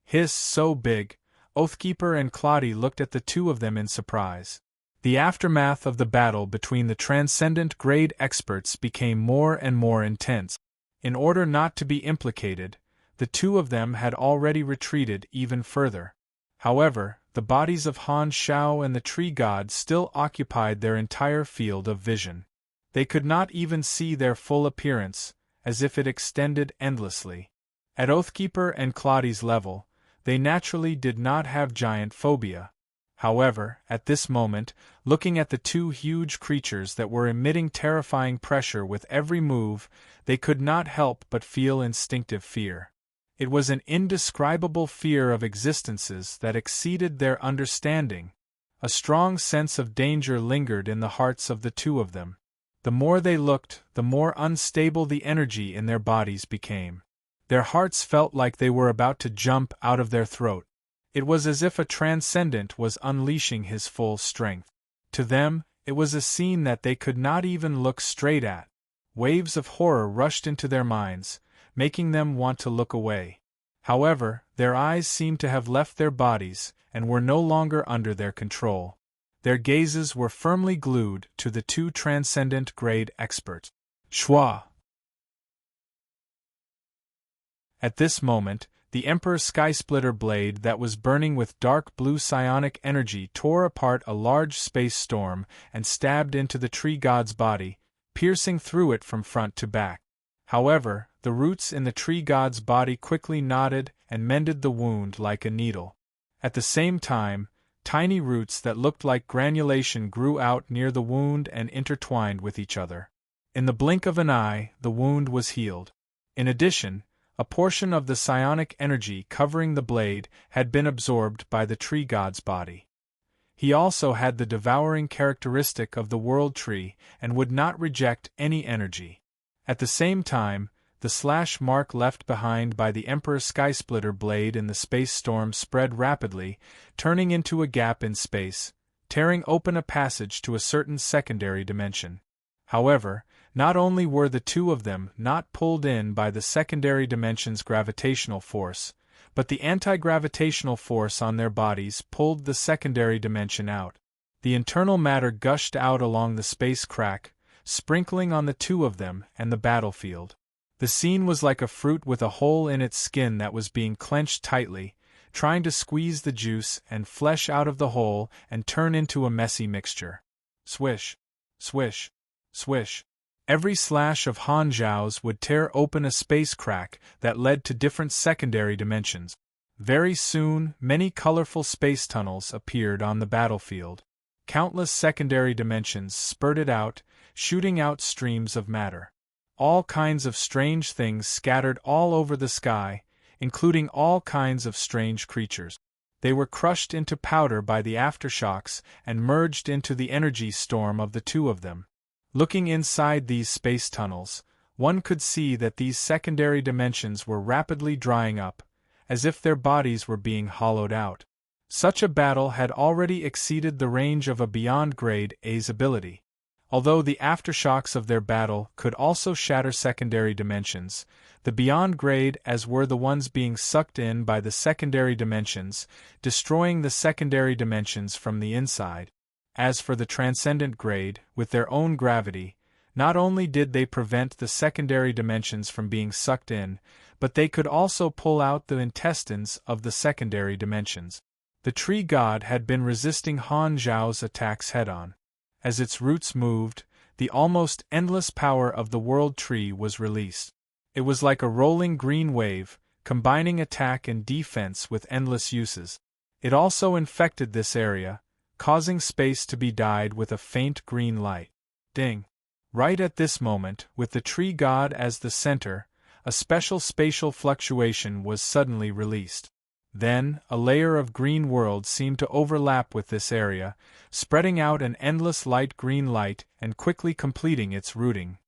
Speaker 1: Hiss so big, Oathkeeper and Claudia looked at the two of them in surprise. The aftermath of the battle between the transcendent grade experts became more and more intense. In order not to be implicated, the two of them had already retreated even further. However, the bodies of Han Shao and the tree god still occupied their entire field of vision. They could not even see their full appearance, as if it extended endlessly. At Oathkeeper and Claudia's level, they naturally did not have giant phobia. However, at this moment, looking at the two huge creatures that were emitting terrifying pressure with every move, they could not help but feel instinctive fear. It was an indescribable fear of existences that exceeded their understanding. A strong sense of danger lingered in the hearts of the two of them. The more they looked, the more unstable the energy in their bodies became. Their hearts felt like they were about to jump out of their throat. It was as if a transcendent was unleashing his full strength. To them, it was a scene that they could not even look straight at. Waves of horror rushed into their minds, making them want to look away. However, their eyes seemed to have left their bodies and were no longer under their control. Their gazes were firmly glued to the two transcendent grade experts. Schwa! At this moment, the Emperor's Skysplitter blade that was burning with dark blue psionic energy tore apart a large space storm and stabbed into the tree god's body, piercing through it from front to back. However, the roots in the tree god's body quickly knotted and mended the wound like a needle. At the same time, tiny roots that looked like granulation grew out near the wound and intertwined with each other. In the blink of an eye, the wound was healed. In addition, a portion of the psionic energy covering the blade had been absorbed by the tree god's body. He also had the devouring characteristic of the world tree and would not reject any energy. At the same time, the slash mark left behind by the Emperor's Skysplitter blade in the space storm spread rapidly, turning into a gap in space, tearing open a passage to a certain secondary dimension. However, not only were the two of them not pulled in by the secondary dimension's gravitational force, but the anti-gravitational force on their bodies pulled the secondary dimension out. The internal matter gushed out along the space crack, sprinkling on the two of them and the battlefield. The scene was like a fruit with a hole in its skin that was being clenched tightly, trying to squeeze the juice and flesh out of the hole and turn into a messy mixture. Swish, swish, swish. Every slash of Han Zhao's would tear open a space crack that led to different secondary dimensions. Very soon, many colorful space tunnels appeared on the battlefield. Countless secondary dimensions spurted out, shooting out streams of matter. All kinds of strange things scattered all over the sky, including all kinds of strange creatures. They were crushed into powder by the aftershocks and merged into the energy storm of the two of them. Looking inside these space tunnels, one could see that these secondary dimensions were rapidly drying up, as if their bodies were being hollowed out. Such a battle had already exceeded the range of a Beyond Grade A's ability. Although the aftershocks of their battle could also shatter secondary dimensions, the Beyond Grade A's were the ones being sucked in by the secondary dimensions, destroying the secondary dimensions from the inside. As for the Transcendent Grade, with their own gravity, not only did they prevent the secondary dimensions from being sucked in, but they could also pull out the intestines of the secondary dimensions. The tree god had been resisting Han Zhao's attacks head-on. As its roots moved, the almost endless power of the world tree was released. It was like a rolling green wave, combining attack and defense with endless uses. It also infected this area, causing space to be dyed with a faint green light. Ding! Right at this moment, with the tree god as the center, a special spatial fluctuation was suddenly released. Then, a layer of green world seemed to overlap with this area, spreading out an endless light green light and quickly completing its routing.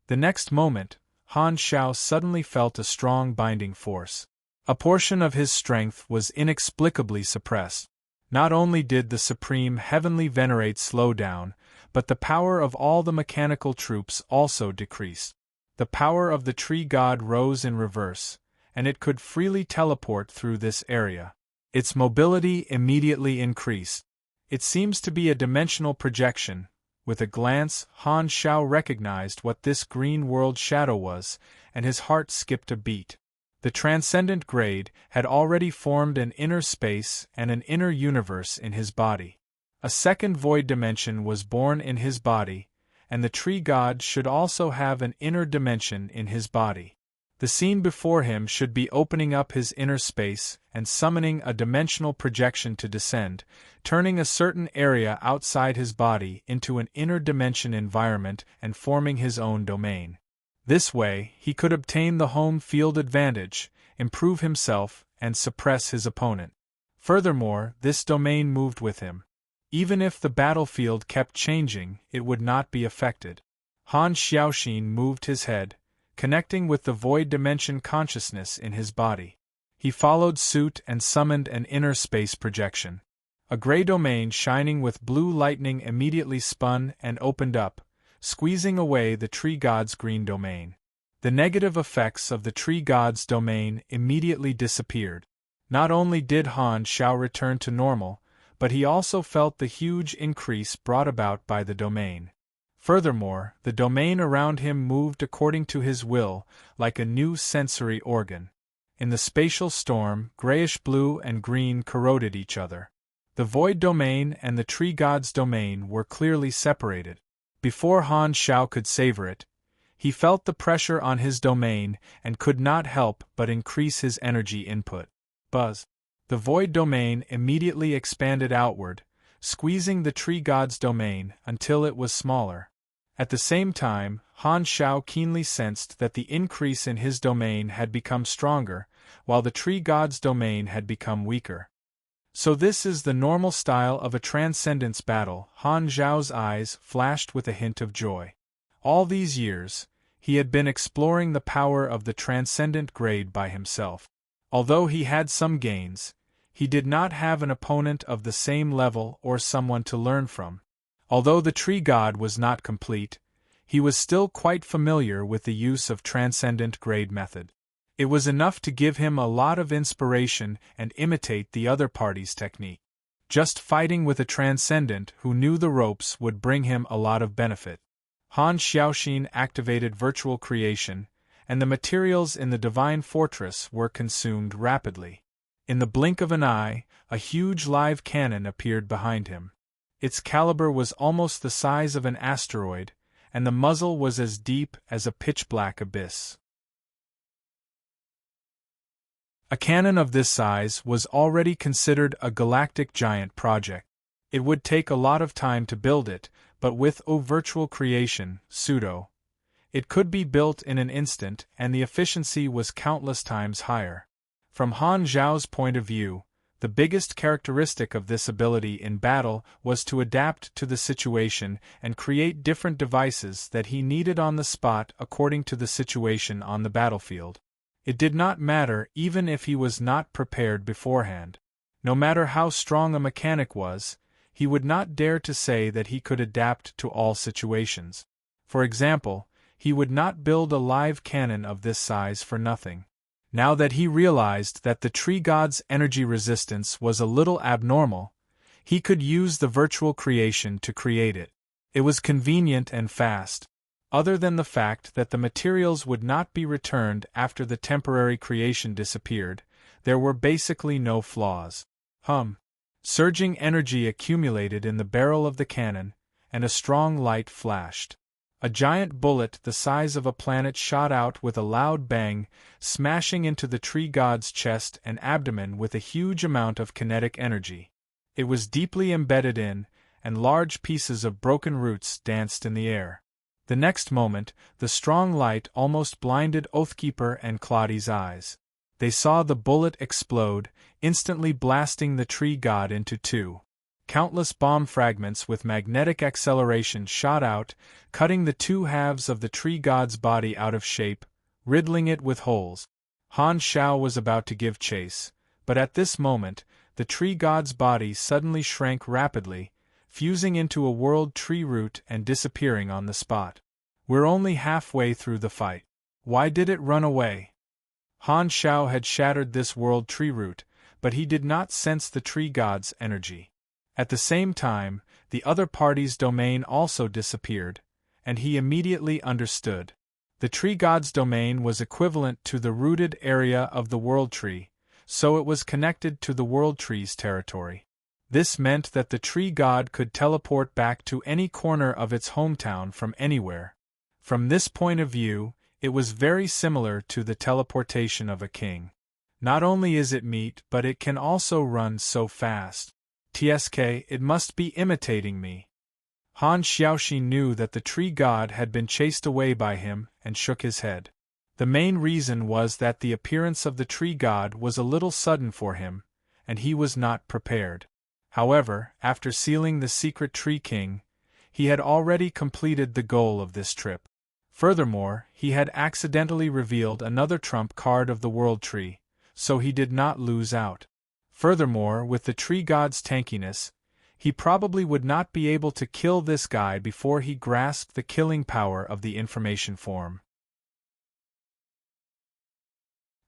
Speaker 1: The next moment, Han Xiao suddenly felt a strong binding force. A portion of his strength was inexplicably suppressed. Not only did the supreme heavenly venerate slow down, but the power of all the mechanical troops also decreased. The power of the tree god rose in reverse, and it could freely teleport through this area. Its mobility immediately increased. It seems to be a dimensional projection. With a glance, Han Xiao recognized what this green world shadow was, and his heart skipped a beat. The transcendent grade had already formed an inner space and an inner universe in his body. A second void dimension was born in his body, and the tree god should also have an inner dimension in his body. The scene before him should be opening up his inner space and summoning a dimensional projection to descend, turning a certain area outside his body into an inner dimension environment and forming his own domain. This way, he could obtain the home field advantage, improve himself, and suppress his opponent. Furthermore, this domain moved with him. Even if the battlefield kept changing, it would not be affected. Han Xiaoxin moved his head, connecting with the void dimension consciousness in his body. He followed suit and summoned an inner space projection. A gray domain shining with blue lightning immediately spun and opened up, squeezing away the tree god's green domain. The negative effects of the tree god's domain immediately disappeared. Not only did Han Xiao return to normal, but he also felt the huge increase brought about by the domain. Furthermore, the domain around him moved according to his will, like a new sensory organ. In the spatial storm, grayish-blue and green corroded each other. The void domain and the tree god's domain were clearly separated. Before Han Xiao could savor it, he felt the pressure on his domain and could not help but increase his energy input. Buzz! The void domain immediately expanded outward, squeezing the tree god's domain until it was smaller. At the same time, Han Xiao keenly sensed that the increase in his domain had become stronger, while the tree god's domain had become weaker. So this is the normal style of a transcendence battle. Han Xiao's eyes flashed with a hint of joy. All these years, he had been exploring the power of the transcendent grade by himself. Although he had some gains, he did not have an opponent of the same level or someone to learn from. Although the tree god was not complete, he was still quite familiar with the use of transcendent grade method. It was enough to give him a lot of inspiration and imitate the other party's technique. Just fighting with a transcendent who knew the ropes would bring him a lot of benefit. Han Xiaoxin activated virtual creation, and the materials in the divine fortress were consumed rapidly. In the blink of an eye, a huge live cannon appeared behind him. Its caliber was almost the size of an asteroid, and the muzzle was as deep as a pitch-black abyss. A cannon of this size was already considered a galactic giant project. It would take a lot of time to build it, but with virtual creation, pseudo, it could be built in an instant, and the efficiency was countless times higher. From Han Zhao's point of view, the biggest characteristic of this ability in battle was to adapt to the situation and create different devices that he needed on the spot according to the situation on the battlefield. It did not matter even if he was not prepared beforehand. No matter how strong a mechanic was, he would not dare to say that he could adapt to all situations. For example, he would not build a live cannon of this size for nothing. Now that he realized that the tree god's energy resistance was a little abnormal, he could use the virtual creation to create it. It was convenient and fast. Other than the fact that the materials would not be returned after the temporary creation disappeared, there were basically no flaws. Surging energy accumulated in the barrel of the cannon, and a strong light flashed. A giant bullet the size of a planet shot out with a loud bang, smashing into the tree god's chest and abdomen with a huge amount of kinetic energy. It was deeply embedded in, and large pieces of broken roots danced in the air. The next moment, the strong light almost blinded Oathkeeper and Claudi's eyes. They saw the bullet explode, instantly blasting the tree god into two. Countless bomb fragments with magnetic acceleration shot out, cutting the two halves of the tree god's body out of shape, riddling it with holes. Han Shao was about to give chase, but at this moment, the tree god's body suddenly shrank rapidly, fusing into a world tree root and disappearing on the spot. We're only halfway through the fight. Why did it run away? Han Shao had shattered this world tree root, but he did not sense the tree god's energy. At the same time, the other party's domain also disappeared, and he immediately understood. The tree god's domain was equivalent to the rooted area of the world tree, so it was connected to the world tree's territory. This meant that the tree god could teleport back to any corner of its hometown from anywhere. From this point of view, it was very similar to the teleportation of a king. Not only is it meat, but it can also run so fast. TSK, it must be imitating me. Han Xiaoxi knew that the tree god had been chased away by him and shook his head. The main reason was that the appearance of the tree god was a little sudden for him, and he was not prepared. However, after sealing the secret tree king, he had already completed the goal of this trip. Furthermore, he had accidentally revealed another trump card of the world tree, so he did not lose out. Furthermore, with the tree god's tankiness, he probably would not be able to kill this guy before he grasped the killing power of the information form.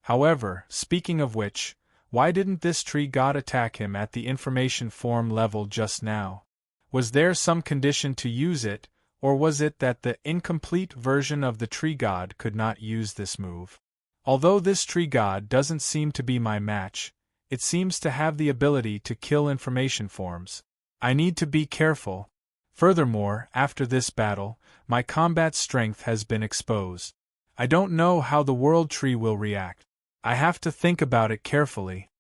Speaker 1: However, speaking of which, why didn't this tree god attack him at the information form level just now? Was there some condition to use it, or was it that the incomplete version of the tree god could not use this move? Although this tree god doesn't seem to be my match, it seems to have the ability to kill information forms. I need to be careful. Furthermore, after this battle, my combat strength has been exposed. I don't know how the world tree will react. I have to think about it carefully.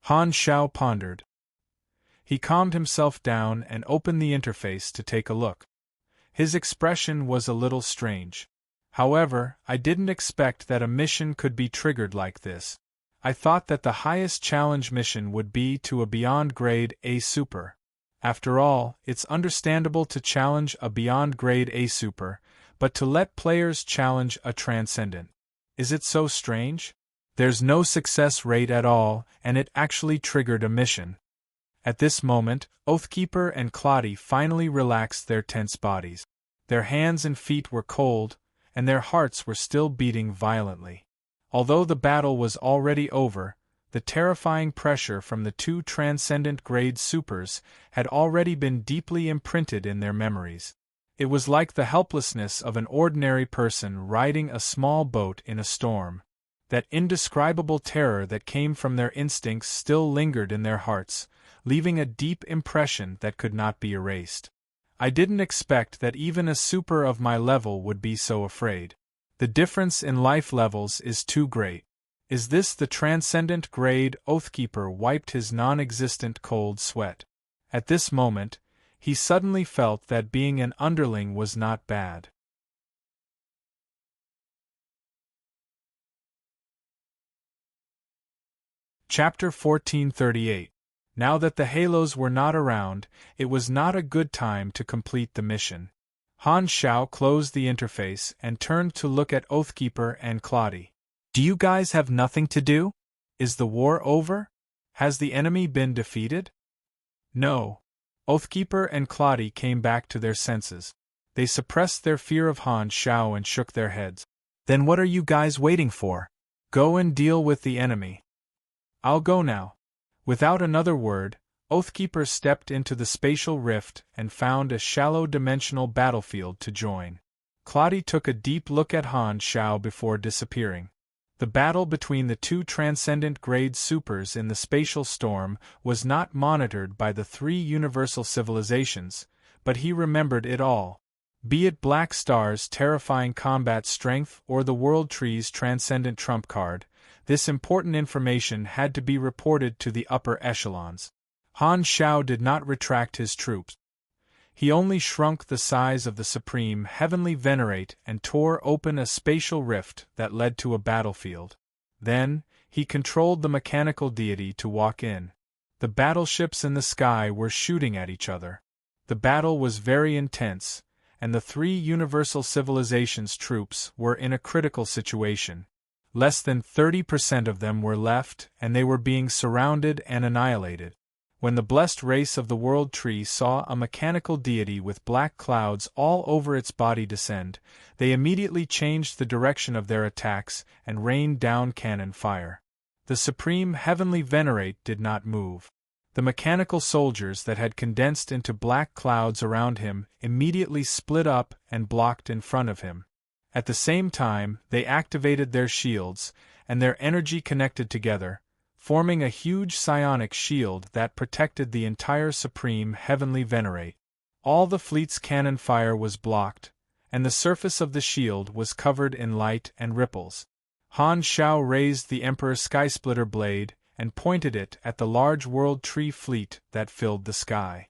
Speaker 1: Han Shao pondered. He calmed himself down and opened the interface to take a look. His expression was a little strange. However, I didn't expect that a mission could be triggered like this. I thought that the highest challenge mission would be to a beyond grade A super. After all, it's understandable to challenge a beyond grade A super, but to let players challenge a transcendent. Is it so strange? There's no success rate at all, and it actually triggered a mission. At this moment, Oathkeeper and Claudi finally relaxed their tense bodies. Their hands and feet were cold, and their hearts were still beating violently. Although the battle was already over, the terrifying pressure from the two transcendent grade supers had already been deeply imprinted in their memories. It was like the helplessness of an ordinary person riding a small boat in a storm. That indescribable terror that came from their instincts still lingered in their hearts, leaving a deep impression that could not be erased. I didn't expect that even a super of my level would be so afraid. The difference in life levels is too great. Is this the transcendent grade? Oathkeeper wiped his non-existent cold sweat. At this moment, he suddenly felt that being an underling was not bad. Chapter 1438. Now that the Halos were not around, it was not a good time to complete the mission. Han Shao closed the interface and turned to look at Oathkeeper and Claudi. Do you guys have nothing to do? Is the war over? Has the enemy been defeated? No. Oathkeeper and Claudi came back to their senses. They suppressed their fear of Han Shao and shook their heads. Then what are you guys waiting for? Go and deal with the enemy. I'll go now. Without another word, Oathkeeper stepped into the spatial rift and found a shallow dimensional battlefield to join. Claudi took a deep look at Han Shao before disappearing. The battle between the two transcendent grade supers in the spatial storm was not monitored by the three universal civilizations, but he remembered it all. Be it Black Star's terrifying combat strength or the World Tree's transcendent trump card, this important information had to be reported to the upper echelons. Han Shao did not retract his troops. He only shrunk the size of the supreme heavenly venerate and tore open a spatial rift that led to a battlefield. Then, he controlled the mechanical deity to walk in. The battleships in the sky were shooting at each other. The battle was very intense, and the three universal civilizations' troops were in a critical situation. Less than 30% of them were left, and they were being surrounded and annihilated. When the blessed race of the World Tree saw a mechanical deity with black clouds all over its body descend, they immediately changed the direction of their attacks and rained down cannon fire. The supreme heavenly venerate did not move. The mechanical soldiers that had condensed into black clouds around him immediately split up and blocked in front of him. At the same time, they activated their shields, and their energy connected together, forming a huge psionic shield that protected the entire supreme heavenly venerate. All the fleet's cannon fire was blocked, and the surface of the shield was covered in light and ripples. Han Shao raised the Emperor's Skysplitter blade and pointed it at the large World Tree fleet that filled the sky.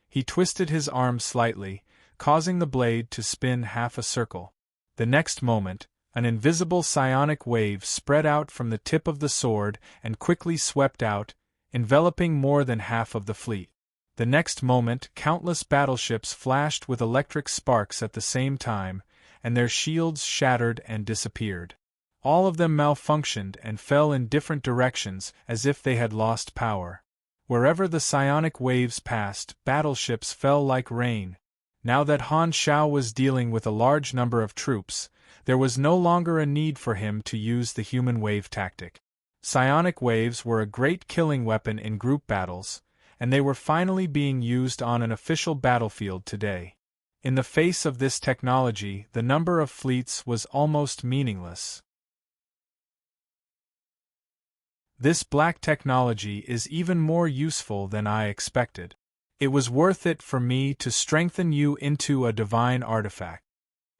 Speaker 1: He twisted his arm slightly, causing the blade to spin half a circle. The next moment, an invisible psionic wave spread out from the tip of the sword and quickly swept out, enveloping more than half of the fleet. The next moment, countless battleships flashed with electric sparks at the same time, and their shields shattered and disappeared. All of them malfunctioned and fell in different directions as if they had lost power. Wherever the psionic waves passed, battleships fell like rain. Now that Han Shao was dealing with a large number of troops, there was no longer a need for him to use the human wave tactic. Psionic waves were a great killing weapon in group battles, and they were finally being used on an official battlefield today. In the face of this technology, the number of fleets was almost meaningless. This black technology is even more useful than I expected. It was worth it for me to strengthen you into a divine artifact.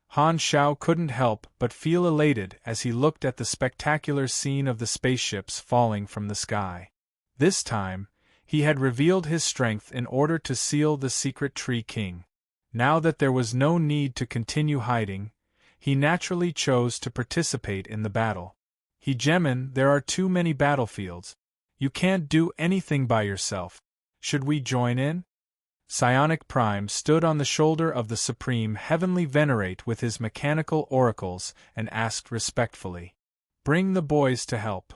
Speaker 1: Han Shao couldn't help but feel elated as he looked at the spectacular scene of the spaceships falling from the sky. This time, he had revealed his strength in order to seal the secret Tree King. Now that there was no need to continue hiding, he naturally chose to participate in the battle. Hegemon, there are too many battlefields. You can't do anything by yourself. Should we join in? Psionic Prime stood on the shoulder of the supreme heavenly venerate with his mechanical oracles and asked respectfully, "Bring the boys to help."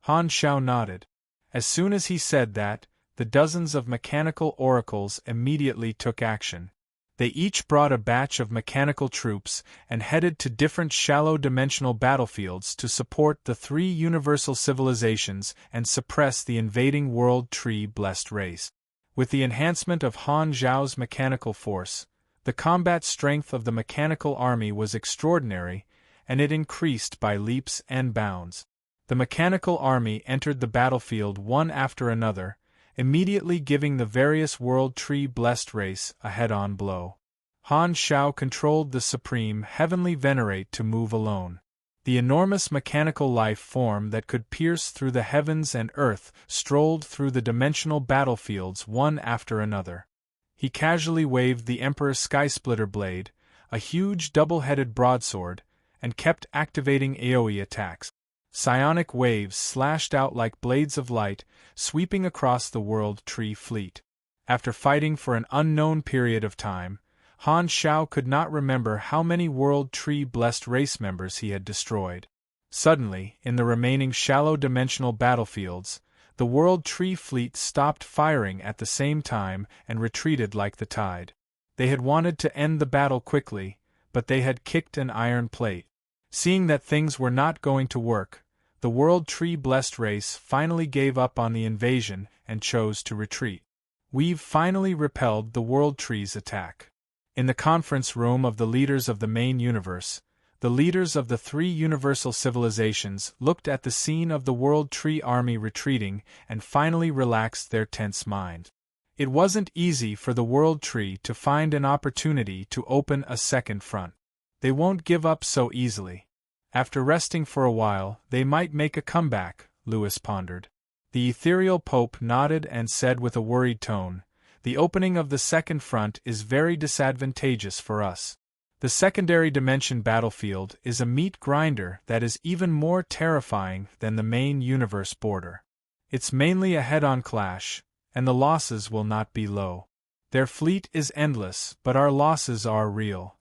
Speaker 1: Han Shao nodded. As soon as he said that, the dozens of mechanical oracles immediately took action. They each brought a batch of mechanical troops and headed to different shallow-dimensional battlefields to support the three universal civilizations and suppress the invading World Tree blessed race. With the enhancement of Han Zhao's mechanical force, the combat strength of the mechanical army was extraordinary, and it increased by leaps and bounds. The mechanical army entered the battlefield one after another, immediately giving the various World Tree blessed race a head-on blow. Han Shao controlled the supreme heavenly venerate to move alone. The enormous mechanical life form that could pierce through the heavens and earth strolled through the dimensional battlefields one after another. He casually waved the Emperor's Skysplitter blade, a huge double-headed broadsword, and kept activating AoE attacks. Psionic waves slashed out like blades of light, sweeping across the World Tree fleet. After fighting for an unknown period of time, Han Shao could not remember how many World Tree blessed race members he had destroyed. Suddenly, in the remaining shallow-dimensional battlefields, the World Tree fleet stopped firing at the same time and retreated like the tide. They had wanted to end the battle quickly, but they had kicked an iron plate. Seeing that things were not going to work, the World Tree blessed race finally gave up on the invasion and chose to retreat. We've finally repelled the World Tree's attack. In the conference room of the leaders of the main universe, the leaders of the three universal civilizations looked at the scene of the World Tree army retreating and finally relaxed their tense mind. It wasn't easy for the World Tree to find an opportunity to open a second front. They won't give up so easily. After resting for a while, they might make a comeback, Lewis pondered. The ethereal Pope nodded and said with a worried tone, "The opening of the second front is very disadvantageous for us. The secondary dimension battlefield is a meat grinder that is even more terrifying than the main universe border. It's mainly a head-on clash, and the losses will not be low. Their fleet is endless, but our losses are real."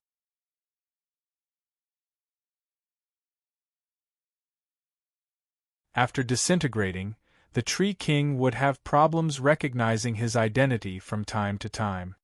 Speaker 1: After disintegrating, the Tree King would have problems recognizing his identity from time to time.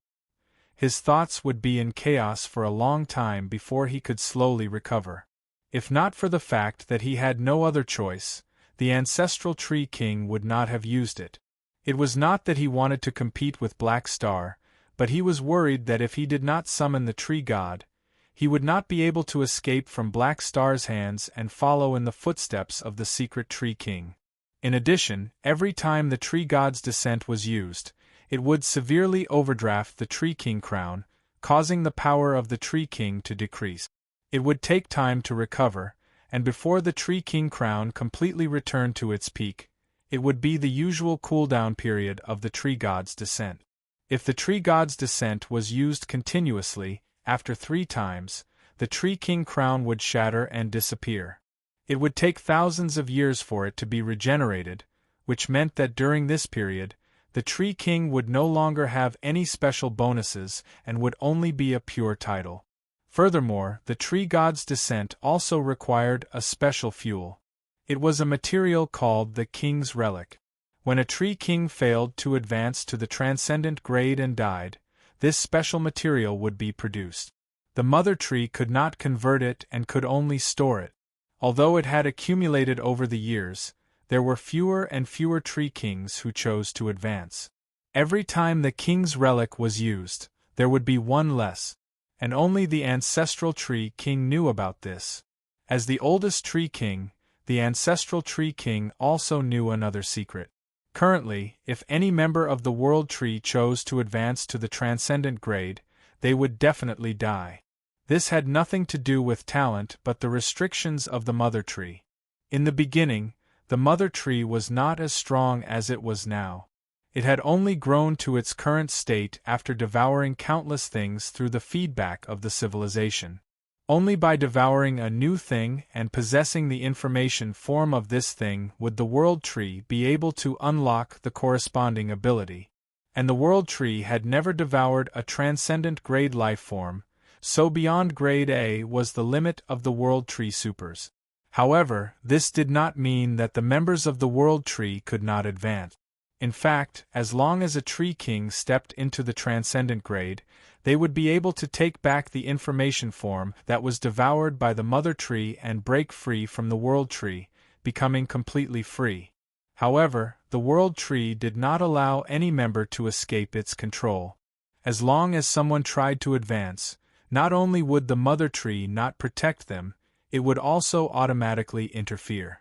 Speaker 1: His thoughts would be in chaos for a long time before he could slowly recover. If not for the fact that he had no other choice, the ancestral Tree King would not have used it. It was not that he wanted to compete with Black Star, but he was worried that if he did not summon the Tree God, he would not be able to escape from Black Star's hands and follow in the footsteps of the secret Tree King. In addition, every time the Tree God's descent was used, it would severely overdraft the Tree King crown, causing the power of the Tree King to decrease. It would take time to recover, and before the Tree King crown completely returned to its peak, it would be the usual cooldown period of the Tree God's descent. If the Tree God's descent was used continuously, after 3 times, the Tree King crown would shatter and disappear. It would take thousands of years for it to be regenerated, which meant that during this period, the Tree King would no longer have any special bonuses and would only be a pure title. Furthermore, the Tree God's descent also required a special fuel. It was a material called the King's Relic. When a Tree King failed to advance to the transcendent grade and died, this special material would be produced. The Mother Tree could not convert it and could only store it. Although it had accumulated over the years, there were fewer and fewer Tree Kings who chose to advance. Every time the King's Relic was used, there would be one less, and only the ancestral Tree King knew about this. As the oldest Tree King, the ancestral Tree King also knew another secret. Currently, if any member of the World Tree chose to advance to the Transcendent grade, they would definitely die. This had nothing to do with talent but the restrictions of the Mother Tree. In the beginning, the Mother Tree was not as strong as it was now. It had only grown to its current state after devouring countless things through the feedback of the civilization. Only by devouring a new thing and possessing the information form of this thing would the World Tree be able to unlock the corresponding ability. And the World Tree had never devoured a transcendent grade life form, so beyond grade A was the limit of the World Tree supers. However, this did not mean that the members of the World Tree could not advance. In fact, as long as a Tree King stepped into the Transcendent grade, they would be able to take back the information form that was devoured by the Mother Tree and break free from the World Tree, becoming completely free. However, the World Tree did not allow any member to escape its control. As long as someone tried to advance, not only would the Mother Tree not protect them, it would also automatically interfere.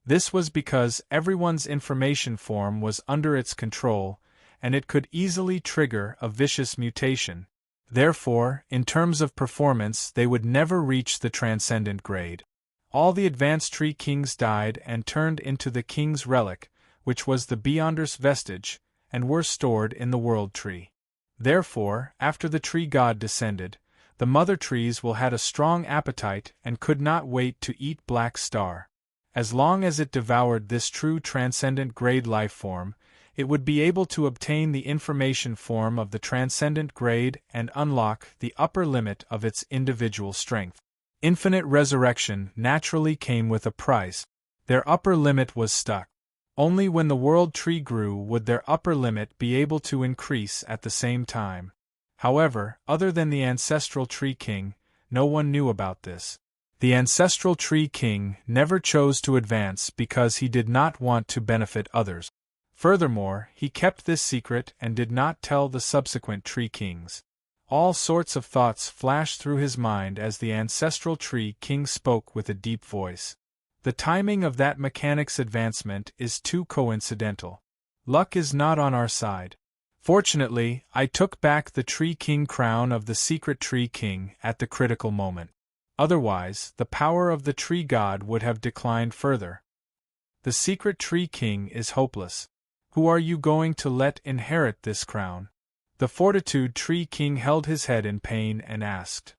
Speaker 1: This was because everyone's information form was under its control, and it could easily trigger a vicious mutation. Therefore, in terms of performance, they would never reach the Transcendent grade. All the advanced Tree Kings died and turned into the King's Relic, which was the Beyonder's vestige, and were stored in the World Tree. Therefore, after the Tree God descended, the Mother Trees will had a strong appetite and could not wait to eat Black Star. As long as it devoured this true transcendent grade life form, it would be able to obtain the information form of the transcendent grade and unlock the upper limit of its individual strength. Infinite resurrection naturally came with a price. Their upper limit was stuck. Only when the World Tree grew would their upper limit be able to increase at the same time. However, other than the ancestral Tree King, no one knew about this. The ancestral Tree King never chose to advance because he did not want to benefit others. Furthermore, he kept this secret and did not tell the subsequent Tree Kings. All sorts of thoughts flashed through his mind as the ancestral Tree King spoke with a deep voice. The timing of that mechanic's advancement is too coincidental. Luck is not on our side. Fortunately, I took back the Tree King crown of the secret Tree King at the critical moment. Otherwise, the power of the Tree God would have declined further. The secret Tree King is hopeless. Who are you going to let inherit this crown? The Fortitude Tree King held his head in pain and asked.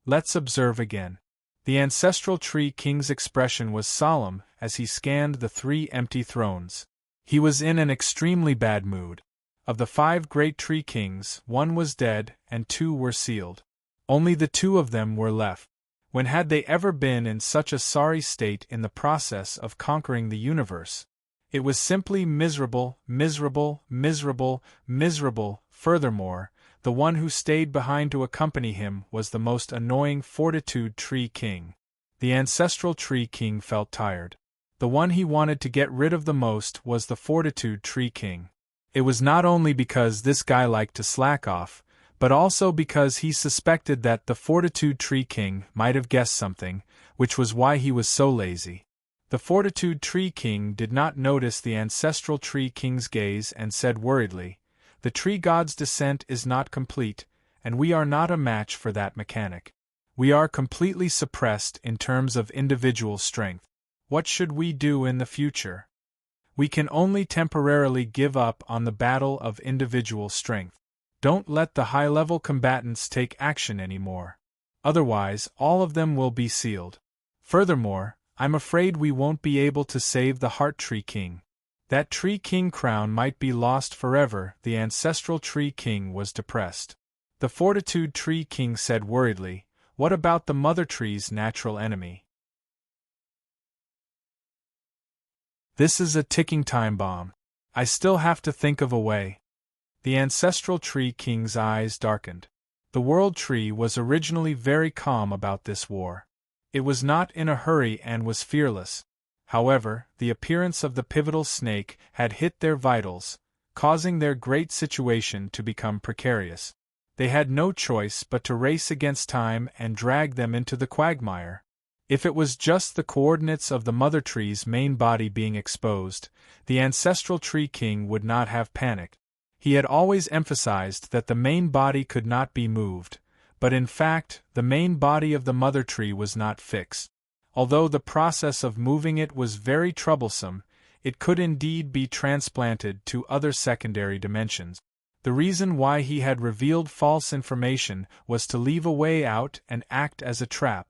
Speaker 1: Let's observe again. The ancestral Tree King's expression was solemn as he scanned the 3 empty thrones. He was in an extremely bad mood. Of the 5 great Tree Kings, 1 was dead and 2 were sealed. Only the 2 of them were left. When had they ever been in such a sorry state in the process of conquering the universe? It was simply miserable, miserable, miserable, miserable. Furthermore, the one who stayed behind to accompany him was the most annoying Fortitude Tree King. The ancestral Tree King felt tired. The one he wanted to get rid of the most was the Fortitude Tree King. It was not only because this guy liked to slack off, but also because he suspected that the Fortitude Tree King might have guessed something, which was why he was so lazy. The Fortitude Tree King did not notice the ancestral Tree King's gaze and said worriedly, "The Tree God's descent is not complete, and we are not a match for that mechanic. We are completely suppressed in terms of individual strength. What should we do in the future? We can only temporarily give up on the battle of individual strength. Don't let the high-level combatants take action anymore. Otherwise, all of them will be sealed. Furthermore, I'm afraid we won't be able to save the Heart Tree King. That Tree King crown might be lost forever." The ancestral Tree King was depressed. The Fortitude Tree King said worriedly, "What about the Mother Tree's natural enemy? This is a ticking time bomb. I still have to think of a way." The ancestral Tree King's eyes darkened. The World Tree was originally very calm about this war. It was not in a hurry and was fearless. However, the appearance of the pivotal snake had hit their vitals, causing their great situation to become precarious. They had no choice but to race against time and drag them into the quagmire. If it was just the coordinates of the Mother Tree's main body being exposed, the ancestral Tree King would not have panicked. He had always emphasized that the main body could not be moved, but in fact, the main body of the Mother Tree was not fixed. Although the process of moving it was very troublesome, it could indeed be transplanted to other secondary dimensions. The reason why he had revealed false information was to leave a way out and act as a trap.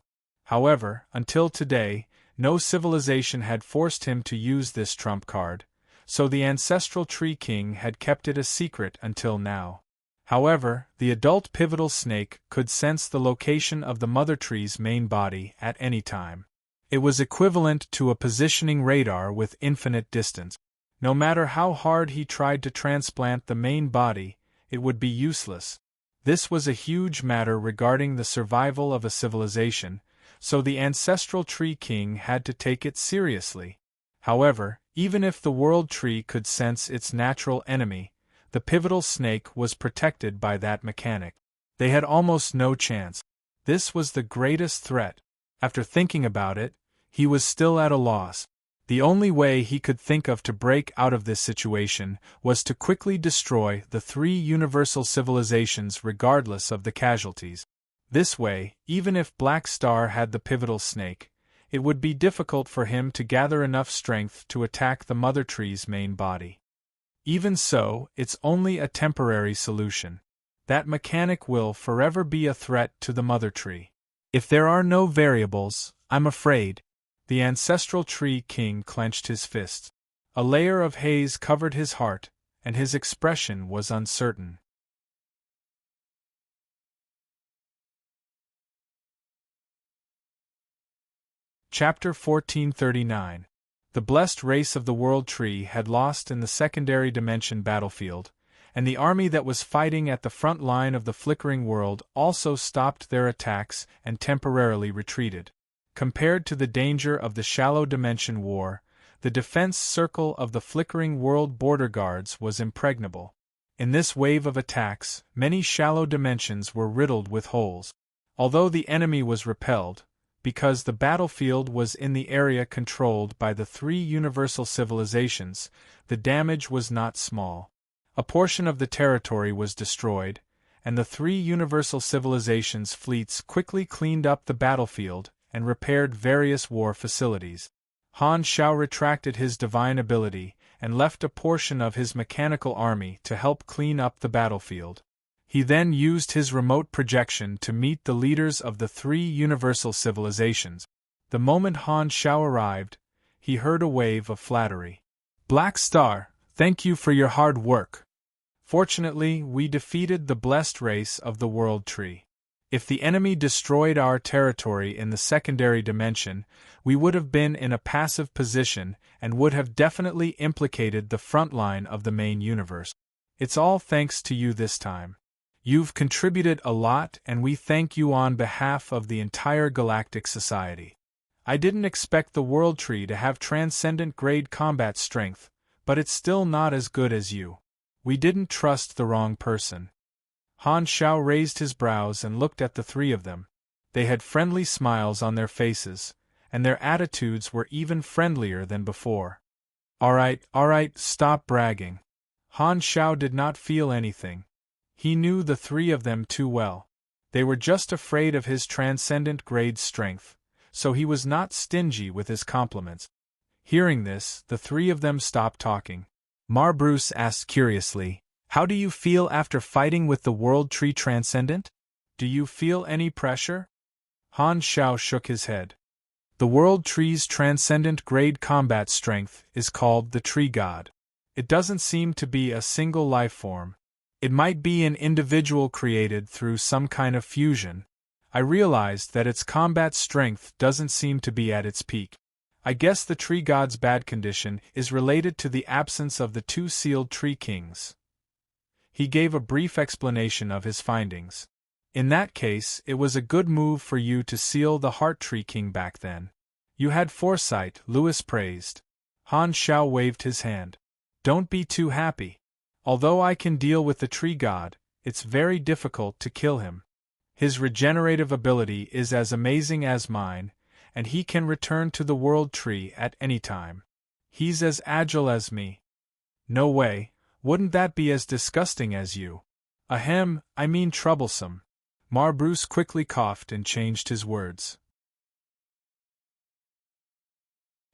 Speaker 1: However, until today, no civilization had forced him to use this trump card, so the ancestral Tree King had kept it a secret until now. However, the adult pivotal snake could sense the location of the Mother Tree's main body at any time. It was equivalent to a positioning radar with infinite distance. No matter how hard he tried to transplant the main body, it would be useless. This was a huge matter regarding the survival of a civilization, so the ancestral Tree King had to take it seriously. However, even if the World Tree could sense its natural enemy, the pivotal snake was protected by that mechanic. They had almost no chance. This was the greatest threat. After thinking about it, he was still at a loss. The only way he could think of to break out of this situation was to quickly destroy the 3 universal civilizations regardless of the casualties. This way, even if Black Star had the pivotal snake, it would be difficult for him to gather enough strength to attack the Mother Tree's main body. Even so, it's only a temporary solution. That mechanic will forever be a threat to the Mother Tree. If there are no variables, I'm afraid. The ancestral Tree King clenched his fists. A layer of haze covered his heart, and his expression was uncertain. Chapter 1439. The blessed race of the World Tree had lost in the secondary dimension battlefield, and the army that was fighting at the front line of the flickering world also stopped their attacks and temporarily retreated. Compared to the danger of the shallow dimension war, the defense circle of the flickering world border guards was impregnable. In this wave of attacks, many shallow dimensions were riddled with holes. Although the enemy was repelled, because the battlefield was in the area controlled by the three universal civilizations, the damage was not small. A portion of the territory was destroyed, and the three universal civilizations' fleets quickly cleaned up the battlefield and repaired various war facilities. Han Shao retracted his divine ability and left a portion of his mechanical army to help clean up the battlefield. He then used his remote projection to meet the leaders of the three universal civilizations. The moment Han Shao arrived, he heard a wave of flattery. "Black Star, thank you for your hard work. Fortunately, we defeated the blessed race of the World Tree. If the enemy destroyed our territory in the secondary dimension, we would have been in a passive position and would have definitely implicated the front line of the main universe. It's all thanks to you this time. You've contributed a lot, and we thank you on behalf of the entire Galactic Society. I didn't expect the World Tree to have transcendent-grade combat strength, but it's still not as good as you. We didn't trust the wrong person." Han Shao raised his brows and looked at the three of them. They had friendly smiles on their faces, and their attitudes were even friendlier than before. All right, stop bragging." Han Shao did not feel anything. He knew the three of them too well. They were just afraid of his transcendent-grade strength, so he was not stingy with his compliments. Hearing this, the three of them stopped talking. Bruce asked curiously, "How do you feel after fighting with the World Tree Transcendent? Do you feel any pressure?" Han Shao shook his head. The World Tree's transcendent-grade combat strength is called the Tree God. It doesn't seem to be a single life form. It might be an individual created through some kind of fusion. I realized that its combat strength doesn't seem to be at its peak. I guess the Tree God's bad condition is related to the absence of the two sealed Tree Kings. He gave a brief explanation of his findings. In that case, it was a good move for you to seal the Heart Tree King back then. You had foresight, Lewis praised. Han Shao waved his hand. Don't be too happy. Although I can deal with the Tree God, it's very difficult to kill him. His regenerative ability is as amazing as mine, and he can return to the World Tree at any time. He's as agile as me. No way, wouldn't that be as disgusting as you? Ahem, I mean troublesome. Bruce quickly coughed and changed his words.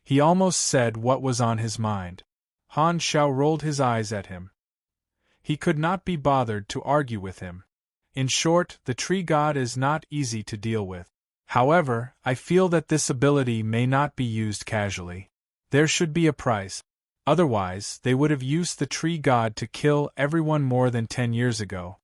Speaker 1: He almost said what was on his mind. Han Shao rolled his eyes at him. He could not be bothered to argue with him. In short, the Tree God is not easy to deal with. However, I feel that this ability may not be used casually. There should be a price. Otherwise, they would have used the Tree God to kill everyone more than 10 years ago.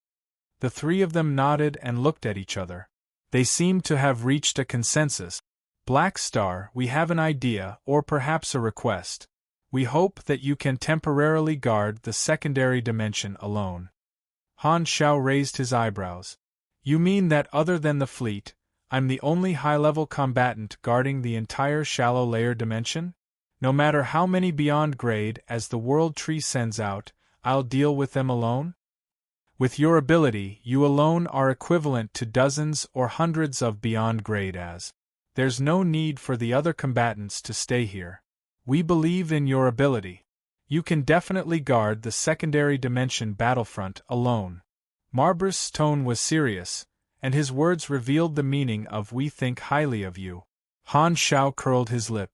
Speaker 1: The three of them nodded and looked at each other. They seemed to have reached a consensus. Black Star, we have an idea, or perhaps a request. We hope that you can temporarily guard the secondary dimension alone. Han Shao raised his eyebrows. You mean that other than the fleet, I'm the only high-level combatant guarding the entire shallow layer dimension? No matter how many beyond grade as the World Tree sends out, I'll deal with them alone? With your ability, you alone are equivalent to dozens or hundreds of beyond grade as. There's no need for the other combatants to stay here. We believe in your ability. You can definitely guard the secondary dimension battlefront alone. Bruce's tone was serious, and his words revealed the meaning of "we think highly of you." Han Shao curled his lip.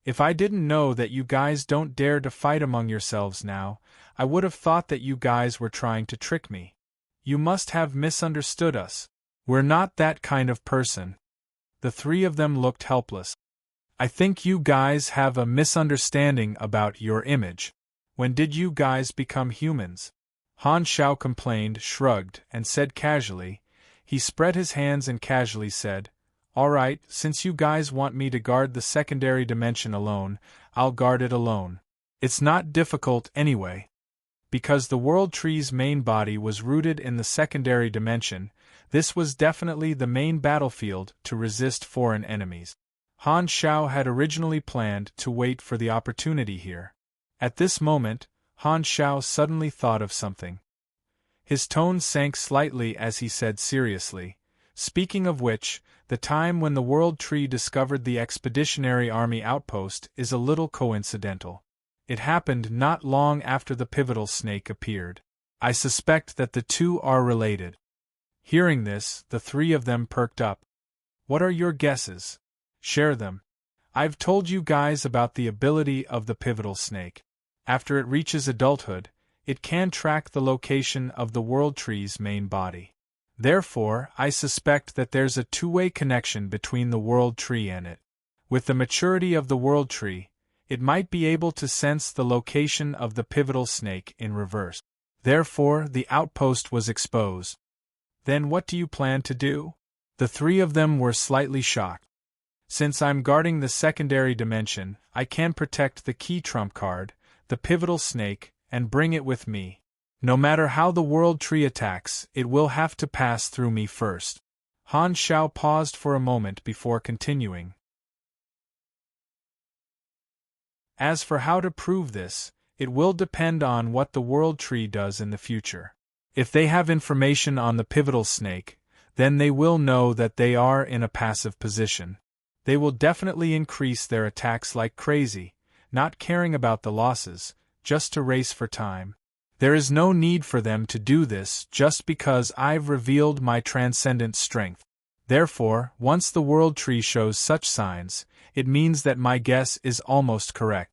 Speaker 1: If I didn't know that you guys don't dare to fight among yourselves now, I would have thought that you guys were trying to trick me. You must have misunderstood us. We're not that kind of person. The three of them looked helpless. I think you guys have a misunderstanding about your image. When did you guys become humans? Han Shao complained, shrugged, and said casually. He spread his hands and casually said, All right, since you guys want me to guard the secondary dimension alone, I'll guard it alone. It's not difficult anyway. Because the World Tree's main body was rooted in the secondary dimension, this was definitely the main battlefield to resist foreign enemies. Han Shao had originally planned to wait for the opportunity here. At this moment, Han Shao suddenly thought of something. His tone sank slightly as he said seriously, Speaking of which, the time when the World Tree discovered the Expeditionary Army outpost is a little coincidental. It happened not long after the pivotal snake appeared. I suspect that the two are related. Hearing this, the three of them perked up. What are your guesses? Share them. I've told you guys about the ability of the pivotal snake. After it reaches adulthood, it can track the location of the World Tree's main body. Therefore, I suspect that there's a two-way connection between the World Tree and it. With the maturity of the World Tree, it might be able to sense the location of the pivotal snake in reverse. Therefore, the outpost was exposed. Then what do you plan to do? The three of them were slightly shocked. Since I'm guarding the secondary dimension, I can protect the key trump card, the pivotal snake, and bring it with me. No matter how the World Tree attacks, it will have to pass through me first. Han Xiao paused for a moment before continuing. As for how to prove this, it will depend on what the World Tree does in the future. If they have information on the pivotal snake, then they will know that they are in a passive position. They will definitely increase their attacks like crazy, not caring about the losses, just to race for time. There is no need for them to do this just because I've revealed my transcendent strength. Therefore, once the World Tree shows such signs, it means that my guess is almost correct.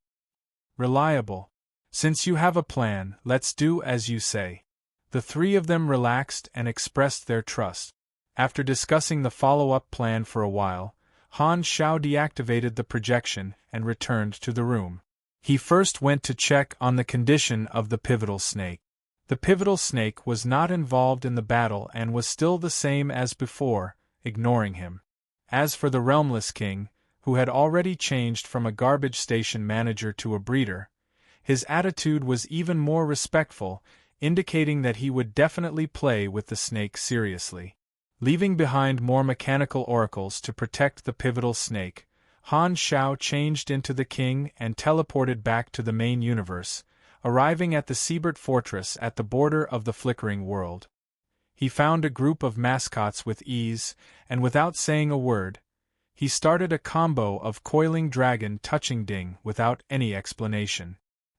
Speaker 1: Reliable. Since you have a plan, let's do as you say. The three of them relaxed and expressed their trust. After discussing the follow-up plan for a while, Han Xiao deactivated the projection and returned to the room. He first went to check on the condition of the pivotal snake. The pivotal snake was not involved in the battle and was still the same as before, ignoring him. As for the Realmless King, who had already changed from a garbage station manager to a breeder, his attitude was even more respectful, indicating that he would definitely play with the snake seriously. Leaving behind more mechanical oracles to protect the pivotal snake, Han Xiao changed into the king and teleported back to the main universe, arriving at the Siebert Fortress at the border of the flickering world. He found a group of mascots with ease, and without saying a word, he started a combo of coiling dragon touching ding without any explanation.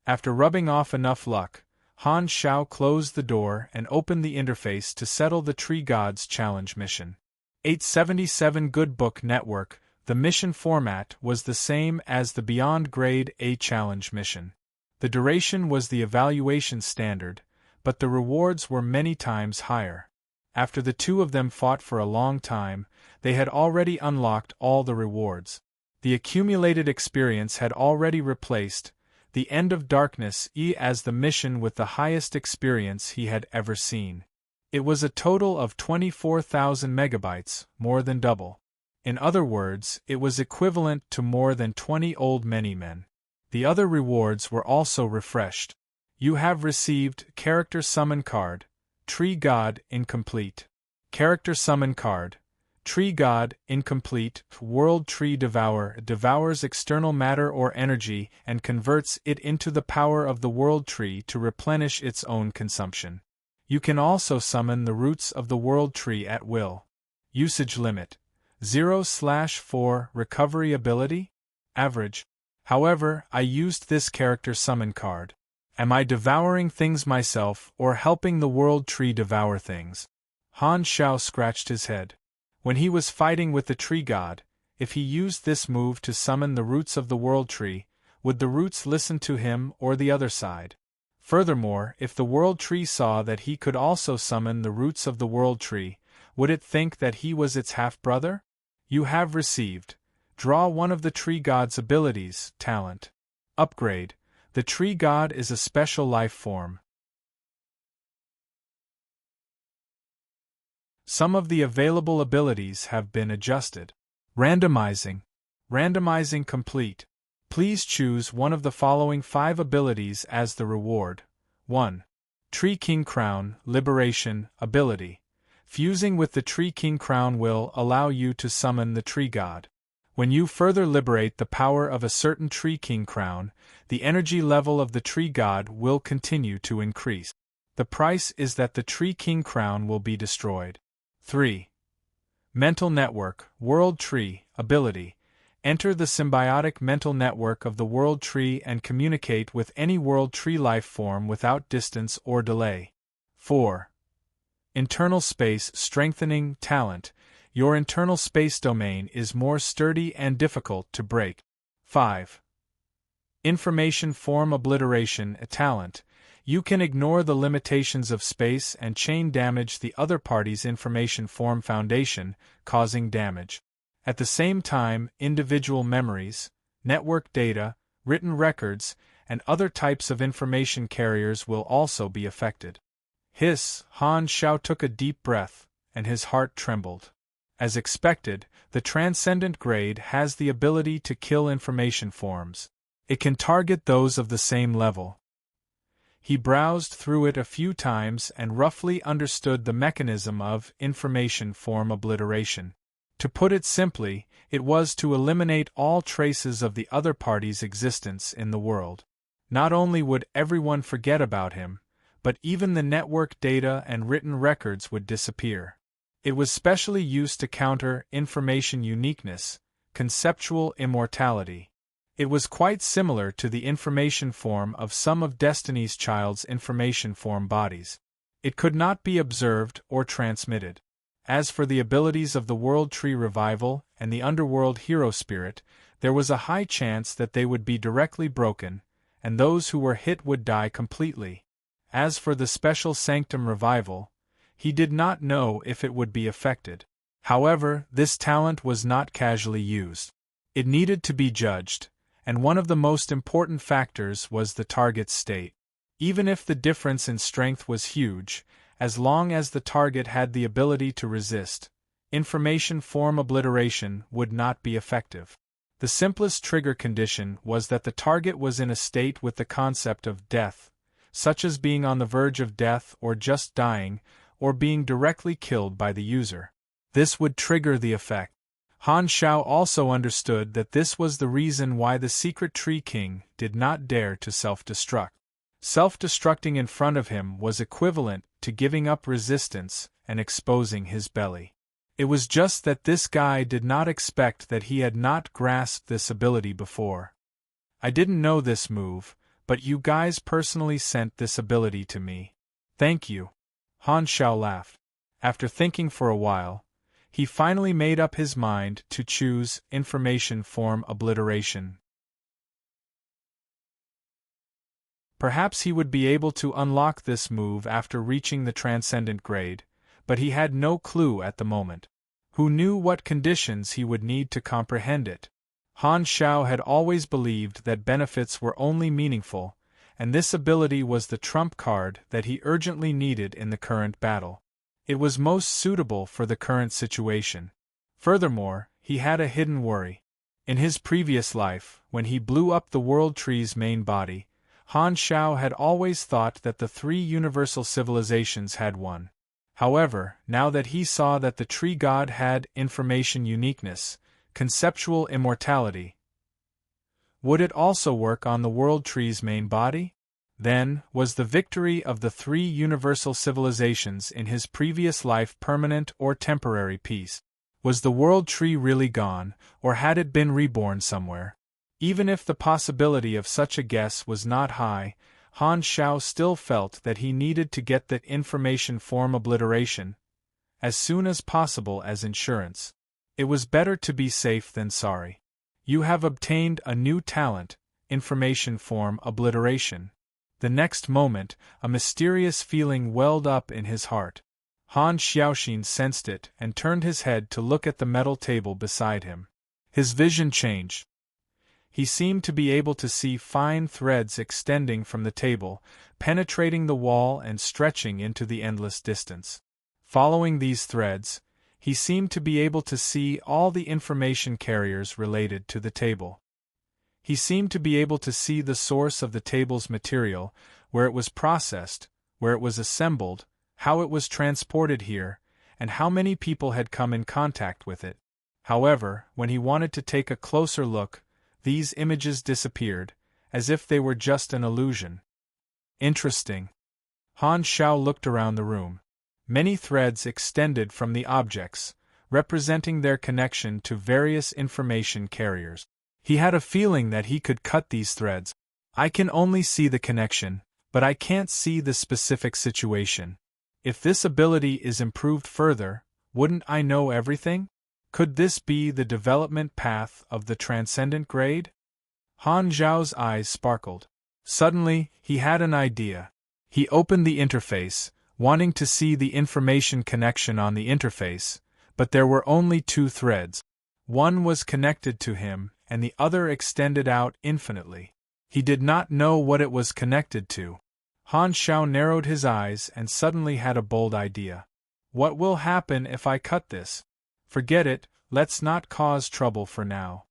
Speaker 1: After rubbing off enough luck, Han Xiao closed the door and opened the interface to settle the Tree Gods Challenge mission. 877 Good Book Network. The mission format was the same as the Beyond Grade A Challenge mission. The duration was the evaluation standard, but the rewards were many times higher. After the two of them fought for a long time, they had already unlocked all the rewards. The accumulated experience had already replaced the End of Darkness as the mission with the highest experience he had ever seen. It was a total of 24,000 megabytes, more than double. In other words, it was equivalent to more than 20 old many-men. The other rewards were also refreshed. You have received Character Summon Card, Tree God Incomplete. Character Summon Card, Tree God Incomplete. World Tree Devourer devours external matter or energy and converts it into the power of the World Tree to replenish its own consumption. You can also summon the roots of the World Tree at will. Usage limit 0/4. Recovery ability? Average. However, I used this character summon card. Am I devouring things myself or helping the World Tree devour things? Han Xiao scratched his head. When he was fighting with the Tree God, if he used this move to summon the roots of the World Tree, would the roots listen to him or the other side? Furthermore, if the World Tree saw that he could also summon the roots of the World Tree, would it think that he was its half-brother? You have received. Draw one of the Tree God's abilities, talent. Upgrade. The Tree God is a special life form. Some of the available abilities have been adjusted. Randomizing. Randomizing complete. Please choose one of the following 5 abilities as the reward. 1. Tree King Crown, Liberation, ability. Fusing with the Tree King Crown will allow you to summon the Tree God. When you further liberate the power of a certain Tree King Crown, the energy level of the Tree God will continue to increase. The price is that the Tree King Crown will be destroyed. 3. Mental Network, World Tree, Ability. Enter the symbiotic mental network of the World Tree and communicate with any World Tree life form without distance or delay. 4. Internal Space Strengthening Talent. Your internal space domain is more sturdy and difficult to break. 5. Information Form Obliteration Talent. You can ignore the limitations of space and chain damage the other party's information form foundation, causing damage. At the same time, individual memories, network data, written records, and other types of information carriers will also be affected. Han Xiao took a deep breath, and his heart trembled. As expected, the Transcendent Grade has the ability to kill information forms. It can target those of the same level. He browsed through it a few times and roughly understood the mechanism of information form obliteration. To put it simply, it was to eliminate all traces of the other party's existence in the world. Not only would everyone forget about him, but even the network data and written records would disappear. It was specially used to counter information uniqueness, conceptual immortality. It was quite similar to the information form of some of Destiny's Child's information form bodies. It could not be observed or transmitted. As for the abilities of the World Tree Revival and the Underworld Hero Spirit, there was a high chance that they would be directly broken, and those who were hit would die completely. As for the Special Sanctum Revival, he did not know if it would be affected. However, this talent was not casually used. It needed to be judged, and one of the most important factors was the target's state. Even if the difference in strength was huge, as long as the target had the ability to resist, information form obliteration would not be effective. The simplest trigger condition was that the target was in a state with the concept of death, such as being on the verge of death or just dying, or being directly killed by the user. This would trigger the effect. Han Xiao also understood that this was the reason why the Secret Tree King did not dare to self-destruct. Self-destructing in front of him was equivalent to giving up resistance and exposing his belly. It was just that this guy did not expect that he had not grasped this ability before. I didn't know this move, but you guys personally sent this ability to me. Thank you. Han Xiao laughed. After thinking for a while, he finally made up his mind to choose information form obliteration. Perhaps he would be able to unlock this move after reaching the Transcendent Grade, but he had no clue at the moment. Who knew what conditions he would need to comprehend it? Han Xiao had always believed that benefits were only meaningful, and this ability was the trump card that he urgently needed in the current battle. It was most suitable for the current situation. Furthermore, he had a hidden worry. In his previous life, when he blew up the World Tree's main body, Han Xiao had always thought that the three universal civilizations had won. However, now that he saw that the tree god had information uniqueness, conceptual immortality, would it also work on the World Tree's main body? Then, was the victory of the three universal civilizations in his previous life permanent or temporary peace? Was the World Tree really gone, or had it been reborn somewhere? Even if the possibility of such a guess was not high, Han Xiao still felt that he needed to get that information form obliteration as soon as possible as insurance. It was better to be safe than sorry. You have obtained a new talent, information form obliteration. The next moment, a mysterious feeling welled up in his heart. Han Xiaoxin sensed it and turned his head to look at the metal table beside him. His vision changed. He seemed to be able to see fine threads extending from the table, penetrating the wall and stretching into the endless distance. Following these threads, he seemed to be able to see all the information carriers related to the table. He seemed to be able to see the source of the table's material, where it was processed, where it was assembled, how it was transported here, and how many people had come in contact with it. However, when he wanted to take a closer look, these images disappeared, as if they were just an illusion. Interesting. Han Xiao looked around the room. Many threads extended from the objects, representing their connection to various information carriers. He had a feeling that he could cut these threads. I can only see the connection, but I can't see the specific situation. If this ability is improved further, wouldn't I know everything? Could this be the development path of the transcendent grade? Han Zhao's eyes sparkled. Suddenly, he had an idea. He opened the interface, wanting to see the information connection on the interface, but there were only two threads. One was connected to him, and the other extended out infinitely. He did not know what it was connected to. Han Xiao narrowed his eyes and suddenly had a bold idea. What will happen if I cut this? Forget it, let's not cause trouble for now.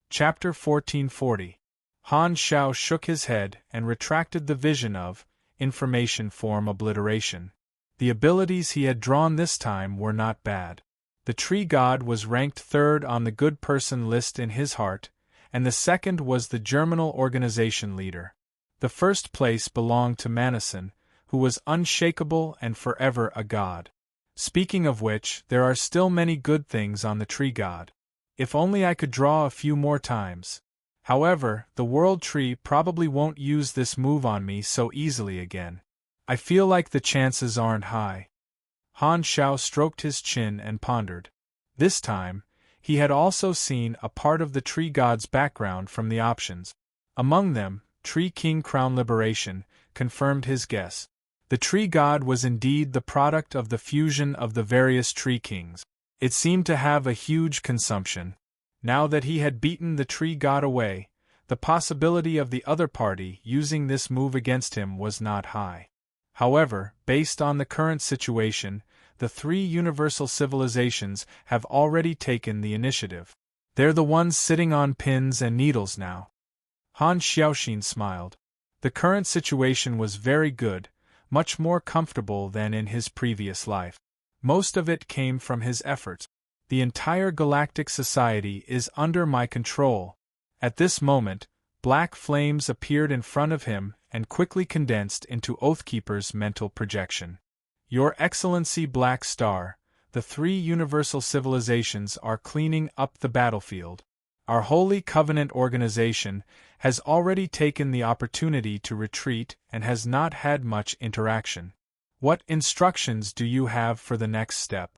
Speaker 1: Chapter 1440. Han Xiao shook his head and retracted the vision of information form obliteration. The abilities he had drawn this time were not bad. The tree god was ranked third on the good person list in his heart, and the second was the germinal organization leader. The first place belonged to Manison, who was unshakable and forever a god. Speaking of which, there are still many good things on the tree god. If only I could draw a few more times. However, the world tree probably won't use this move on me so easily again. I feel like the chances aren't high. Han Xiao stroked his chin and pondered. This time, he had also seen a part of the tree god's background from the options. Among them, Tree King Crown Liberation confirmed his guess. The tree god was indeed the product of the fusion of the various tree kings. It seemed to have a huge consumption. Now that he had beaten the tree god away, the possibility of the other party using this move against him was not high. However, based on the current situation, the three universal civilizations have already taken the initiative. They're the ones sitting on pins and needles now. Han Xiaoxin smiled. The current situation was very good, much more comfortable than in his previous life. Most of it came from his efforts. The entire galactic society is under my control. At this moment, black flames appeared in front of him and quickly condensed into Oathkeeper's mental projection. Your Excellency Black Star, the three universal civilizations are cleaning up the battlefield. Our Holy Covenant organization has already taken the opportunity to retreat and has not had much interaction. What instructions do you have for the next step?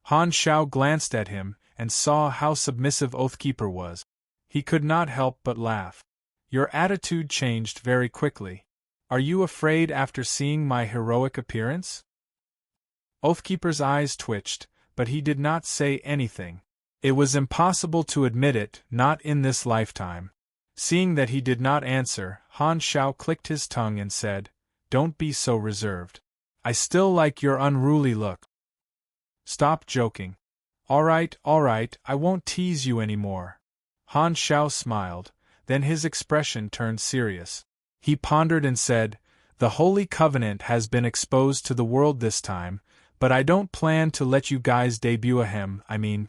Speaker 1: Han Xiao glanced at him and saw how submissive Oathkeeper was. He could not help but laugh. Your attitude changed very quickly. Are you afraid after seeing my heroic appearance? Oathkeeper's eyes twitched, but he did not say anything. It was impossible to admit it, not in this lifetime. Seeing that he did not answer, Han Xiao clicked his tongue and said, "Don't be so reserved. I still like your unruly look." Stop joking. All right, I won't tease you anymore. Han Xiao smiled, then his expression turned serious. He pondered and said, "The Holy Covenant has been exposed to the world this time, but I don't plan to let you guys debut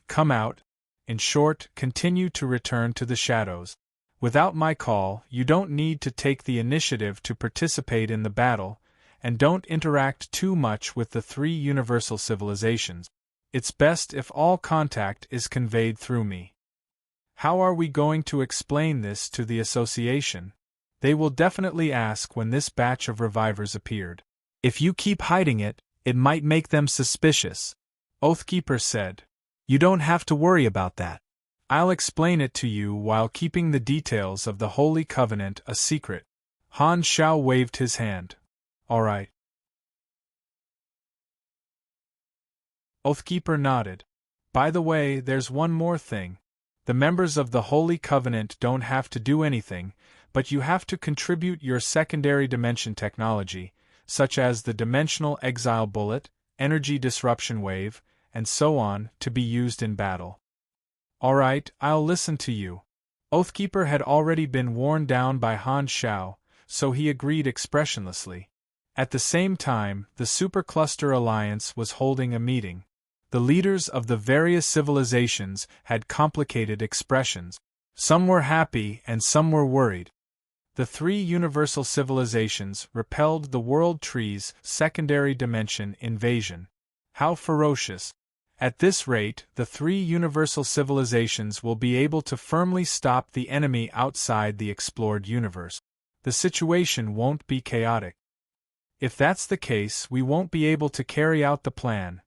Speaker 1: come out. In short, continue to return to the shadows. Without my call, you don't need to take the initiative to participate in the battle, and don't interact too much with the three universal civilizations. It's best if all contact is conveyed through me." How are we going to explain this to the association? They will definitely ask when this batch of revivers appeared. If you keep hiding it, it might make them suspicious. Oathkeeper said. You don't have to worry about that. I'll explain it to you while keeping the details of the Holy Covenant a secret. Han Xiao waved his hand. All right. Oathkeeper nodded. By the way, there's one more thing. The members of the Holy Covenant don't have to do anything, but you have to contribute your secondary dimension technology, such as the dimensional exile bullet, energy disruption wave, and so on, to be used in battle. All right, I'll listen to you. Oathkeeper had already been worn down by Han Xiao, so he agreed expressionlessly. At the same time, the Supercluster Alliance was holding a meeting. The leaders of the various civilizations had complicated expressions. Some were happy and some were worried. The three universal civilizations repelled the World Tree's secondary dimension invasion. How ferocious! At this rate, the three universal civilizations will be able to firmly stop the enemy outside the explored universe. The situation won't be chaotic. If that's the case, we won't be able to carry out the plan.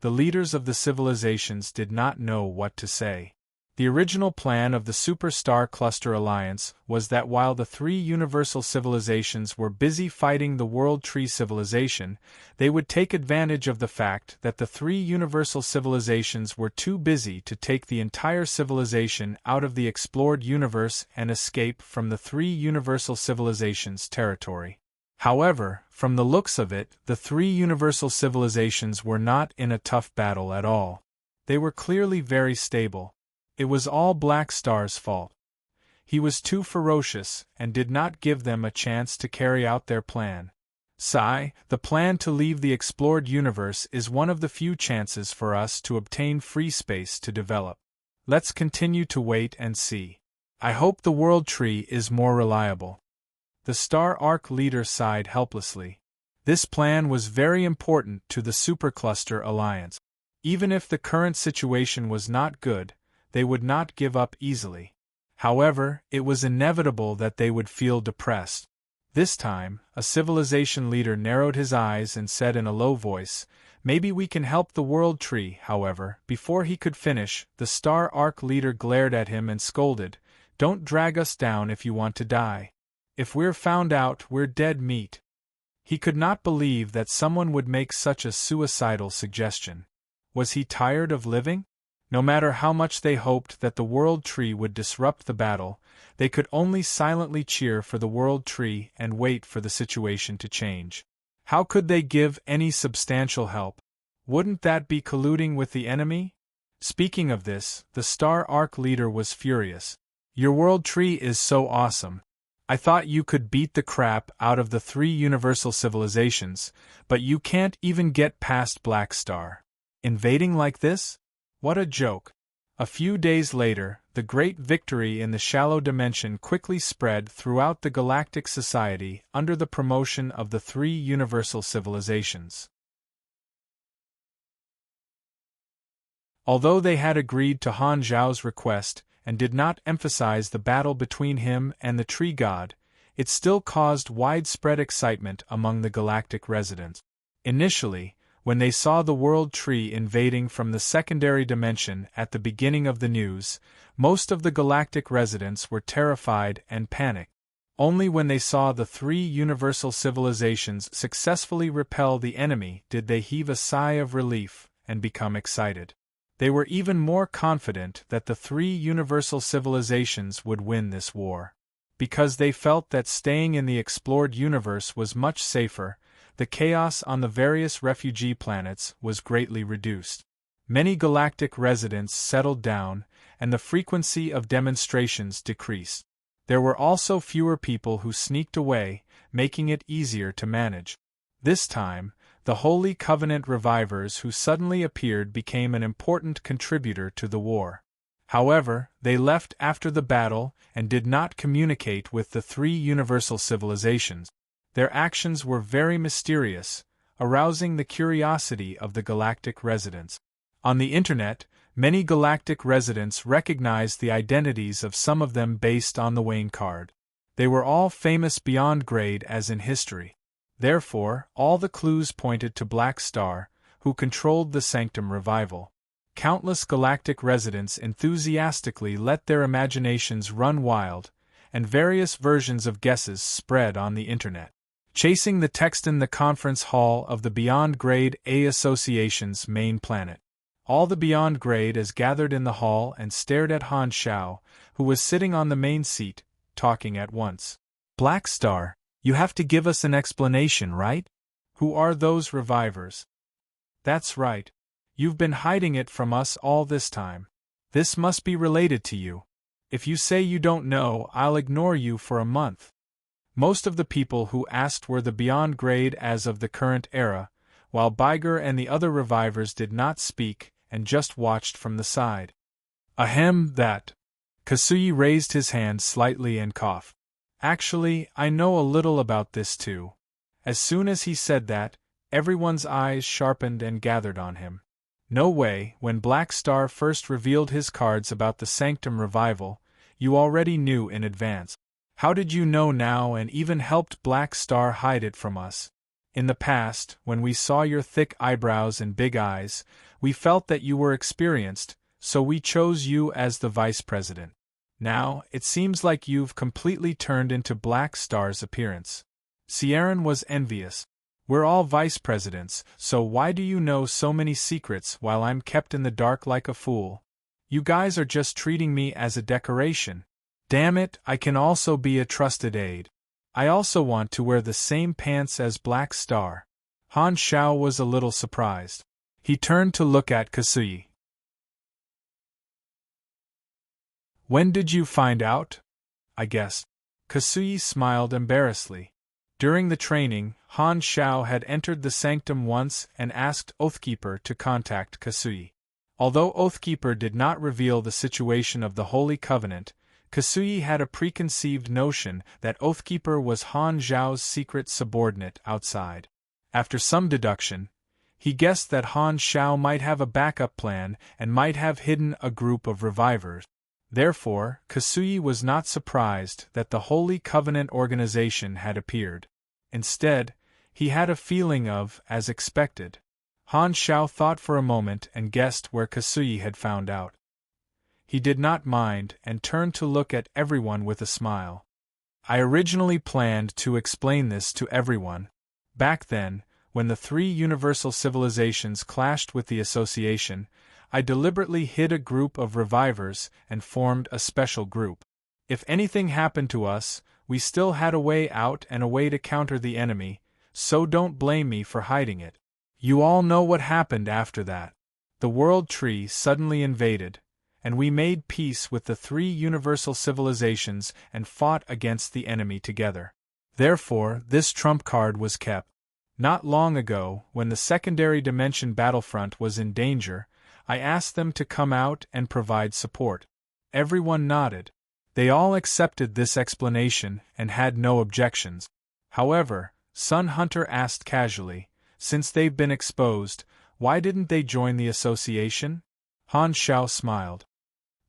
Speaker 1: The leaders of the civilizations did not know what to say. The original plan of the Superstar Cluster Alliance was that while the three universal civilizations were busy fighting the World Tree civilization, they would take advantage of the fact that the three universal civilizations were too busy to take the entire civilization out of the explored universe and escape from the three universal civilizations' territory. However, from the looks of it, the three universal civilizations were not in a tough battle at all. They were clearly very stable. It was all Black Star's fault. He was too ferocious and did not give them a chance to carry out their plan. Sigh, the plan to leave the explored universe is one of the few chances for us to obtain free space to develop. Let's continue to wait and see. I hope the World Tree is more reliable. The Star Arc leader sighed helplessly. This plan was very important to the Supercluster Alliance. Even if the current situation was not good, they would not give up easily. However, it was inevitable that they would feel depressed. This time, a civilization leader narrowed his eyes and said in a low voice, "Maybe we can help the World Tree." However, before he could finish, the Star Arc leader glared at him and scolded, "Don't drag us down if you want to die. If we're found out, we're dead meat." He could not believe that someone would make such a suicidal suggestion. Was he tired of living? No matter how much they hoped that the World Tree would disrupt the battle, they could only silently cheer for the World Tree and wait for the situation to change. How could they give any substantial help? Wouldn't that be colluding with the enemy? Speaking of this, the Star Arc leader was furious. "Your World Tree is so awesome. I thought you could beat the crap out of the three universal civilizations, but you can't even get past Black Star. Invading like this? What a joke." A few days later, the great victory in the shallow dimension quickly spread throughout the galactic society under the promotion of the three universal civilizations. Although they had agreed to Han Zhao's request and did not emphasize the battle between him and the tree god, it still caused widespread excitement among the galactic residents. Initially, when they saw the World Tree invading from the secondary dimension at the beginning of the news, most of the galactic residents were terrified and panicked. Only when they saw the three universal civilizations successfully repel the enemy did they heave a sigh of relief and become excited. They were even more confident that the three universal civilizations would win this war. Because they felt that staying in the explored universe was much safer, the chaos on the various refugee planets was greatly reduced. Many galactic residents settled down, and the frequency of demonstrations decreased. There were also fewer people who sneaked away, making it easier to manage. This time, the Holy Covenant revivers who suddenly appeared became an important contributor to the war. However, they left after the battle and did not communicate with the three universal civilizations. Their actions were very mysterious, arousing the curiosity of the galactic residents. On the internet, many galactic residents recognized the identities of some of them based on the Wayne card. They were all famous beyond grade as in history. Therefore, all the clues pointed to Black Star, who controlled the Sanctum revival. Countless galactic residents enthusiastically let their imaginations run wild, and various versions of guesses spread on the internet. Chasing the text in the conference hall of the Beyond Grade A Association's main planet. All the Beyond Grade as gathered in the hall and stared at Han Xiao, who was sitting on the main seat, talking at once. "Black Star, you have to give us an explanation, right? Who are those revivers?" "That's right. You've been hiding it from us all this time. This must be related to you. If you say you don't know, I'll ignore you for a month." Most of the people who asked were the Beyond Grade as of the current era, while Biger and the other revivers did not speak and just watched from the side. Ahem, that. Kasuyi raised his hand slightly and coughed. Actually, I know a little about this too. As soon as he said that, everyone's eyes sharpened and gathered on him. No way, when Black Star first revealed his cards about the Sanctum revival, you already knew in advance. How did you know now and even helped Black Star hide it from us? In the past, when we saw your thick eyebrows and big eyes, we felt that you were experienced, so we chose you as the vice president. Now, it seems like you've completely turned into Black Star's appearance. Serene was envious. We're all vice presidents, so why do you know so many secrets while I'm kept in the dark like a fool? You guys are just treating me as a decoration. Damn it, I can also be a trusted aide. I also want to wear the same pants as Black Star. Han Xiao was a little surprised. He turned to look at Kasui. When did you find out? I guessed. Kasui smiled embarrassedly. During the training, Han Xiao had entered the sanctum once and asked Oathkeeper to contact Kasui. Although Oathkeeper did not reveal the situation of the Holy Covenant, Kasui had a preconceived notion that Oathkeeper was Han Xiao's secret subordinate outside. After some deduction, he guessed that Han Xiao might have a backup plan and might have hidden a group of revivers. Therefore, Kasui was not surprised that the Holy Covenant organization had appeared. Instead, he had a feeling of, as expected. Han Xiao thought for a moment and guessed where Kasui had found out. He did not mind and turned to look at everyone with a smile. I originally planned to explain this to everyone. Back then, when the three universal civilizations clashed with the association, I deliberately hid a group of revivers and formed a special group. If anything happened to us, we still had a way out and a way to counter the enemy, so don't blame me for hiding it. You all know what happened after that. The World Tree suddenly invaded, and we made peace with the three universal civilizations and fought against the enemy together. Therefore, this trump card was kept. Not long ago, when the secondary dimension battlefront was in danger, I asked them to come out and provide support. Everyone nodded. They all accepted this explanation and had no objections. However, Sun Hunter asked casually, since they've been exposed, why didn't they join the association? Han Xiao smiled.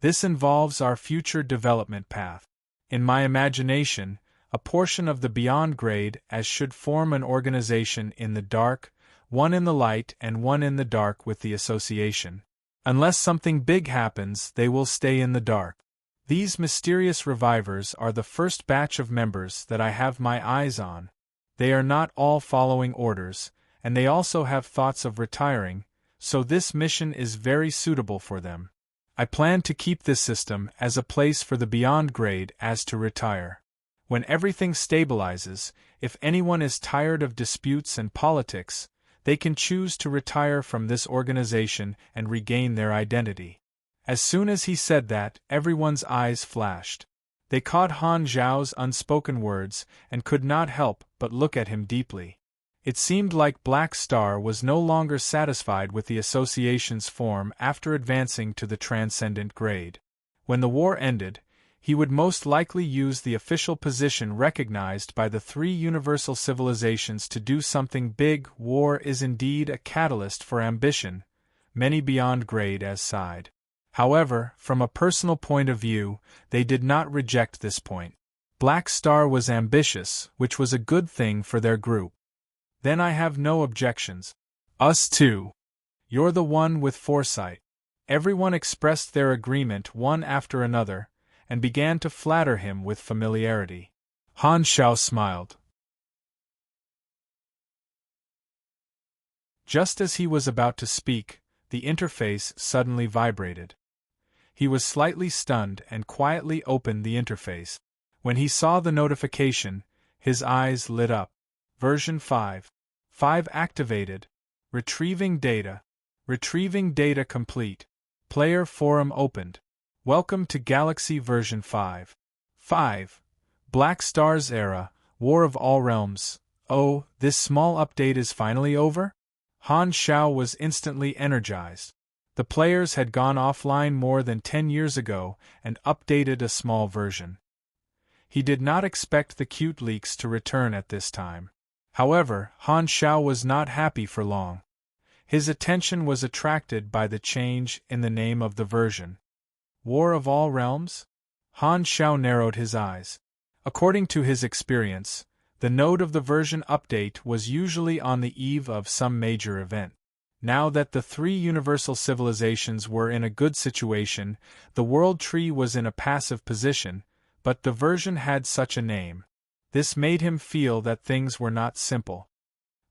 Speaker 1: This involves our future development path. In my imagination, a portion of the Beyond Grade as should form an organization in the dark, one in the light and one in the dark with the association. Unless something big happens, they will stay in the dark. These mysterious revivers are the first batch of members that I have my eyes on. They are not all following orders, and they also have thoughts of retiring, so this mission is very suitable for them. I plan to keep this system as a place for the Beyond Grade as to retire. When everything stabilizes, if anyone is tired of disputes and politics, they can choose to retire from this organization and regain their identity. As soon as he said that, everyone's eyes flashed. They caught Han Xiao's unspoken words and could not help but look at him deeply. It seemed like Black Star was no longer satisfied with the association's form after advancing to the Transcendent Grade. When the war ended, he would most likely use the official position recognized by the three universal civilizations to do something big. War is indeed a catalyst for ambition, many Beyond Grade as sighed. However, from a personal point of view, they did not reject this point. Black Star was ambitious, which was a good thing for their group. Then I have no objections. Us too. You're the one with foresight. Everyone expressed their agreement one after another, and began to flatter him with familiarity. Han Xiao smiled. Just as he was about to speak, the interface suddenly vibrated. He was slightly stunned and quietly opened the interface. When he saw the notification, his eyes lit up. Version 5. 5 activated. Retrieving data. Retrieving data complete. Player forum opened. Welcome to Galaxy version 5. 5. Black Star's era, War of All Realms. Oh, this small update is finally over? Han Xiao was instantly energized. The players had gone offline more than 10 years ago and updated a small version. He did not expect the cute leaks to return at this time. However, Han Xiao was not happy for long. His attention was attracted by the change in the name of the version. War of All Realms? Han Xiao narrowed his eyes. According to his experience, the note of the version update was usually on the eve of some major event. Now that the three universal civilizations were in a good situation, the world tree was in a passive position, but the version had such a name. This made him feel that things were not simple.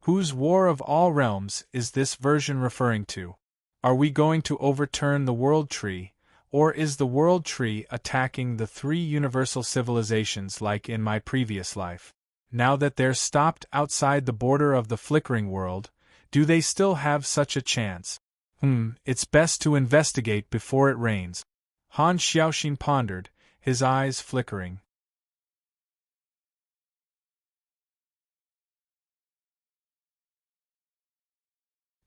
Speaker 1: Whose War of All Realms is this version referring to? Are we going to overturn the world tree, or is the world tree attacking the three universal civilizations like in my previous life? Now that they're stopped outside the border of the flickering world, do they still have such a chance? It's best to investigate before it rains. Han Xiaoxin pondered, his eyes flickering.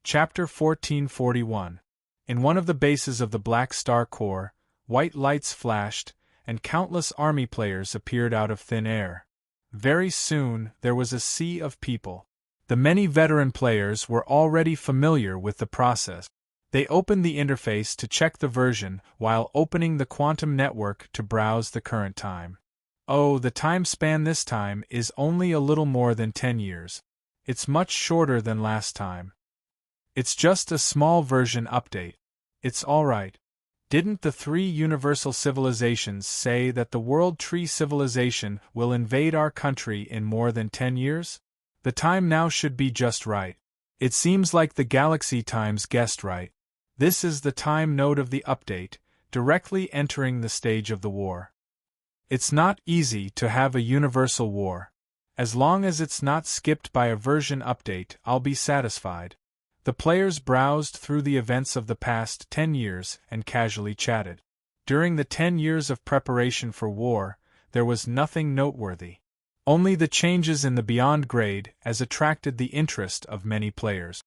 Speaker 1: Chapter 1441. In one of the bases of the Black Star Corps, white lights flashed, and countless army players appeared out of thin air. Very soon, there was a sea of people. The many veteran players were already familiar with the process. They opened the interface to check the version while opening the quantum network to browse the current time. Oh, the time span this time is only a little more than 10 years. It's much shorter than last time. It's just a small version update. It's alright. Didn't the three universal civilizations say that the World Tree civilization will invade our country in more than 10 years? The time now should be just right. It seems like the galaxy times guessed right. This is the time node of the update, directly entering the stage of the war. It's not easy to have a universal war. As long as it's not skipped by a version update, I'll be satisfied. The players browsed through the events of the past 10 years and casually chatted. During the 10 years of preparation for war, there was nothing noteworthy. Only the changes in the Beyond grade has attracted the interest of many players.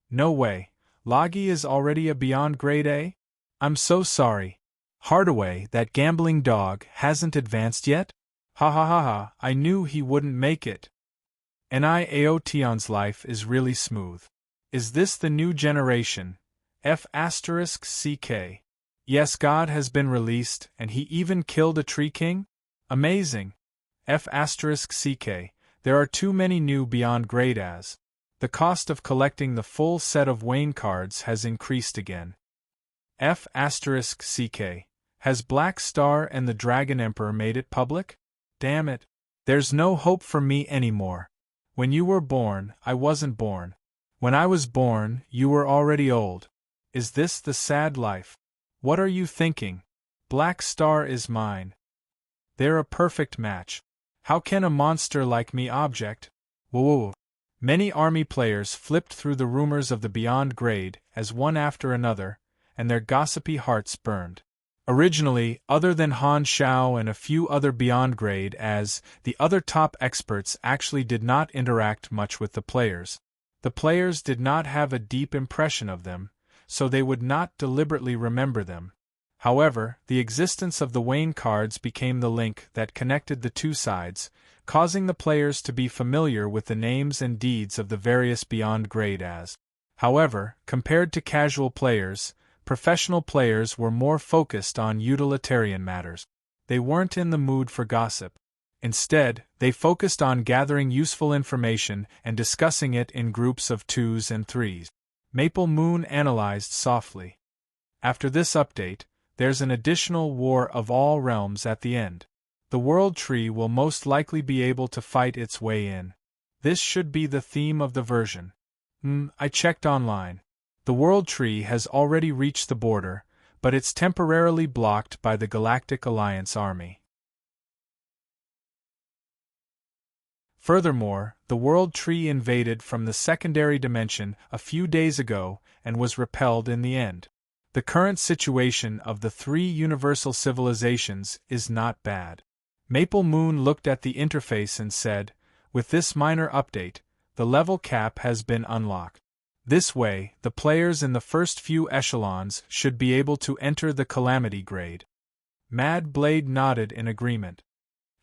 Speaker 1: No way, Logi is already a Beyond grade A? I'm so sorry. Hardaway, that gambling dog, hasn't advanced yet? Ha ha ha ha, I knew he wouldn't make it. Aotion's life is really smooth. Is this the new generation? F***CK. Yes, God has been released, and he even killed a Tree King? Amazing. F***CK. There are too many new Beyond grade as. The cost of collecting the full set of Wayne cards has increased again. F***CK. Has Black Star and the Dragon Emperor made it public? Damn it. There's no hope for me anymore. When you were born, I wasn't born. When I was born, you were already old. Is this the sad life? What are you thinking? Black Star is mine. They're a perfect match. How can a monster like me object? Whoa. Many army players flipped through the rumors of the Beyond grade as one after another, and their gossipy hearts burned. Originally, other than Han Xiao and a few other Beyond grade as, the other top experts actually did not interact much with the players. The players did not have a deep impression of them, so they would not deliberately remember them. However, the existence of the Wayne cards became the link that connected the two sides, causing the players to be familiar with the names and deeds of the various Beyond grade as. However, compared to casual players, professional players were more focused on utilitarian matters. They weren't in the mood for gossip. Instead, they focused on gathering useful information and discussing it in groups of 2s and 3s. Maple Moon analyzed softly. After this update, there's an additional War of All Realms at the end. The World Tree will most likely be able to fight its way in. This should be the theme of the version. I checked online. The World Tree has already reached the border, but it's temporarily blocked by the Galactic Alliance Army. Furthermore, the World Tree invaded from the secondary dimension a few days ago and was repelled in the end. The current situation of the three universal civilizations is not bad. Maple Moon looked at the interface and said, with this minor update, the level cap has been unlocked. This way, the players in the first few echelons should be able to enter the Calamity grade. Mad Blade nodded in agreement.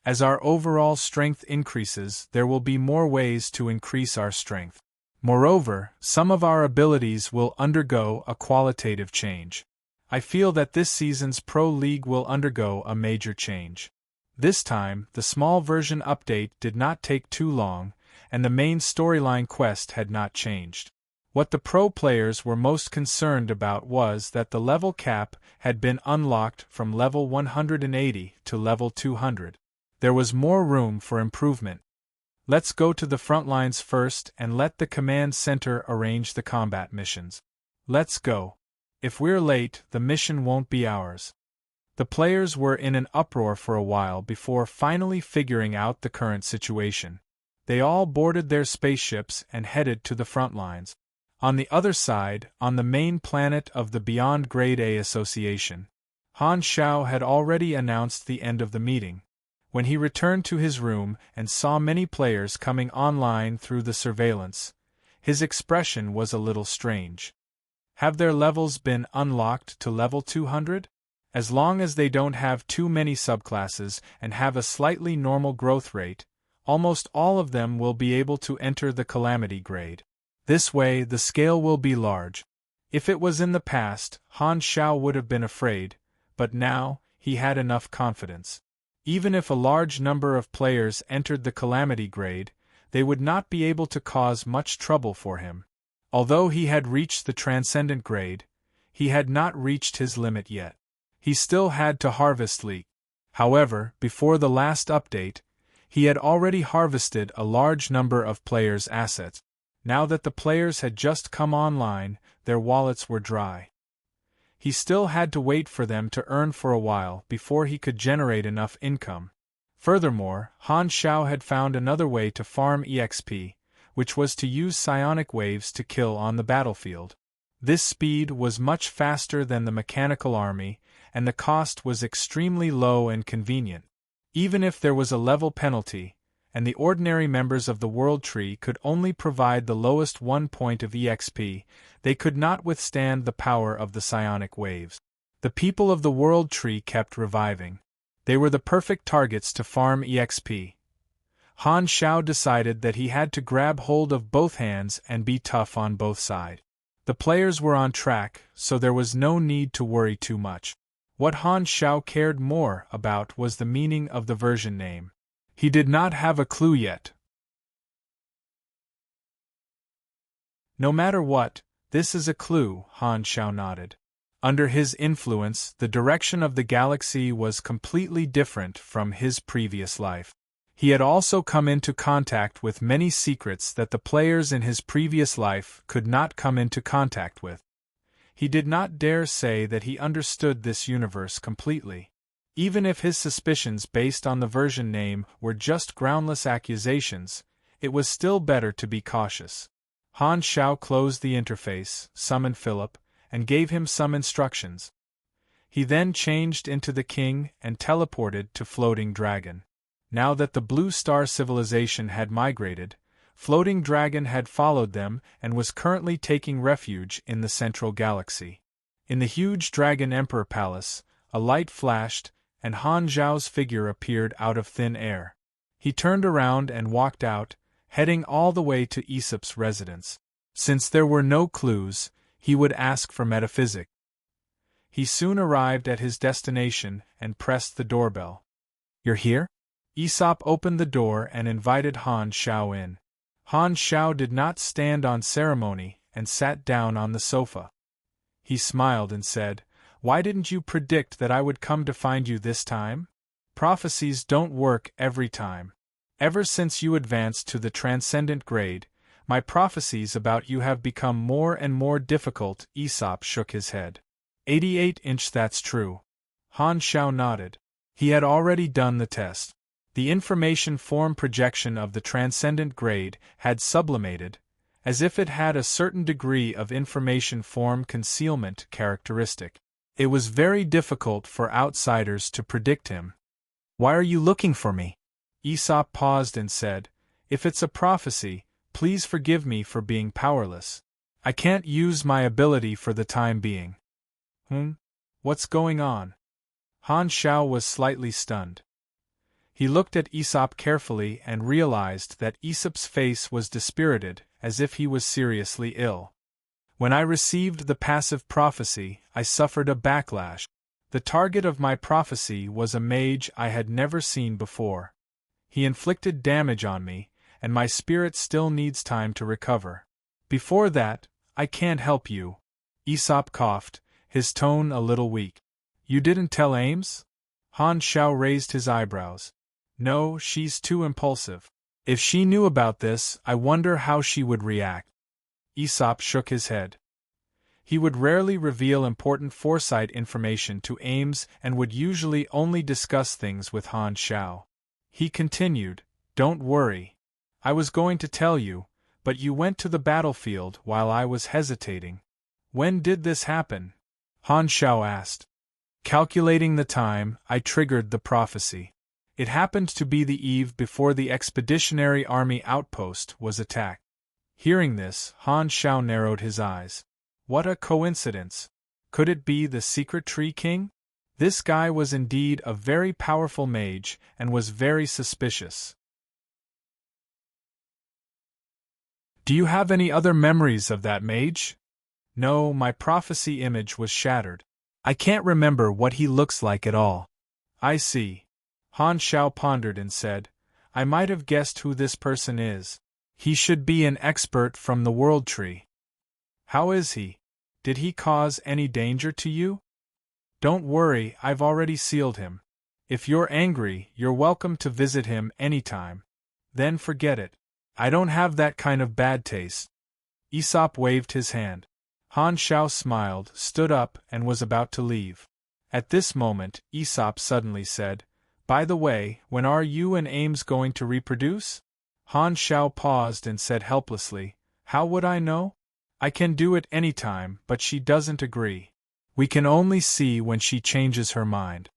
Speaker 1: As our overall strength increases, there will be more ways to increase our strength. Moreover, some of our abilities will undergo a qualitative change. I feel that this season's Pro League will undergo a major change. This time, the small version update did not take too long, and the main storyline quest had not changed. What the pro players were most concerned about was that the level cap had been unlocked from level 180 to level 200. There was more room for improvement. Let's go to the front lines first and let the command center arrange the combat missions. Let's go. If we're late, the mission won't be ours. The players were in an uproar for a while before finally figuring out the current situation. They all boarded their spaceships and headed to the front lines. On the other side, on the main planet of the Beyond Grade A Association, Han Xiao had already announced the end of the meeting. When he returned to his room and saw many players coming online through the surveillance, his expression was a little strange. Have their levels been unlocked to level 200? As long as they don't have too many subclasses and have a slightly normal growth rate, almost all of them will be able to enter the Calamity grade. This way, the scale will be large. If it was in the past, Han Xiao would have been afraid, but now, he had enough confidence. Even if a large number of players entered the Calamity grade, they would not be able to cause much trouble for him. Although he had reached the Transcendent grade, he had not reached his limit yet. He still had to harvest leek. However, before the last update, he had already harvested a large number of players' assets. Now that the players had just come online, their wallets were dry. He still had to wait for them to earn for a while before he could generate enough income. Furthermore, Han Xiao had found another way to farm EXP, which was to use psionic waves to kill on the battlefield. This speed was much faster than the mechanical army, and the cost was extremely low and convenient. Even if there was a level penalty, and the ordinary members of the World Tree could only provide the lowest 1 point of EXP, they could not withstand the power of the psionic waves. The people of the World Tree kept reviving. They were the perfect targets to farm EXP. Han Xiao decided that he had to grab hold of both hands and be tough on both sides. The players were on track, so there was no need to worry too much. What Han Xiao cared more about was the meaning of the version name. He did not have a clue yet. No matter what, this is a clue, Han Xiao nodded. Under his influence, the direction of the galaxy was completely different from his previous life. He had also come into contact with many secrets that the players in his previous life could not come into contact with. He did not dare say that he understood this universe completely. Even if his suspicions based on the version name were just groundless accusations, it was still better to be cautious. Han Xiao closed the interface, summoned Philip, and gave him some instructions. He then changed into the king and teleported to Floating Dragon. Now that the Blue Star civilization had migrated, Floating Dragon had followed them and was currently taking refuge in the central galaxy. In the huge Dragon Emperor Palace, a light flashed, and Han Zhao's figure appeared out of thin air. He turned around and walked out, heading all the way to Aesop's residence. Since there were no clues, he would ask for metaphysic. He soon arrived at his destination and pressed the doorbell. "You're here?" Aesop opened the door and invited Han Xiao in. Han Xiao did not stand on ceremony and sat down on the sofa. He smiled and said, "Why didn't you predict that I would come to find you this time? Prophecies don't work every time. Ever since you advanced to the Transcendent grade, my prophecies about you have become more and more difficult." Aesop shook his head. 88-inch, that's true. Han Xiao nodded. He had already done the test. The information form projection of the Transcendent grade had sublimated, as if it had a certain degree of information form concealment characteristic. It was very difficult for outsiders to predict him. "Why are you looking for me?" Aesop paused and said, "If it's a prophecy, please forgive me for being powerless. I can't use my ability for the time being." What's going on?" Han Xiao was slightly stunned. He looked at Aesop carefully and realized that Aesop's face was dispirited, as if he was seriously ill. When I received the passive prophecy, I suffered a backlash. The target of my prophecy was a mage I had never seen before. He inflicted damage on me, and my spirit still needs time to recover. Before that, I can't help you. Aesop coughed, his tone a little weak. You didn't tell Ames? Han Shao raised his eyebrows. No, she's too impulsive. If she knew about this, I wonder how she would react. Aesop shook his head. He would rarely reveal important foresight information to Ames and would usually only discuss things with Han Shao. He continued, Don't worry. I was going to tell you, but you went to the battlefield while I was hesitating. When did this happen? Han Shao asked. Calculating the time, I triggered the prophecy. It happened to be the eve before the expeditionary army outpost was attacked. Hearing this, Han Shao narrowed his eyes. What a coincidence! Could it be the Secret Tree King? This guy was indeed a very powerful mage and was very suspicious. Do you have any other memories of that mage? No, my prophecy image was shattered. I can't remember what he looks like at all. I see. Han Shao pondered and said, I might have guessed who this person is. He should be an expert from the World Tree. How is he? Did he cause any danger to you? Don't worry, I've already sealed him. If you're angry, you're welcome to visit him anytime. Then forget it. I don't have that kind of bad taste. Aesop waved his hand. Han Shao smiled, stood up, and was about to leave. At this moment, Aesop suddenly said, By the way, when are you and Ames going to reproduce? Han Shao paused and said helplessly, How would I know? I can do it any time, but she doesn't agree. We can only see when she changes her mind.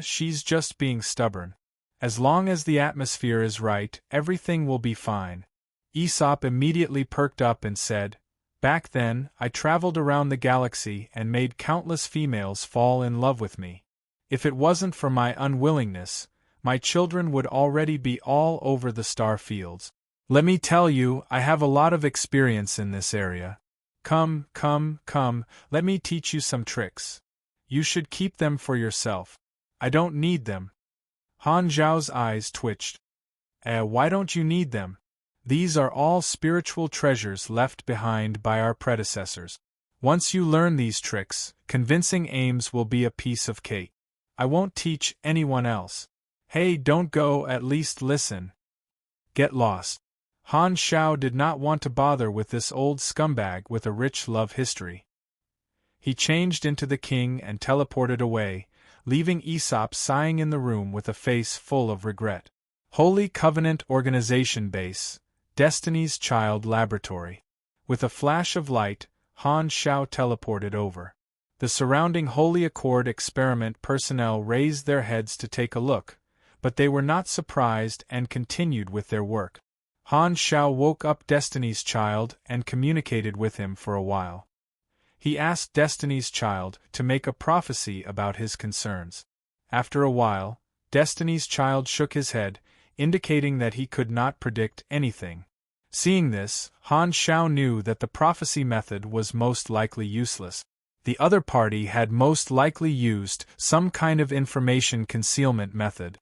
Speaker 1: She's just being stubborn. As long as the atmosphere is right, everything will be fine. Aesop immediately perked up and said, Back then, I traveled around the galaxy and made countless females fall in love with me. If it wasn't for my unwillingness, my children would already be all over the star fields. Let me tell you, I have a lot of experience in this area. Come, let me teach you some tricks. You should keep them for yourself. I don't need them. Han Zhao's eyes twitched. Why don't you need them? These are all spiritual treasures left behind by our predecessors. Once you learn these tricks, convincing Ames will be a piece of cake. I won't teach anyone else. Hey, don't go, at least listen. Get lost. Han Shao did not want to bother with this old scumbag with a rich love history. He changed into the king and teleported away, leaving Aesop sighing in the room with a face full of regret. Holy Covenant Organization Base, Destiny's Child Laboratory. With a flash of light, Han Shao teleported over. The surrounding Holy Accord experiment personnel raised their heads to take a look, but they were not surprised and continued with their work. Han Shao woke up Destiny's Child and communicated with him for a while. He asked Destiny's Child to make a prophecy about his concerns. After a while, Destiny's Child shook his head, indicating that he could not predict anything. Seeing this, Han Shao knew that the prophecy method was most likely useless. The other party had most likely used some kind of information concealment method.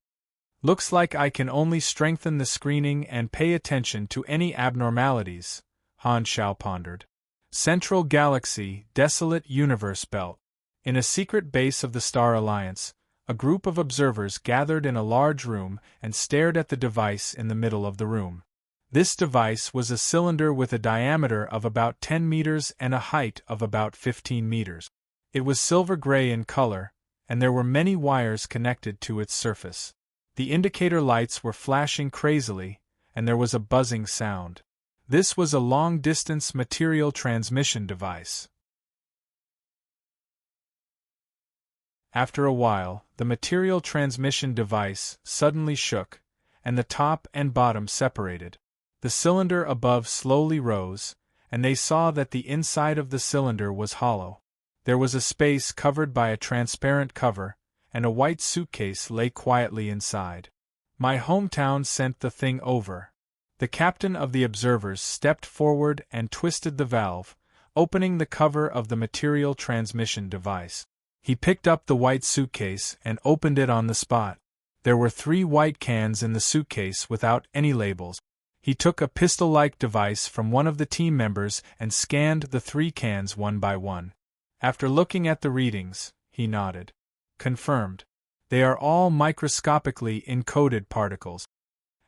Speaker 1: Looks like I can only strengthen the screening and pay attention to any abnormalities, Han Shao pondered. Central Galaxy, Desolate Universe Belt. In a secret base of the Star Alliance, a group of observers gathered in a large room and stared at the device in the middle of the room. This device was a cylinder with a diameter of about 10 meters and a height of about 15 meters. It was silver-gray in color, and there were many wires connected to its surface. The indicator lights were flashing crazily, and there was a buzzing sound. This was a long-distance material transmission device. After a while, the material transmission device suddenly shook, and the top and bottom separated. The cylinder above slowly rose, and they saw that the inside of the cylinder was hollow. There was a space covered by a transparent cover, and a white suitcase lay quietly inside. My hometown sent the thing over. The captain of the observers stepped forward and twisted the valve, opening the cover of the material transmission device. He picked up the white suitcase and opened it on the spot. There were 3 white cans in the suitcase without any labels. He took a pistol-like device from one of the team members and scanned the 3 cans one by one. After looking at the readings, he nodded. Confirmed. They are all microscopically encoded particles.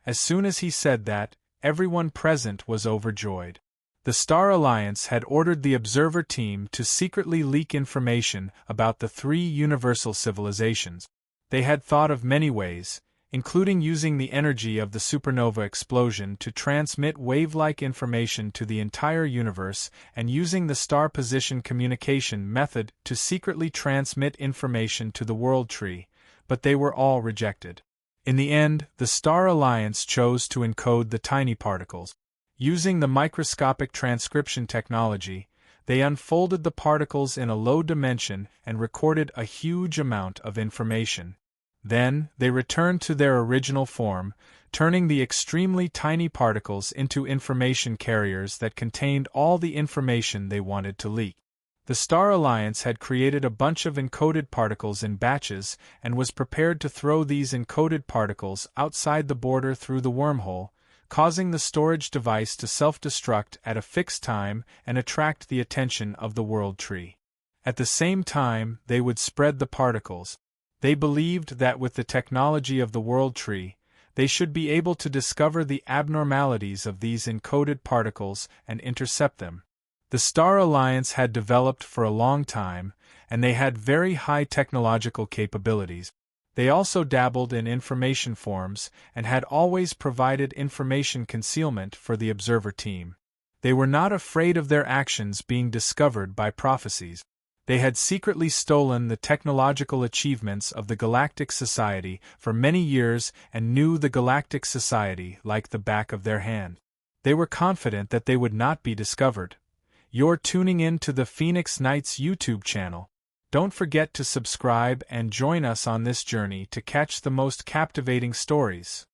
Speaker 1: As soon as he said that, everyone present was overjoyed. The Star Alliance had ordered the observer team to secretly leak information about the 3 universal civilizations. They had thought of many ways, including using the energy of the supernova explosion to transmit wave-like information to the entire universe and using the star position communication method to secretly transmit information to the World Tree, but they were all rejected. In the end, the Star Alliance chose to encode the tiny particles. Using the microscopic transcription technology, they unfolded the particles in a low dimension and recorded a huge amount of information. Then, they returned to their original form, turning the extremely tiny particles into information carriers that contained all the information they wanted to leak. The Star Alliance had created a bunch of encoded particles in batches and was prepared to throw these encoded particles outside the border through the wormhole, causing the storage device to self-destruct at a fixed time and attract the attention of the World Tree. At the same time, they would spread the particles. They believed that with the technology of the World Tree, they should be able to discover the abnormalities of these encoded particles and intercept them. The Star Alliance had developed for a long time, and they had very high technological capabilities. They also dabbled in information forms and had always provided information concealment for the observer team. They were not afraid of their actions being discovered by prophecies. They had secretly stolen the technological achievements of the Galactic Society for many years and knew the Galactic Society like the back of their hand. They were confident that they would not be discovered. You're tuning in to the Phoenix Knights YouTube channel. Don't forget to subscribe and join us on this journey to catch the most captivating stories.